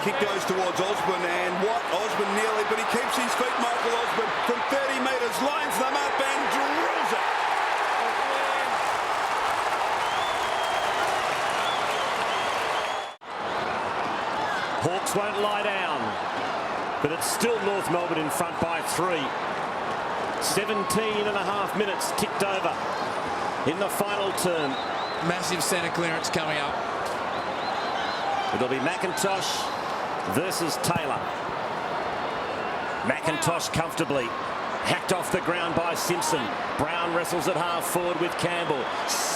Kick goes towards Osborne, and what? Osborne nearly, but he keeps his feet. Michael Osborne from 30 metres, lines them up and drills it. Hawks won't lie down, but it's still North Melbourne in front by 3. 17 and a half minutes ticked over in the final term. Massive centre clearance coming up. It'll be McIntosh versus Taylor. McIntosh comfortably. Hacked off the ground by Simpson. Brown wrestles at half forward with Campbell.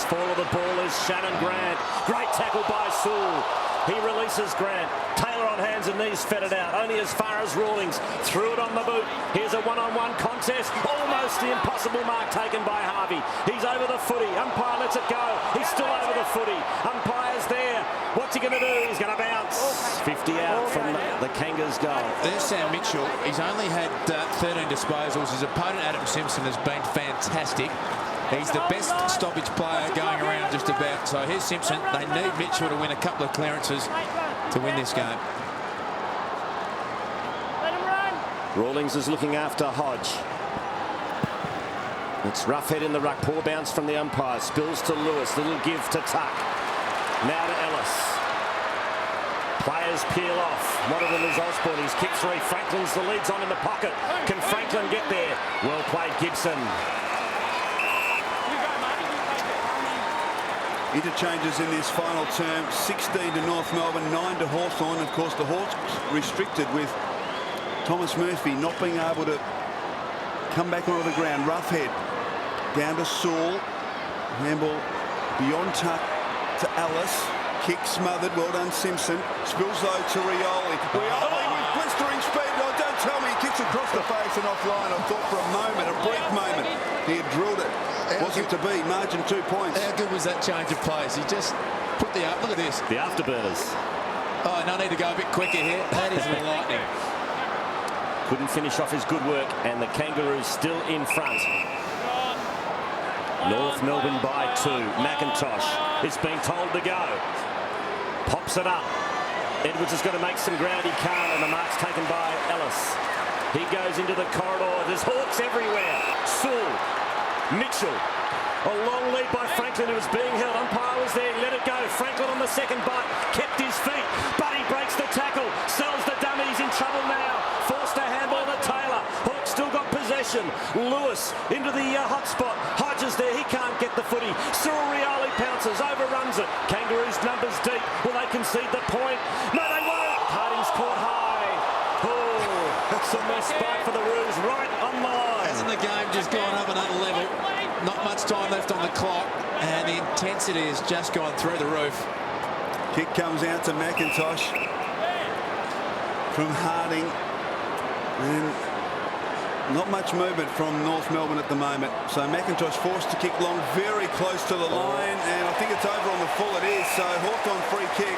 Fall of the ball is Shannon Grant. Great tackle by Sewell. He releases Grant. Taylor on hands and knees fed it out. Only as far as Rawlings. Threw it on the boot. Here's a one-on-one contest. Almost the impossible mark taken by Harvey. He's over the footy. Umpire lets it go. He's still over the footy. Umpire's there. What's he going to do? He's going to bounce. 50 out from the Kangas' goal. There's Sam Mitchell. He's only had 13 disposals. His opponent, Adam Simpson, has been fantastic. He's the best stoppage player going around just about. So here's Simpson. They need Mitchell to win a couple of clearances to win this game. Rawlings is looking after Hodge. It's Roughhead in the ruck. Poor bounce from the umpire. Spills to Lewis. Little give to Tuck. Now to Ellis. Players peel off. One of them is Osborne. He's kicked three. Franklin's the lead's on in the pocket. Can Franklin get there? Well played, Gibson. Interchanges in this final term. 16 to North Melbourne, 9 to Hawthorn. Of course, the Hawks restricted with Thomas Murphy not being able to come back onto the ground. Roughhead down to Sewell. Handball beyond Tuck to Ellis. Kick smothered. Well done, Simpson. Spills low to Rioli. Rioli with blistering speed. Oh, don't tell me he kicks across the face and offline. I thought for a moment, a brief moment, he had drilled it. Wasn't to be. Margin 2 points. How good was that change of pace? He just put the up. Look at this. The afterburners. Oh, no need to go a bit quicker here. That is lightning. Couldn't finish off his good work, and the Kangaroos still in front. North Melbourne by 2. McIntosh is being told to go. Pops it up. Edwards is going to make some ground. He can't, and the mark's taken by Ellis. He goes into the corridor. There's Hawks everywhere. Sewell. Mitchell. A long lead by Franklin, who was being held. Umpire was there. Let it go. Franklin on the second bite. Kept his feet. But he breaks the tackle. Sells the dummy. He's in trouble now. Forced a handball to Taylor. Hawks still got possession. Lewis into the hot spot. Hodges there. He can't get the footy. Cyril Rioli pounces. Overruns it. Kangaroos numbers deep. Will they concede the point? No, they won't. Harding's caught high. Oh, some more spike for the Roos right on the line. Hasn't the game just gone up another level? Not much time left on the clock, and the intensity has just gone through the roof. Kick comes out to McIntosh from Harding. And not much movement from North Melbourne at the moment. So McIntosh forced to kick long, very close to the line, and I think it's over on the full. It is. So Hawthorn free kick.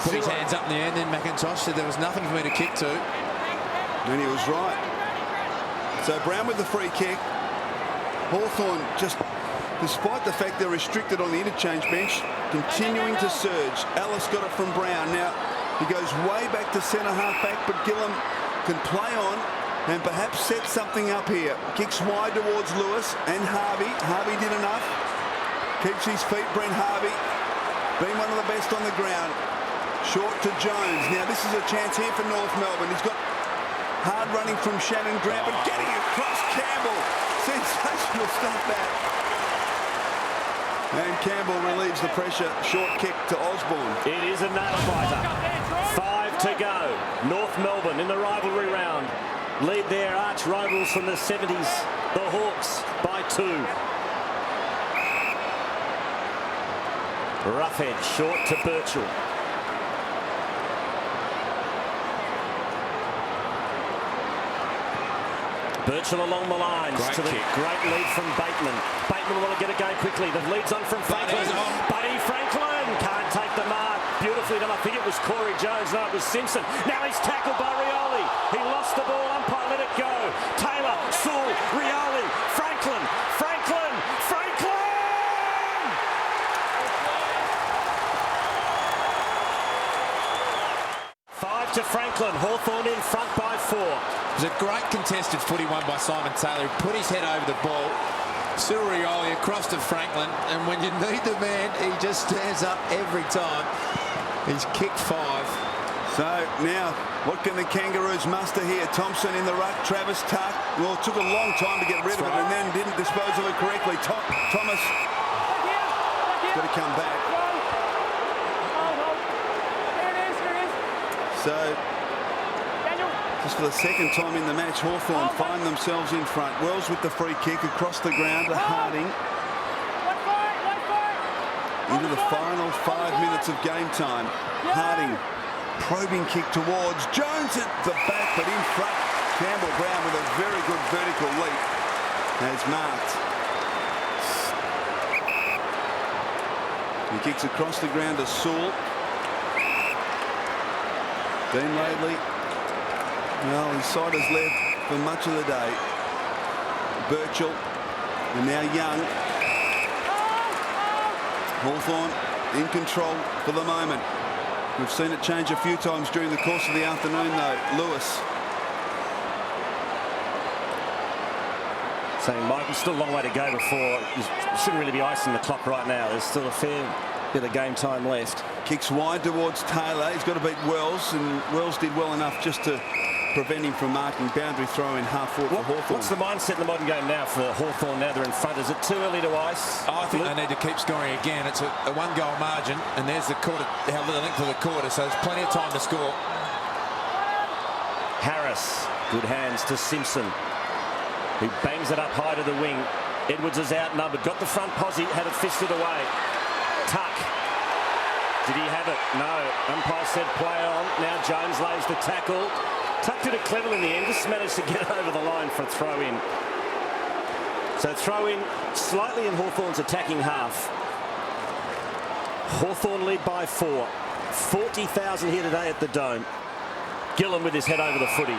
Put his hands up in the air, and then McIntosh said there was nothing for me to kick to. And he was right. So Brown with the free kick. Hawthorn, just despite the fact they're restricted on the interchange bench, continuing to surge. Ellis got it from Brown. Now he goes way back to centre half back, but Gillum can play on and perhaps set something up here. Kicks wide towards Lewis and Harvey. Harvey did enough. Keeps his feet. Brent Harvey, being one of the best on the ground. Short to Jones. Now this is a chance here for North Melbourne. He's got hard running from Shannon Grant, but getting across Campbell. Sensational stuff that. And Campbell relieves the pressure. Short kick to Osborne. It is a nail-biter. 5 to go. North Melbourne in the rivalry round. Lead their arch rivals from the 70s, the Hawks, by 2. Roughhead short to Birchall. Birchall along the lines. Great lead from Bateman. Bateman will get it going quickly. The lead's on from Franklin. Buddy Franklin can't take the mark. Beautifully done. I think it was Corey Jones. No, it was Simpson. Now he's tackled by Rioli. He lost the ball. Umpire let it go. Taylor, Sewell, Rioli, Franklin, Franklin, Franklin! 5 to Franklin. Hawthorn in front by 4. It was a great contested footy won by Simon Taylor. He put his head over the ball. Cyril Rioli across to Franklin, and when you need the man, he just stands up every time. He's kicked 5. So now, what can the Kangaroos muster here? Thompson in the ruck, Travis Tuck. Well, it took a long time to get rid of it, and then didn't dispose of it correctly. Thomas got to come back. So, just for the second time in the match, Hawthorn find themselves in front. Wells with the free kick across the ground to Harding. Into the final 5 minutes of game time. Harding, probing kick towards Jones at the back, but in front. Campbell Brown with a very good vertical leap has marked. He kicks across the ground to Sewell. Dean Laidley. Well, his side has led for much of the day. Birchall and now Young. Hawthorn in control for the moment. We've seen it change a few times during the course of the afternoon though. Lewis. Saying Michael, still a long way to go before. You shouldn't really be icing the clock right now. There's still a fair bit of game time left. Kicks wide towards Taylor. He's got to beat Wells, and Wells did well enough just to prevent him from marking. Boundary throw in half forward for Hawthorn. What's the mindset in the modern game now for Hawthorn now they're in front? Is it too early to ice? I think they need to keep scoring again. It's a one-goal margin, and there's the quarter, the length of the quarter, so there's plenty of time to score. Harris, good hands to Simpson, who bangs it up high to the wing. Edwards is outnumbered, got the front posse, had it fisted away. Tuck. Did he have it? No. Umpire said play on. Now Jones lays the tackle. Tuck did it cleverly in the end, just managed to get over the line for a throw in. So throw in slightly in Hawthorn's attacking half. Hawthorn lead by 4. 40,000 here today at the Dome. Gillen with his head over the footy.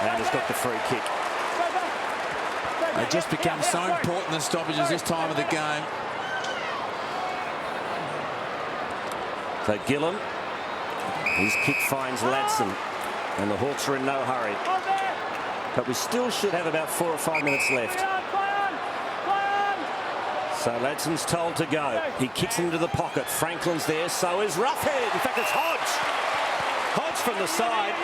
And has got the free kick. They just become so important, the stoppages this time of the game. So Gillen, his kick finds Ladson, and the Hawks are in no hurry. But we still should have about 4 or 5 minutes left. So Ladson's told to go. He kicks into the pocket. Franklin's there, so is Roughhead. In fact, it's Hodge. Hodge from the side.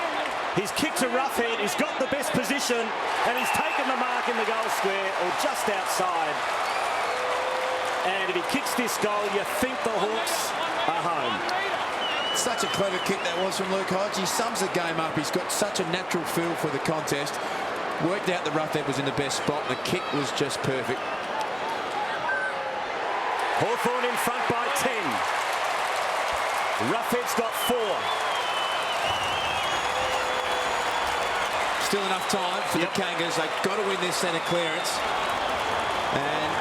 He's kicked to Roughhead. He's got the best position, and he's taken the mark in the goal square, or just outside. And if he kicks this goal, you think the Hawks are home. Such a clever kick that was from Luke Hodge. He sums the game up. He's got such a natural feel for the contest. Worked out the Roughhead was in the best spot. The kick was just perfect. Hawthorn in front by 10. Roughhead's got 4. Still enough time for the Kangas. They've got to win this centre clearance. And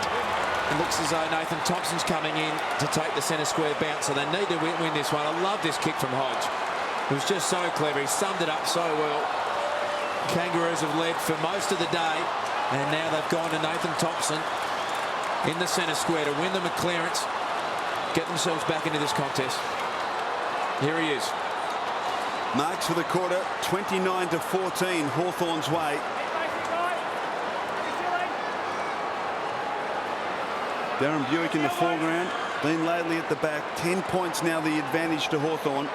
it looks as though Nathan Thompson's coming in to take the centre square bounce, so they need to win this one. I love this kick from Hodge. It was just so clever. He summed it up so well. Kangaroos have led for most of the day, and now they've gone to Nathan Thompson in the centre square to win them a clearance, get themselves back into this contest. Here he is. Marks for the quarter, 29-14, Hawthorn's way. Darren Buick in the foreground, Dean Laidley at the back. 10 points now the advantage to Hawthorn.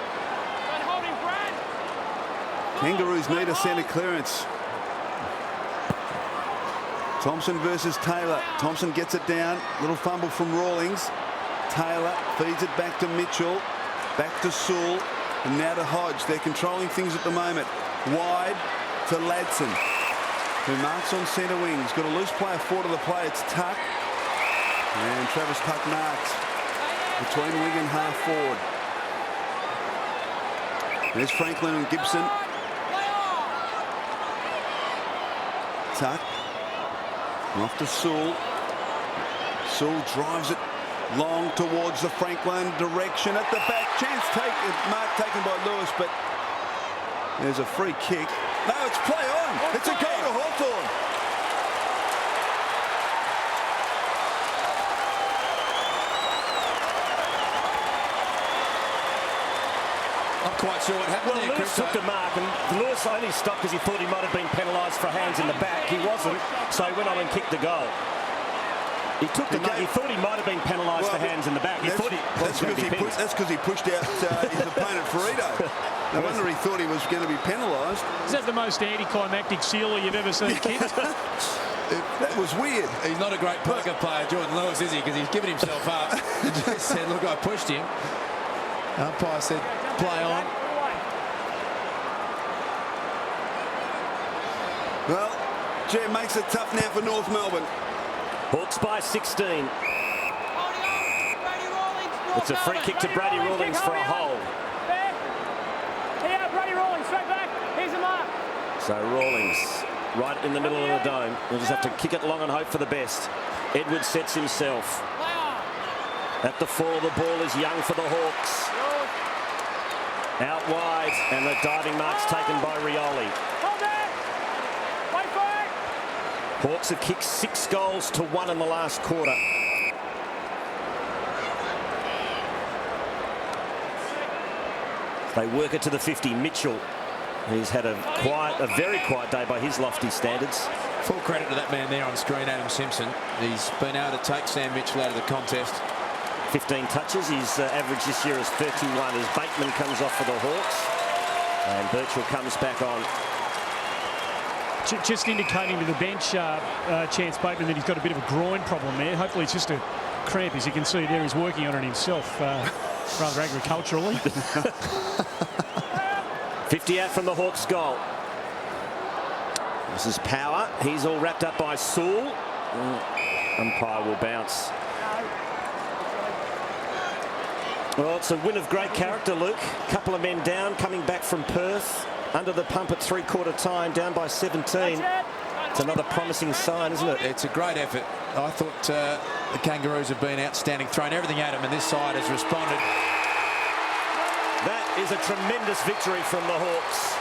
Kangaroos need a centre clearance. Thompson versus Taylor. Thompson gets it down. Little fumble from Rawlings. Taylor feeds it back to Mitchell. Back to Sewell. And now to Hodge. They're controlling things at the moment. Wide to Ladson, who marks on centre wing. He's got a loose player forward of the play. It's Tuck. And Travis Tuck marks between wing and half forward. There's Franklin and Gibson. Tuck. Off to Sewell. Sewell drives it long towards the Franklin direction at the back. Chance mark taken by Lewis, but there's a free kick. No, it's play on. It's a goal to Hawthorn. Not quite sure what happened there, Lewis took the mark, and Lewis only stopped because he thought he might have been penalised for hands in the back. He wasn't, so he went on and kicked the goal. He took the mark. He thought he might have been penalised for hands in the back. He thought that's because he pushed out his opponent Ferrito. No wonder he thought he was going to be penalised. Is that the most anticlimactic sealer you've ever seen kicked? That was weird. He's not a great poker player, Jordan Lewis, is he? Because he's given himself up. He just said, look, I pushed him. Umpire said play on. Well, Jim makes it tough now for North Melbourne. Hawks by 16. It's a free kick to Brady Rawlings for a hole. Yeah, Brady Rawlings, straight back. Here's the mark. So Rawlings, right in the middle of the dome. We'll just have to kick it long and hope for the best. Edwards sets himself. At the fall, the ball is young for the Hawks. Out wide, and the diving mark's taken by Rioli. Wait for it. Hawks have kicked 6 goals to 1 in the last quarter. They work it to the 50. Mitchell, he's had a very quiet day by his lofty standards. Full credit to that man there on screen, Adam Simpson. He's been able to take Sam Mitchell out of the contest. 15 touches. His average this year is 31 as Bateman comes off for the Hawks. And Birchall comes back on. Just indicating to the bench, Chance Bateman, that he's got a bit of a groin problem there. Hopefully it's just a cramp. As you can see there, he's working on it himself, rather agriculturally. 50 out from the Hawks' goal. This is Power. He's all wrapped up by Sewell. Umpire will bounce. Well, it's a win of great character, Luke. Couple of men down, coming back from Perth. Under the pump at 3/4 time, down by 17. It's another promising sign, isn't it? It's a great effort. I thought the Kangaroos have been outstanding, thrown everything at them, and this side has responded. That is a tremendous victory from the Hawks.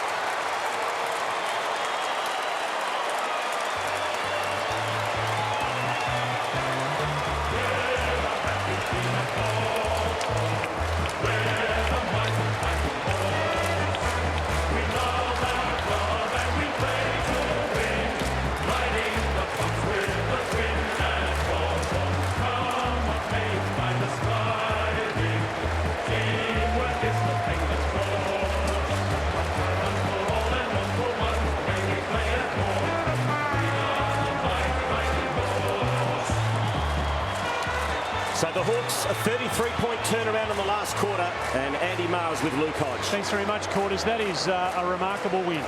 So the Hawks, a 33-point turnaround in the last quarter, and Andy Mars with Luke Hodge. Thanks very much, Quarters. That is a remarkable win.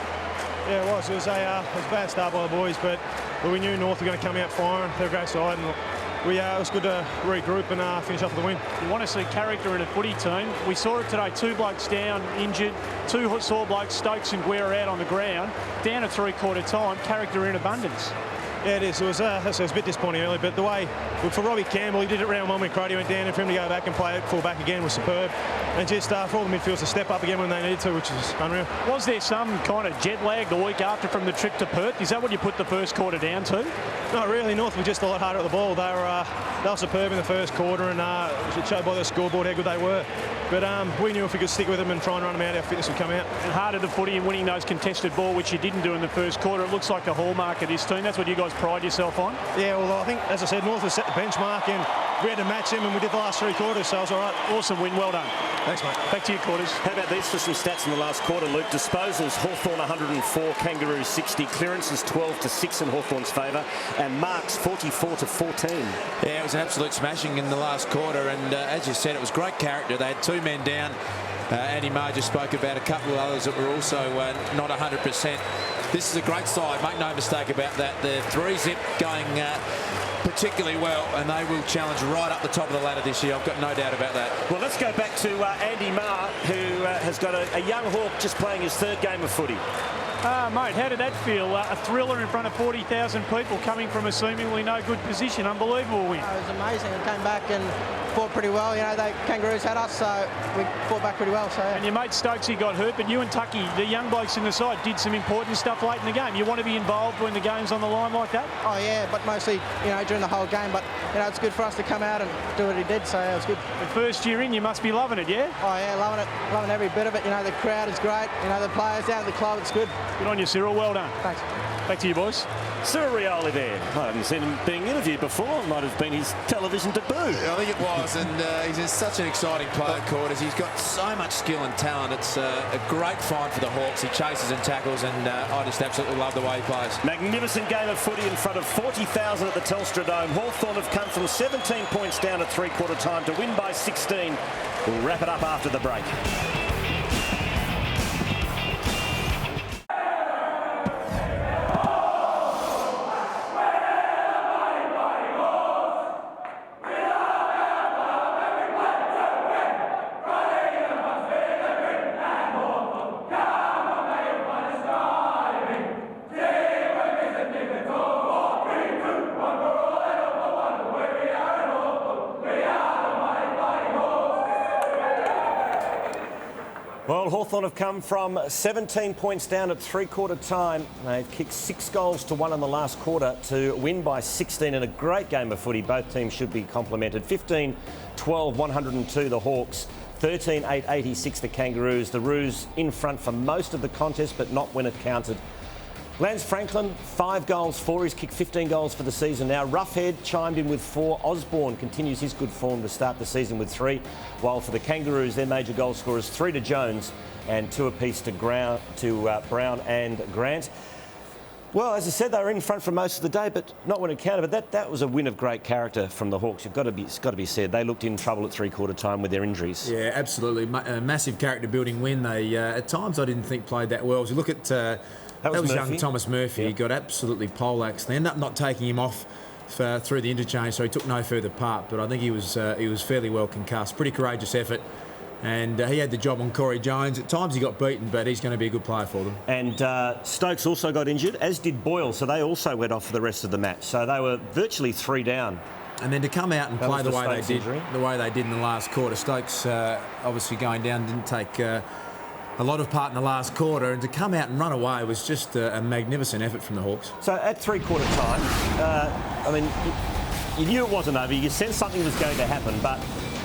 Yeah, it was. It was a bad start by the boys, but we knew North were going to come out firing. They're a great side, and it was good to regroup and finish off with the win. You want to see character in a footy team. We saw it today. 2 blokes down, injured. 2 sore blokes, Stokes and Guerra, out on the ground. Down at 3/4 time. Character in abundance. Yeah, it is. It was a bit disappointing early, but the way for Robbie Campbell, he did it round 1 when Crody went down, and for him to go back and play it full back again was superb. And just for all the midfielders to step up again when they needed to, which is unreal. Was there some kind of jet lag the week after from the trip to Perth? Is that what you put the first quarter down to? Not really. North were just a lot harder at the ball. They were superb in the first quarter, and it showed by the scoreboard how good they were. But we knew if we could stick with them and try and run them out, our fitness would come out. And harder the footy and winning those contested ball, which you didn't do in the first quarter. It looks like a hallmark of this team. That's what you guys pride yourself on. Yeah, well, I think, as I said, North has set the benchmark, and we had to match him, and we did the last 3 quarters, so it was all right. Awesome win. Well done. Thanks, mate. Back to you, Quarters. How about these for some stats in the last quarter, Luke? Disposals, Hawthorn 104, Kangaroos 60. Clearances 12-6 in Hawthorn's favour, and marks 44-14. Yeah, it was an absolute smashing in the last quarter, and as you said, it was great character. They had 2 men down. Andy Marr just spoke about a couple of others that were also not 100%. This is a great side, make no mistake about that. The 3-zip going particularly well, and they will challenge right up the top of the ladder this year. I've got no doubt about that. Well, let's go back to Andy Marr, who has got a young Hawk just playing his 3rd game of footy. Mate, how did that feel? A thriller in front of 40,000 people coming from a seemingly no good position. Unbelievable win. It was amazing. We came back and fought pretty well. You know, the Kangaroos had us, so we fought back pretty well. So. Yeah. And your mate Stokesy got hurt, but you and Tucky, the young blokes in the side, did some important stuff late in the game. You want to be involved when the game's on the line like that? Oh yeah, but mostly, you know, during the whole game. But you know, it's good for us to come out and do what he did. So yeah, it was good. The first year in, you must be loving it, yeah? Oh yeah, loving it, every bit of it. You know, the crowd is great. You know, the players down at the club, it's good. Good on you, Cyril. Well done. Thanks. Back to you, boys. Surioli there. I haven't seen him being interviewed before. It might have been his television debut. I think it was, and he's such an exciting player, Quarters. He's got so much skill and talent. It's a great find for the Hawks. He chases and tackles, and I just absolutely love the way he plays. Magnificent game of footy in front of 40,000 at the Telstra Dome. Hawthorn have come from 17 points down at three-quarter time to win by 16. We'll wrap it up after the break. Well, Hawthorn have come from 17 points down at three-quarter time. They've kicked 6 goals to 1 in the last quarter to win by 16 in a great game of footy. Both teams should be complimented. 15-12, 102 the Hawks. 13-8, 86 the Kangaroos. The Roos in front for most of the contest, but not when it counted. Lance Franklin, 5 goals, 4. He's kicked 15 goals for the season now. Roughhead chimed in with 4. Osborne continues his good form to start the season with 3. While for the Kangaroos, their major goal scorers, 3 to Jones and 2 apiece to Brown and Grant. Well, as I said, they were in front for most of the day, but not when it counted. But that was a win of great character from the Hawks. It's got to be said. They looked in trouble at three-quarter time with their injuries. Yeah, absolutely. A massive character-building win. They, at times, I didn't think played that well. As you look at... That was young Thomas Murphy. Yep. He got absolutely poleaxed. They ended up not taking him off through the interchange, so he took no further part. But I think he was fairly well concussed. Pretty courageous effort. And he had the job on Corey Jones. At times he got beaten, but he's going to be a good player for them. And Stokes also got injured, as did Boyle, so they also went off for the rest of the match. So they were virtually 3 down. And then to come out and play the way they did in the last quarter, Stokes obviously going down didn't take a lot of part in the last quarter, and to come out and run away was just a magnificent effort from the Hawks. So at three-quarter time, I mean, you knew it wasn't over. You sensed something was going to happen, but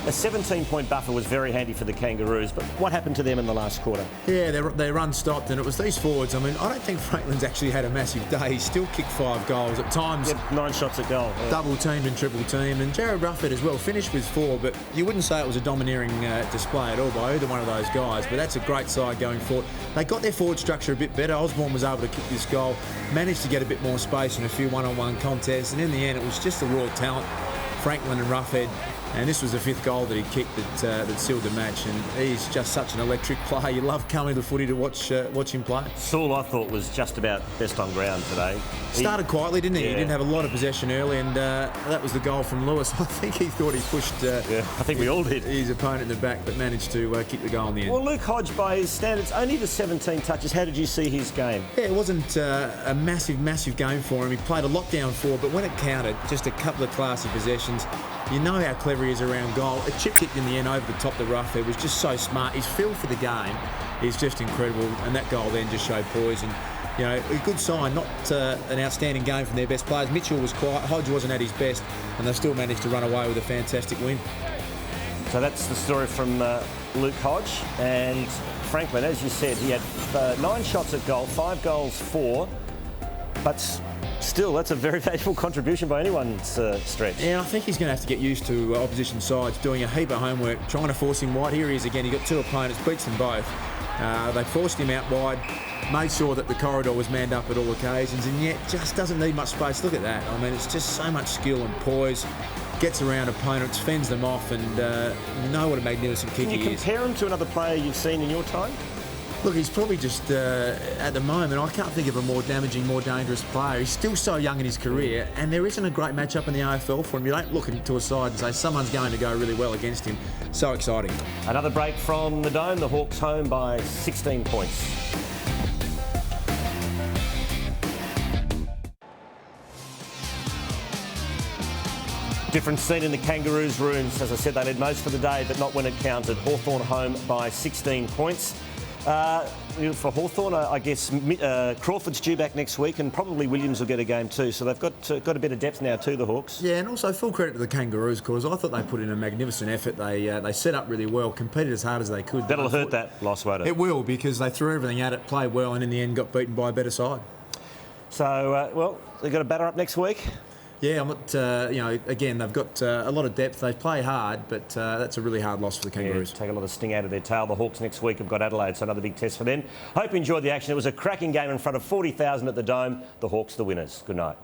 a 17-point buffer was very handy for the Kangaroos. But what happened to them in the last quarter? Yeah, their run stopped, and it was these forwards. I mean, I don't think Franklin's actually had a massive day. He still kicked 5 goals. At times... 9 shots at goal. Yeah. Double-teamed and triple-teamed. And Jared Rufford as well finished with 4, but you wouldn't say it was a domineering display at all by either one of those guys. But that's a great side going forward. They got their forward structure a bit better. Osborne was able to kick this goal, managed to get a bit more space in a few one-on-one contests, and in the end it was just the raw talent, Franklin and Roughhead. And this was the 5th goal that he kicked that sealed the match. And he's just such an electric player. You love coming to the footy to watch him play. Saul, I thought, was just about best on ground today. Started quietly, didn't he? Yeah. He didn't have a lot of possession early, and that was the goal from Lewis. I think he thought he pushed I think we all did. His opponent in the back, but managed to kick the goal in the end. Well, Luke Hodge, by his standards, only the 17 touches. How did you see his game? Yeah, it wasn't a massive game for him. He played a lot down forward, but when it counted, just a couple of classy possessions. You know how clever he is around goal. A chip kick in the end over the top of the Roughhead was just so smart. His feel for the game is just incredible, and that goal then just showed poise. And you know, a good sign, not an outstanding game from their best players. Mitchell was quiet, Hodge wasn't at his best, and they still managed to run away with a fantastic win. So that's the story from Luke Hodge. And Franklin, as you said, he had 9 shots at goal, 5 goals, 4. But still, that's a very valuable contribution by anyone's stretch. Yeah, I think he's going to have to get used to opposition sides doing a heap of homework, trying to force him wide. Here he is again. He got 2 opponents, beats them both. They forced him out wide, made sure that the corridor was manned up at all occasions, and yet just doesn't need much space. Look at that. I mean, it's just so much skill and poise. Gets around opponents, fends them off, and you know what a magnificent kick he is. Can you compare him to another player you've seen in your time? Look, he's probably just, at the moment, I can't think of a more damaging, more dangerous player. He's still so young in his career, and there isn't a great matchup in the AFL for him. You don't look into a side and say someone's going to go really well against him. So exciting. Another break from the Dome. The Hawks home by 16 points. Different scene in the Kangaroos' rooms. As I said, they led most for the day, but not when it counted. Hawthorn home by 16 points. For Hawthorn, I guess Crawford's due back next week, and probably Williams will get a game too. So they've got a bit of depth now too, the Hawks. Yeah, and also full credit to the Kangaroos, because I thought they put in a magnificent effort. They set up really well, competed as hard as they could. That'll hurt that loss, won't it? It will, because they threw everything at it, played well, and in the end got beaten by a better side. So, well, they've got a batter up next week. Yeah, I'm not, again, they've got a lot of depth. They play hard, but that's a really hard loss for the Kangaroos. Yeah, take a lot of sting out of their tail. The Hawks next week have got Adelaide, so another big test for them. Hope you enjoyed the action. It was a cracking game in front of 40,000 at the Dome. The Hawks the winners. Good night.